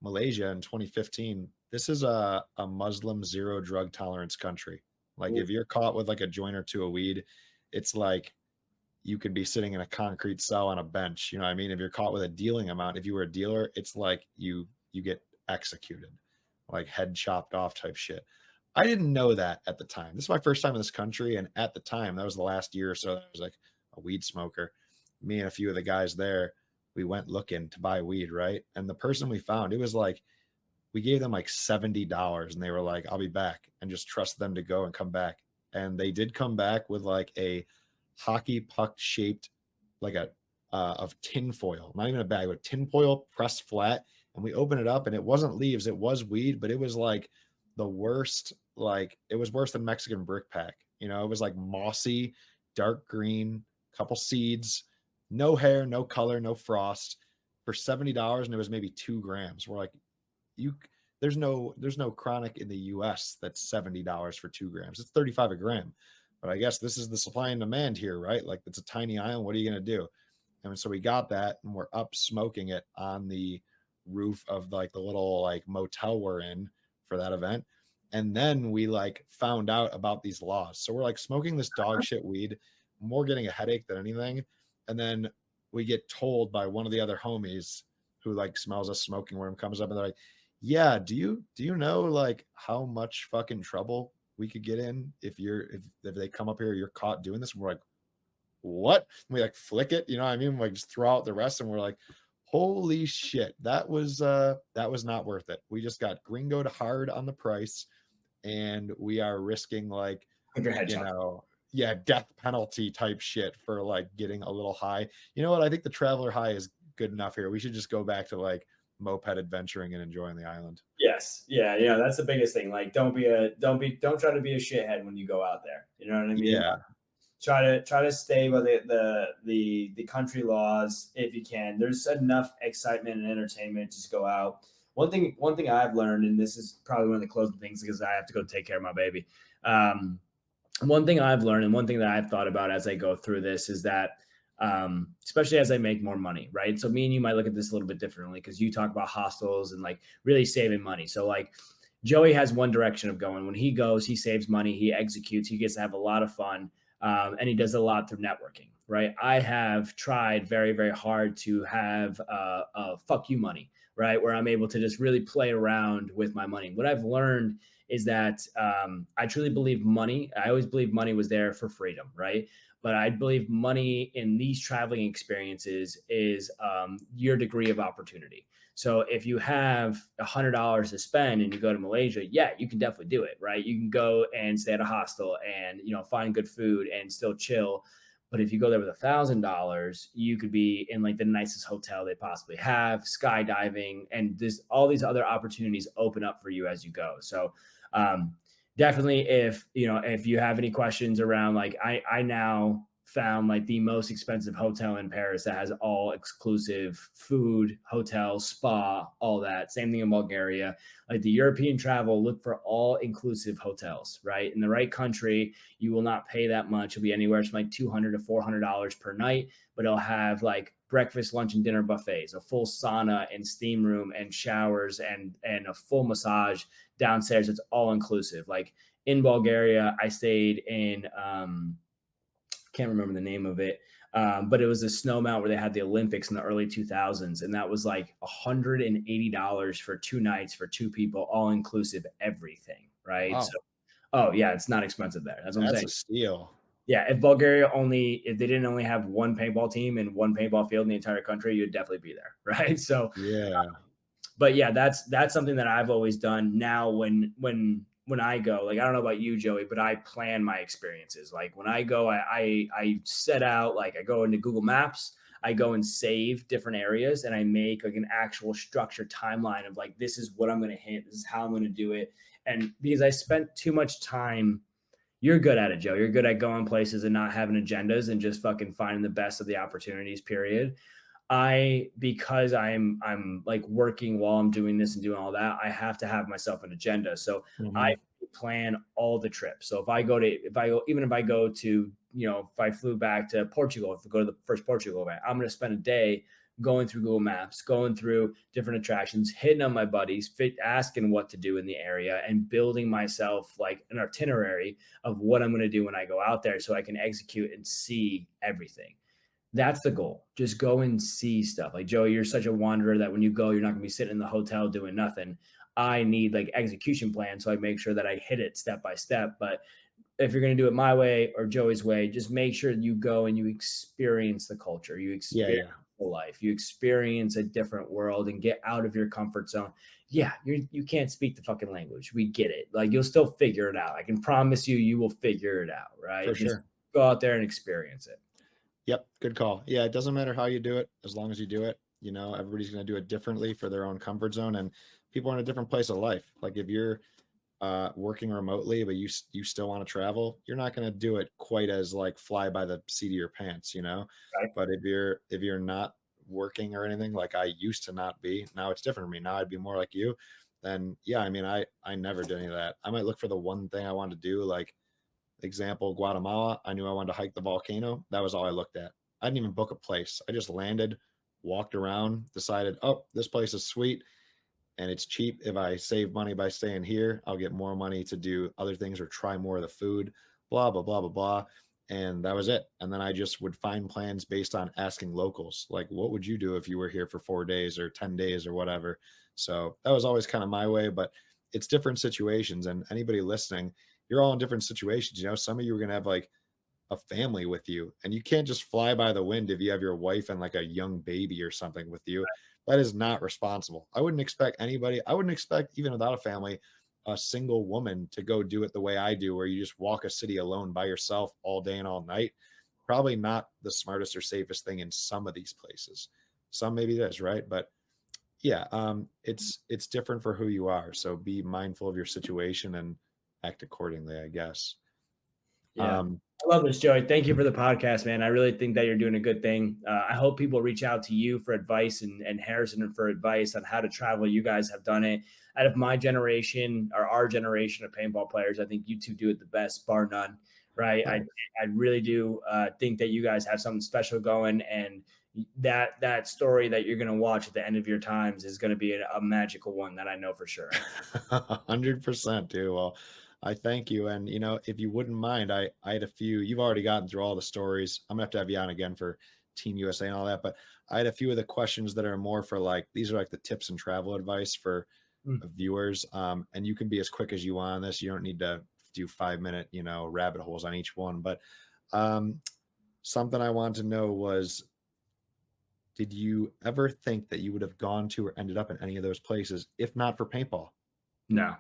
Malaysia in 2015. This is a Muslim zero drug tolerance country. Like Oof. if you're caught with like a joint or two of weed, it's like you could be sitting in a concrete cell on a bench. You know what I mean? If you're caught with a dealing amount, if you were a dealer, it's like you get executed, like head chopped off type shit. I didn't know that at the time. This is my first time in this country, and at the time, that was the last year or so. I was like a weed smoker. Me and a few of the guys there, we went looking to buy weed, right? And the person we found, it was like we gave them like $70, and they were like, "I'll be back," and just trust them to go and come back. And they did come back with like a hockey puck shaped, like a of tin foil, not even a bag, but tin foil pressed flat. And we opened it up, and it wasn't leaves, it was weed, but it was like the worst. Like it was worse than Mexican brick pack. It was like mossy, dark green, couple seeds, no hair, no color, no frost for $70, and it was maybe 2 grams. We're like, you there's no chronic in the US that's $70 for 2 grams. It's 35 a gram. But I guess this is the supply and demand here, right? Like it's a tiny island. What are you going to do? And so we got that and we're up smoking it on the roof of like the little like motel we're in for that event. And then we like found out about these laws. So we're like smoking this dog shit weed, more getting a headache than anything. And then we get told by one of the other homies who like smells us smoking where him comes up and they're like, yeah, do you know like how much fucking trouble we could get in if they come up here, you're caught doing this? And we're like, what? And we like flick it, you know what I mean? Like just throw out the rest, and we're like, holy shit, that was not worth it. We just got gringoed hard on the price, and we are risking like, With your head you chopped. know, yeah, death penalty type shit for like getting a little high. You know what? I think the traveler high is good enough here. We should just go back to like moped adventuring and enjoying the island. Yes. Yeah. That's the biggest thing. Like, don't try to be a shithead when you go out there. You know what I mean? Yeah. Try to stay by the country laws if you can. There's enough excitement and entertainment. Just go out. One thing I've learned, and this is probably one of the closing things because I have to go take care of my baby. One thing I've learned and one thing that I've thought about as I go through this is that, especially as I make more money, right? So me and you might look at this a little bit differently because you talk about hostels and like really saving money. So like Joey has one direction of going. When he goes, he saves money, he executes, he gets to have a lot of fun, and he does a lot through networking, right? I have tried very, very hard to have fuck you money, right? Where I'm able to just really play around with my money. What I've learned is that I truly believe money. I always believe money was there for freedom, right? But I believe money in these traveling experiences is your degree of opportunity. So if you have $100 to spend and you go to Malaysia, yeah, you can definitely do it, right? You can go and stay at a hostel and find good food and still chill. But if you go there with $1,000, you could be in like the nicest hotel they possibly have, skydiving, and this all these other opportunities open up for you as you go. So definitely, if you have any questions around, like I now found like the most expensive hotel in Paris that has all exclusive food, hotel, spa, all that. Same thing in Bulgaria. Like the European travel, look for all inclusive hotels, right? In the right country, you will not pay that much. It'll be anywhere from like $200 to $400 per night, but it'll have like breakfast, lunch, and dinner buffets, a full sauna and steam room and showers and a full massage downstairs. It's all inclusive. Like in Bulgaria, I stayed in can't remember the name of it. But it was a snow mount where they had the Olympics in the early 2000s. And that was like $180 for 2 nights for two people, all inclusive, everything. Right. So, Wow, oh, yeah, it's not expensive there. That's what I'm that's saying. a steal. Yeah. If they didn't only have one paintball team and one paintball field in the entire country, you'd definitely be there. Right. So, Yeah, but yeah, that's something that I've always done. Now when I go, like I don't know about you, Joey, but I plan my experiences. Like when I go, I set out, like I go into Google Maps, I go and save different areas, and I make like an actual structured timeline of like this is what I'm going to hit, this is how I'm going to do it. And because I spent too much time, you're good at it, Joe. You're good at going places and not having agendas and just fucking finding the best of the opportunities. Period. Because I'm like working while I'm doing this and doing all that, I have to have myself an agenda. So I hmm plan all the trips. So even if I go to, if I flew back to Portugal, if I go to the first Portugal event, I'm going to spend a day going through Google Maps, going through different attractions, hitting on my buddies, asking what to do in the area, and building myself like an itinerary of what I'm going to do when I go out there so I can execute and see everything. That's the goal. Just go and see stuff. Like Joey, you're such a wanderer that when you go, you're not going to be sitting in the hotel doing nothing. I need like execution plan, so I make sure that I hit it step by step. But if you're going to do it my way or Joey's way, just make sure you go and you experience the culture, you yeah, experience yeah, the life, you experience a different world and get out of your comfort zone. Yeah, you can't speak the fucking language. We get it. Like you'll still figure it out. I can promise you, you will figure it out. for Right? Just sure. go out there and experience it. Yep, good call. Yeah, it doesn't matter how you do it, as long as you do it. Everybody's going to do it differently for their own comfort zone, and people are in a different place of life. Like if you're working remotely, but you still want to travel, you're not going to do it quite as like fly by the seat of your pants. Right? But if you're not working or anything, like I used to not be, now it's different for me. Now I'd be more like you. Then yeah, I mean, I never did any of that. I might look for the one thing I want to do, like example, Guatemala. I knew I wanted to hike the volcano. That was all I looked at. I didn't even book a place. I just landed, walked around, decided, oh, this place is sweet and it's cheap. If I save money by staying here, I'll get more money to do other things or try more of the food, blah, blah, blah, blah, blah. And that was it. And then I just would find plans based on asking locals, like, what would you do if you were here for 4 days or 10 days or whatever? So that was always kind of my way, but it's different situations. And anybody listening, you're all in different situations. Some of you are going to have like a family with you, and you can't just fly by the wind if you have your wife and like a young baby or something with you. That is not responsible. I wouldn't expect, even without a family, a single woman to go do it the way I do, where you just walk a city alone by yourself all day and all night. Probably not the smartest or safest thing in some of these places. Some maybe it is, right? But yeah, it's different for who you are. So be mindful of your situation and act accordingly, I guess. Yeah. Um, I love this, Joey. Thank you for the podcast, man. I really think that you're doing a good thing. I hope people reach out to you for advice and Harrison for advice on how to travel. You guys have done it. Out of my generation or our generation of paintball players, I think you two do it the best, bar none. Right? I really do think that you guys have something special going, and that story that you're going to watch at the end of your times is going to be a magical one that I know for sure. 100%, dude. Well, I thank you. And if you wouldn't mind, I had a few. You've already gotten through all the stories. I'm gonna have to have you on again for Team USA and all that. But I had a few of the questions that are more for like, these are like the tips and travel advice for Mm. viewers. And you can be as quick as you want on this. You don't need to do 5 minute, rabbit holes on each one. But um, something I wanted to know was, did you ever think that you would have gone to or ended up in any of those places if not for paintball? No,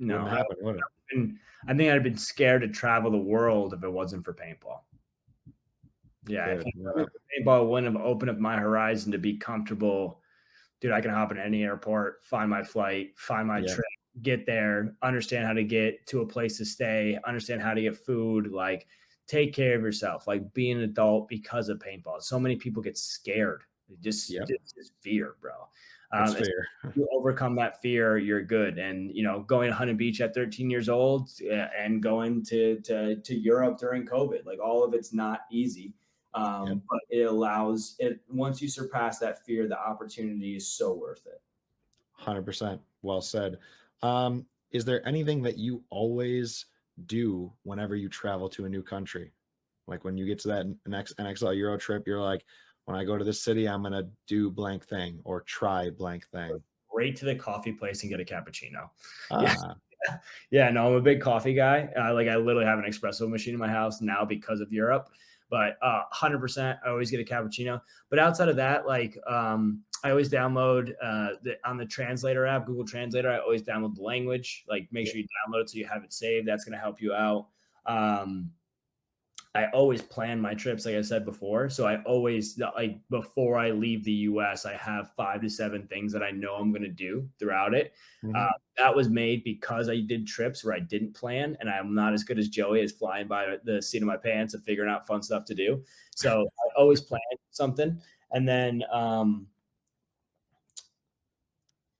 Wouldn't no. happen, would it? I think I'd have been scared to travel the world if it wasn't for paintball. Yeah, if Good. it Yeah. wasn't for paintball, it wouldn't have opened up my horizon to be comfortable. Dude, I can hop in any airport, find my flight, find my Yeah. trip, get there, understand how to get to a place to stay, understand how to get food, like take care of yourself, like be an adult because of paintball. So many people get scared. Yep. Just fear, bro. It's As fair. you overcome that fear, you're good. And going to Huntington Beach at 13 years old and going to Europe during COVID, like all of it's not easy. Yep. But it allows it once you surpass that fear, the opportunity is so worth it. 100%. Well said. Is there anything that you always do whenever you travel to a new country? Like when you get to that next NXL Euro trip, you're like, when I go to this city, I'm gonna do blank thing or try blank thing. Right to the coffee place and get a cappuccino. Yeah. Ah, Yeah, no, I'm a big coffee guy. Like I literally have an espresso machine in my house now because of Europe. But 100%, I always get a cappuccino. But outside of that, like I always download on the translator app, Google Translator. I always download the language. Like make yeah. sure you download it so you have it saved. That's going to help you out. Um, I always plan my trips, like I said before. So I always like before I leave the US, I have 5 to 7 things that I know I'm going to do throughout it. Mhm. That was made because I did trips where I didn't plan, and I'm not as good as Joey as flying by the seat of my pants and figuring out fun stuff to do. So I always plan something, and then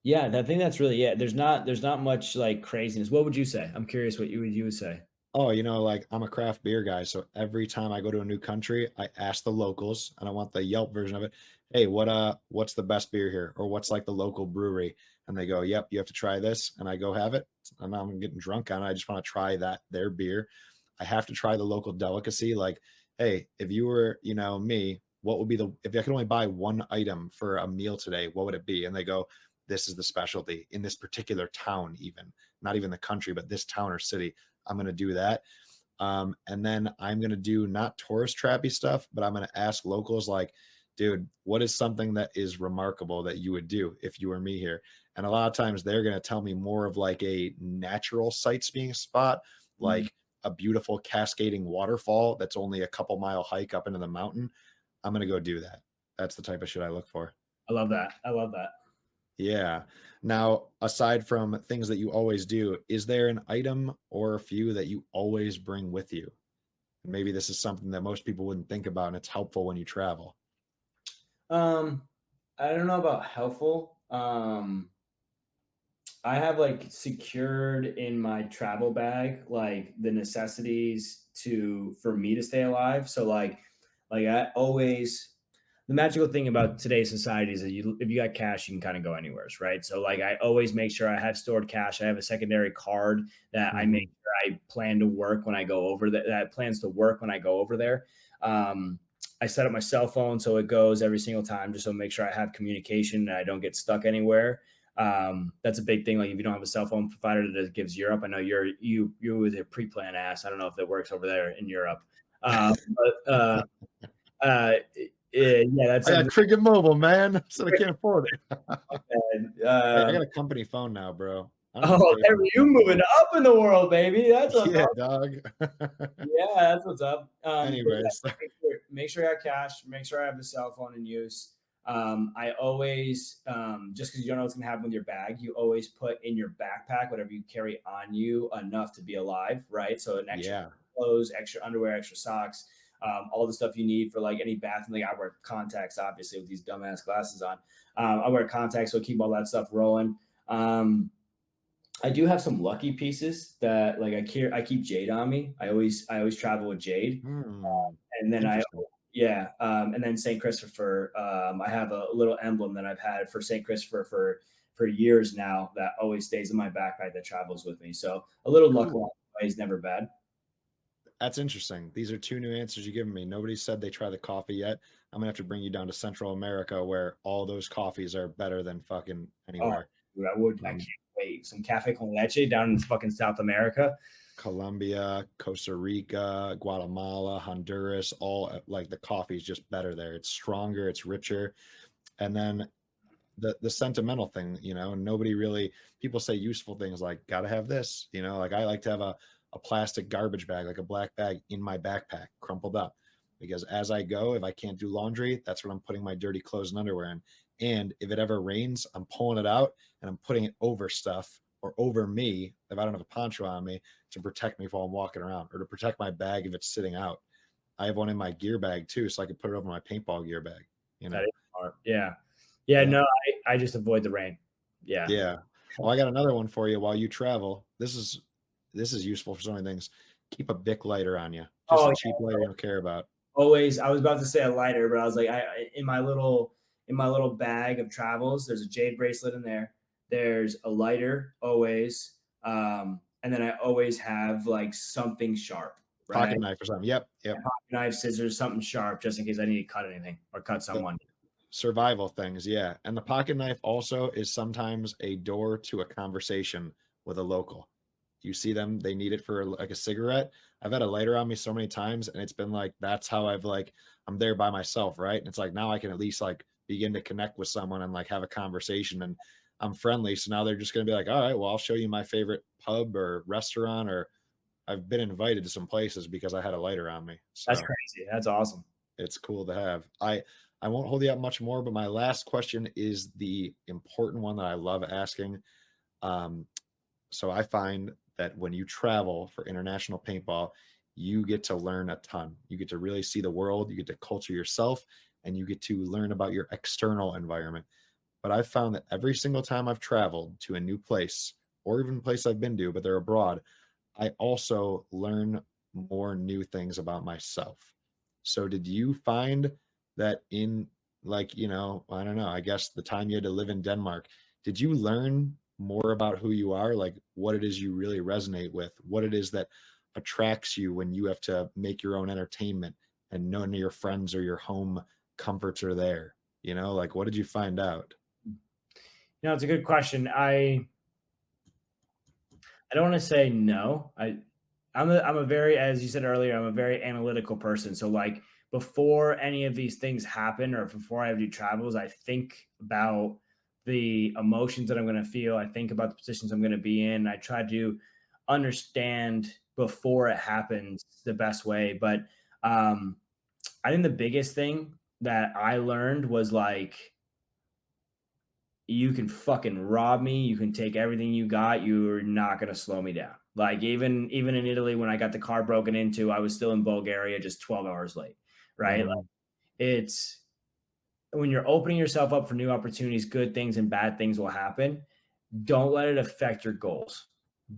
yeah, I think that's really it. There's not much like craziness. What would you say? I'm curious what you would say. Oh, like I'm a craft beer guy, so every time I go to a new country, I ask the locals, and I want the Yelp version of it. Hey, what's the best beer here, or what's like the local brewery? And they go, "Yep, you have to try this," and I go have it. And I'm getting drunk on it. I just want to try their beer. I have to try the local delicacy. Like, hey, if you were, me, what would be if I could only buy one item for a meal today, what would it be? And they go, this is the specialty in this particular town, even not even the country, but this town or city. I'm going to do that. And then I'm going to do not tourist trappy stuff, but I'm going to ask locals like, dude, what is something that is remarkable that you would do if you were me here? And a lot of times they're going to tell me more of like a natural sightseeing spot, Mhm. like a beautiful cascading waterfall that's only a couple mile hike up into the mountain. I'm going to go do that. That's the type of shit I look for. I love that. I love that. Yeah. Now, aside from things that you always do, is there an item or a few that you always bring with you? Maybe this is something that most people wouldn't think about and it's helpful when you travel. Um, I don't know about helpful. I have like secured in my travel bag like the necessities to for me to stay alive. So like I always the magical thing about today's society is that if you got cash, you can kind of go anywhere, right? So like I always make sure I have stored cash. I have a secondary card that I make Mhm. sure I plan to work when I go over that plans to work when I go over there. I set up my cell phone so it goes every single time just so make sure I have communication and I don't get stuck anywhere. That's a big thing. Like if you don't have a cell phone provider that gives Europe, I know you with a pre-plan ass. I don't know if that works over there in Europe. But uh, yeah, that's I got something. Cricket Mobile, man. So I can't afford it. That, Hey, I got a company phone now, bro. I don't even oh, pay there for my you cell phone. moving up in the world, baby. That's what's Yeah, up. dog. Yeah, that's what's up. But yeah, Anyways, make sure I have cash. Make sure I have the cell phone in use. I always, just because you don't know what's gonna happen with your bag, you always put in your backpack whatever you carry on you enough to be alive, right? So an extra yeah. clothes, extra underwear, extra socks, all the stuff you need for like any bathroom. Like I wear contacts, obviously, with these dumbass glasses on. I wear contacts, so keep all that stuff rolling. I do have some lucky pieces that like I keep jade on me. I always travel with jade, Hmm. and then Interesting. yeah, and then Saint Christopher. I have a little emblem that I've had for Saint Christopher for years now that always stays in my backpack that travels with me. So a little luck along Cool. the way is never bad. That's interesting. These are two new answers you've given me. Nobody said they try the coffee yet. I'm gonna have to bring you down to Central America where all those coffees are better than fucking Oh, anywhere. dude, I can't wait. Some cafe con leche down in fucking South America. Colombia, Costa Rica, Guatemala, Honduras, all like the coffee is just better there. It's stronger, it's richer. And then the sentimental thing, nobody really, people say useful things like gotta have this, like I like to have a plastic garbage bag, like a black bag in my backpack, crumpled up. Because as I go, if I can't do laundry, that's what I'm putting my dirty clothes and underwear in. And if it ever rains, I'm pulling it out and I'm putting it over stuff or over me if I don't have a poncho on me to protect me while I'm walking around or to protect my bag if it's sitting out. I have one in my gear bag too, so I can put it over my paintball gear bag. That is smart. Yeah. Yeah. Yeah. No, I just avoid the rain. Yeah. Yeah. Well, I got another one for you while you travel. This is useful for so many things. Keep a Bic lighter on you. Just Oh, a cheap lighter you don't care about. always. I was about to say a lighter, but I was like, in my little bag of travels, there's a jade bracelet in there. There's a lighter always, and then I always have like something sharp, right? Pocket knife or something. Yep. Yep. Pocket knife, scissors, something sharp, just in case I need to cut anything or cut The someone. survival things. Yeah. And the pocket knife also is sometimes a door to a conversation with a local. You see them, they need it for like a cigarette. I've had a lighter on me so many times, and it's been like that's how I'm there by myself, right? And it's like now I can at least like begin to connect with someone and like have a conversation, and I'm friendly. So now they're just gonna be like, all right, well, I'll show you my favorite pub or restaurant, or I've been invited to some places because I had a lighter on me. That's So crazy. That's awesome. it's cool to have. I won't hold you up much more, but my last question is the important one that I love asking. Um, so I find that when you travel for international paintball, you get to learn a ton. You get to really see the world, you get to culture yourself, and you get to learn about your external environment. But I've found that every single time I've traveled to a new place, or even a place I've been to, but they're abroad, I also learn more new things about myself. So did you find that in like, I don't know, I guess the time you had to live in Denmark, did you learn more about who you are, like what it is you really resonate with, what it is that attracts you when you have to make your own entertainment and none of your friends or your home comforts are there? Like what did you find out? It's a good question. I don't want to say no. I'm a very, as you said earlier, I'm a very analytical person. So like before any of these things happen or before I do travels, I think about the emotions that I'm going to feel. I think about the positions I'm going to be in. I try to understand before it happens the best way. But I think the biggest thing that I learned was like, you can fucking rob me. You can take everything you got. You're not going to slow me down. Like even in Italy, when I got the car broken into, I was still in Bulgaria, just 12 hours late. Right. Like Mhm. it's when you're opening yourself up for new opportunities, good things and bad things will happen. Don't let it affect your goals.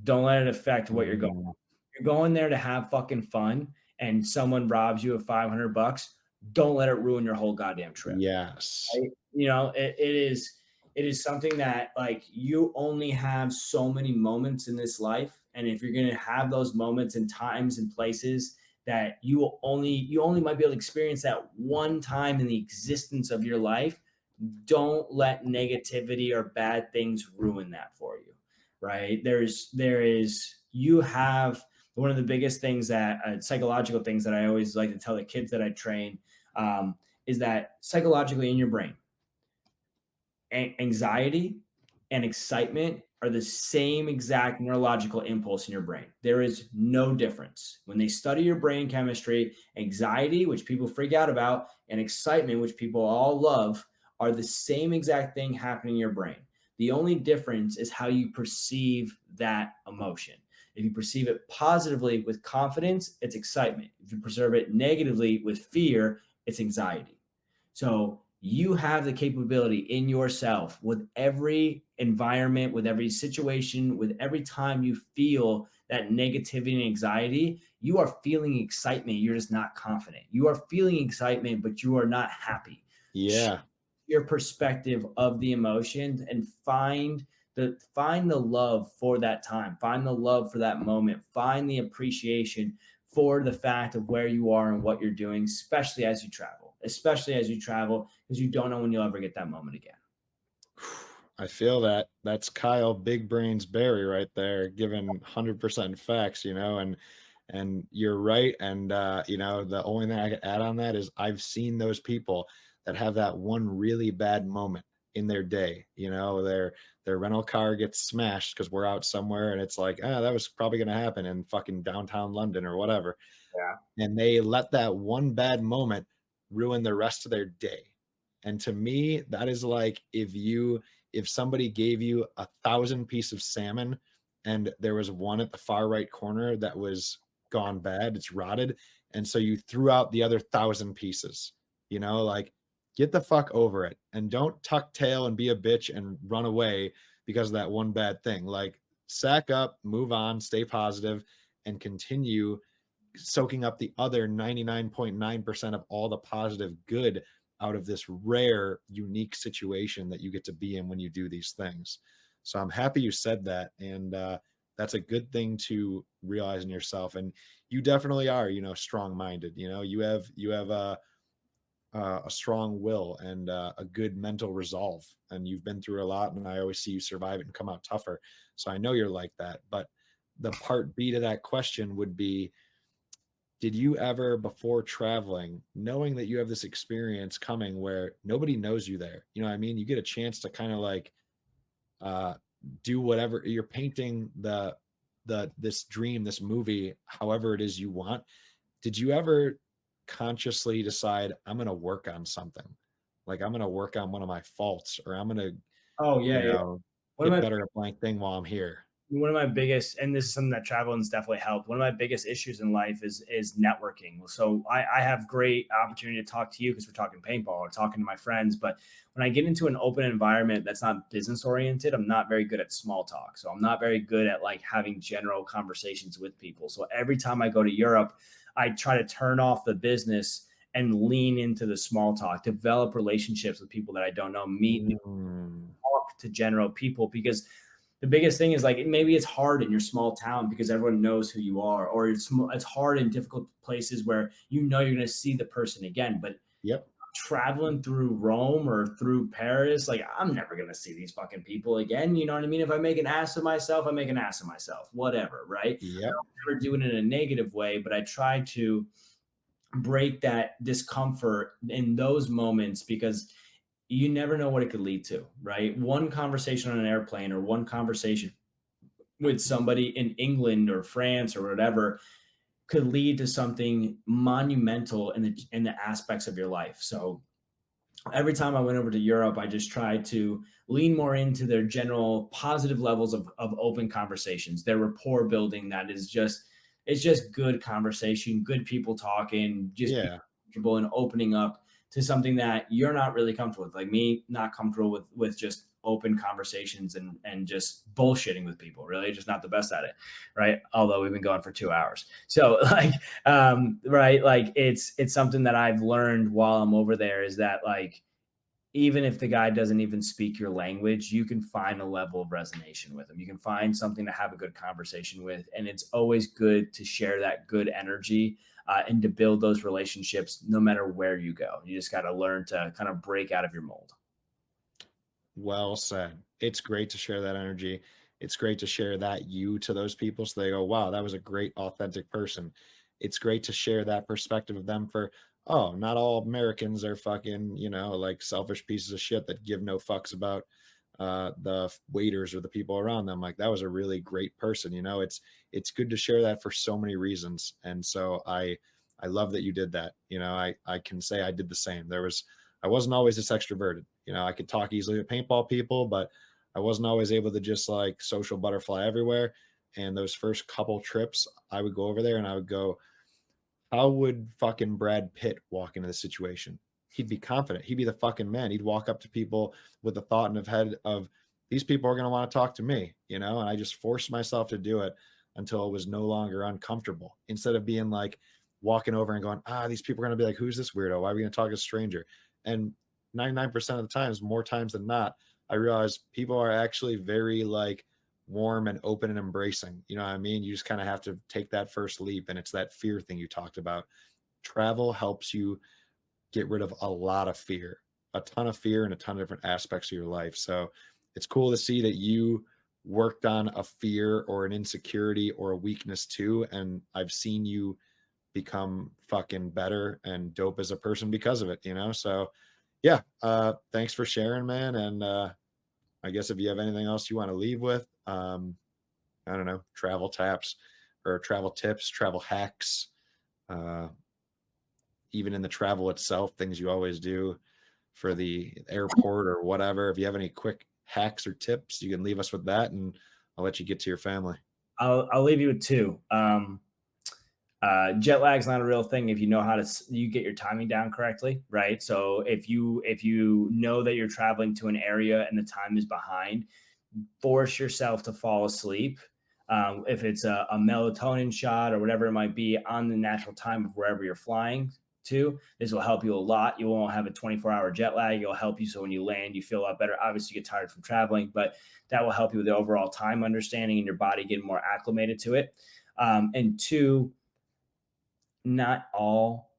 Don't let it affect what you're going. Mhm. You're going there to have fucking fun and someone robs you of $500. Don't let it ruin your whole goddamn trip. Yes. Right? It is something that like you only have so many moments in this life, and if you're going to have those moments and times and places that you only might be able to experience that one time in the existence of your life, don't let negativity or bad things ruin that for you, right? You have one of the biggest things that psychological things that I always like to tell the kids that I train, is that psychologically in your brain, anxiety and excitement are the same exact neurological impulse in your brain. There is no difference. When they study your brain chemistry, anxiety, which people freak out about, and excitement, which people all love, are the same exact thing happening in your brain. The only difference is how you perceive that emotion. If you perceive it positively with confidence, it's excitement. If you perceive it negatively with fear, it's anxiety. So you have the capability in yourself with every environment, with every situation, with every time you feel that negativity and anxiety, you are feeling excitement. You're just not confident. You are feeling excitement, but you are not happy. Shift Yeah. your perspective of the emotions and find the love for that time, find the love for that moment, find the appreciation for the fact of where you are and what you're doing, especially as you travel, because you don't know when you'll ever get that moment again. I feel that. That's Kyle Big Brains Barry right there, giving 100% facts, and you're right. And the only thing I could add on that is I've seen those people that have that one really bad moment in their day. Their rental car gets smashed because we're out somewhere, and it's like, that was probably gonna happen in fucking downtown London or whatever. Yeah. And they let that one bad moment ruin the rest of their day. And to me, that is like if somebody gave you 1,000 piece of salmon and there was one at the far right corner that was gone bad, it's rotted, and so you threw out the other 1,000 pieces. Like, get the fuck over it and don't tuck tail and be a bitch and run away because of that one bad thing. Like, sack up, move on, stay positive, and continue soaking up the other 99.9% of all the positive good out of this rare, unique situation that you get to be in when you do these things. So I'm happy you said that. And that's a good thing to realize in yourself. And you definitely are, strong minded. You have a strong will and a good mental resolve. And you've been through a lot. And I always see you survive it and come out tougher. So I know you're like that. But the part B to that question would be, did you ever, before traveling, knowing that you have this experience coming where nobody knows you there, you know what I mean? You get a chance to kind of like uh do whatever you're painting this dream, this movie, however it is you want. Did you ever consciously decide, I'm gonna work on something? Like, I'm gonna work on one of my faults, or I'm gonna, Oh you yeah, yeah. know, One of get my better at blank thing while I'm here. one of my biggest, and this is something that traveling's definitely helped, one of my biggest issues in life is networking. So I have great opportunity to talk to you because we're talking paintball or talking to my friends, but when I get into an open environment that's not business oriented, I'm not very good at small talk. So I'm not very good at like having general conversations with people. So every time I go to Europe, I try to turn off the business and lean into the small talk, develop relationships with people that I don't know, meet new, Mm, talk to general people, because the biggest thing is like maybe it's hard in your small town because everyone knows who you are, or it's hard in difficult places where you're going to see the person again. But yep, traveling through Rome or through Paris, like I'm never going to see these fucking people again. You know what I mean? If I make an ass of myself, I make an ass of myself, whatever, right? I yep, don't ever do it in a negative way, but I try to break that discomfort in those moments because you never know what it could lead to, right? One conversation on an airplane or one conversation with somebody in England or France or whatever could lead to something monumental in the aspects of your life. So every time I went over to Europe, I just tried to lean more into their general positive levels of open conversations, their rapport building. That is just, it's just good conversation, good people talking, just being yeah, comfortable and opening up to something that you're not really comfortable with. Like me, not comfortable with just open conversations and just bullshitting with people. Really, just not the best at it, right? Although we've been going for 2 hours, so like right, like it's something that I've learned while I'm over there is that like even if the guy doesn't even speak your language, you can find a level of resonation with him. You can find something to have a good conversation with, and it's always good to share that good energy and to build those relationships no matter where you go. You just got to learn to kind of break out of your mold. well said. It's great to share that energy. It's great to share that you to those people so they go, wow, that was a great, authentic person. It's great to share that perspective of them for, oh, not all Americans are fucking, like selfish pieces of shit that give no fucks about the waiters or the people around them. Like, that was a really great person. It's good to share that for so many reasons. And so I love that you did that. I can say I did the same. I wasn't always this extroverted. I could talk easily with paintball people, but I wasn't always able to just like social butterfly everywhere. And those first couple trips, I would go over there and I would go, how would fucking Brad Pitt walk into the situation? He'd be confident. He'd be the fucking man. He'd walk up to people with the thought in his head of, these people are going to want to talk to me, and I just forced myself to do it until it was no longer uncomfortable. Instead of being like walking over and going, these people are going to be like, who's this weirdo? Why are we going to talk to a stranger? And 99% of the times, more times than not, I realized people are actually very like warm and open and embracing. You know what I mean? You just kind of have to take that first leap. And it's that fear thing you talked about. Travel helps you get rid of a lot of fear, a ton of fear in a ton of different aspects of your life. So it's cool to see that you worked on a fear or an insecurity or a weakness too. And I've seen you become fucking better and dope as a person because of it, you know? So yeah, thanks for sharing, man. And I guess if you have anything else you want to leave with, I don't know, travel taps or travel tips, travel hacks, uh, even in the travel itself, things you always do for the airport or whatever. If you have any quick hacks or tips, you can leave us with that, and I'll let you get to your family. I'll leave you with two. Jet lag's not a real thing if you know how to you get your timing down correctly, right? So if you know that you're traveling to an area and the time is behind, force yourself to fall asleep. If it's a melatonin shot or whatever it might be on the natural time of wherever you're flying to, this will help you a lot. You won't have a 24-hour jet lag. It'll help you so when you land, you feel a lot better. Obviously, you get tired from traveling, but that will help you with the overall time understanding and your body getting more acclimated to it. And two, not all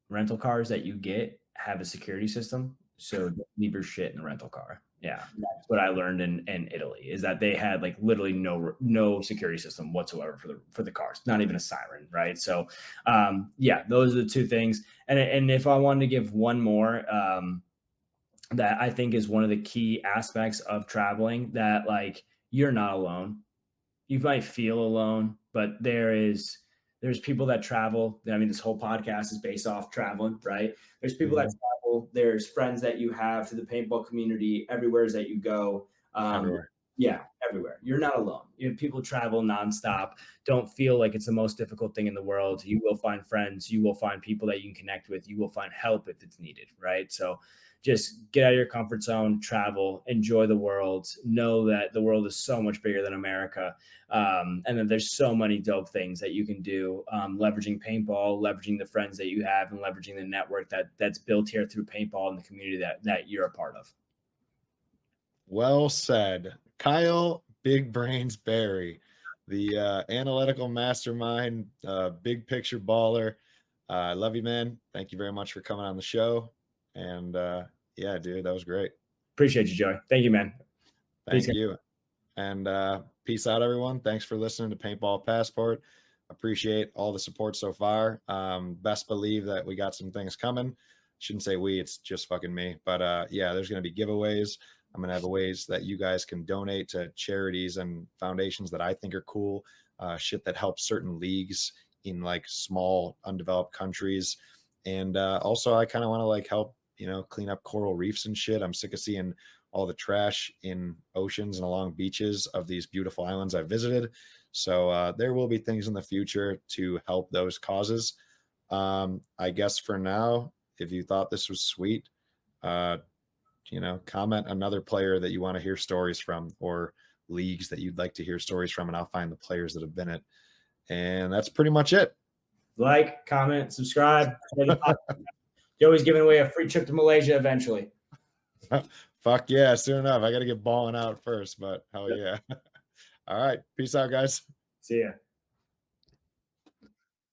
rental cars that you get have a security system. So leave your shit in the rental car. Yeah, that's what I learned in Italy, is that they had like literally no security system whatsoever for the cars, not even a siren, right? So, yeah, those are the two things. And if I wanted to give one more, that I think is one of the key aspects of traveling, that like you're not alone. You might feel alone, but there's people that travel. I mean, this whole podcast is based off traveling, right? There's people that travel. There's friends that you have through the paintball community everywhere that you go. Everywhere. Yeah, everywhere. You're not alone. People travel nonstop. Don't feel like it's the most difficult thing in the world. You will find friends. You will find people that you can connect with. You will find help if it's needed, right? So just get out of your comfort zone, travel, enjoy the world, know that the world is so much bigger than America. And then there's so many dope things that you can do, leveraging paintball, leveraging the friends that you have, and leveraging the network that's built here through paintball and the community that you're a part of. Well said. Kyle Big Brains Berry, the analytical mastermind, big picture baller. I love you, man. Thank you very much for coming on the show. And yeah, dude, that was great. Appreciate you, Joey. Thank you, man. Thank you. And peace out, everyone. Thanks for listening to Paintball Passport. Appreciate all the support so far. Best believe that we got some things coming. Shouldn't say we, it's just fucking me. But yeah, there's going to be giveaways. I'm going to have ways that you guys can donate to charities and foundations that I think are cool. Shit that helps certain leagues in like small, undeveloped countries. And also, I kind of want to like help, clean up coral reefs and shit. I'm sick of seeing all the trash in oceans and along beaches of these beautiful islands I visited. So there will be things in the future to help those causes. I guess for now, if you thought this was sweet, comment another player that you want to hear stories from, or leagues that you'd like to hear stories from, and I'll find the players that have been it. And that's pretty much it. Like, comment, subscribe. Joey's giving away a free trip to Malaysia eventually. Fuck yeah, soon enough. I got to get balling out first, but hell yeah. All right. Peace out, guys. See ya.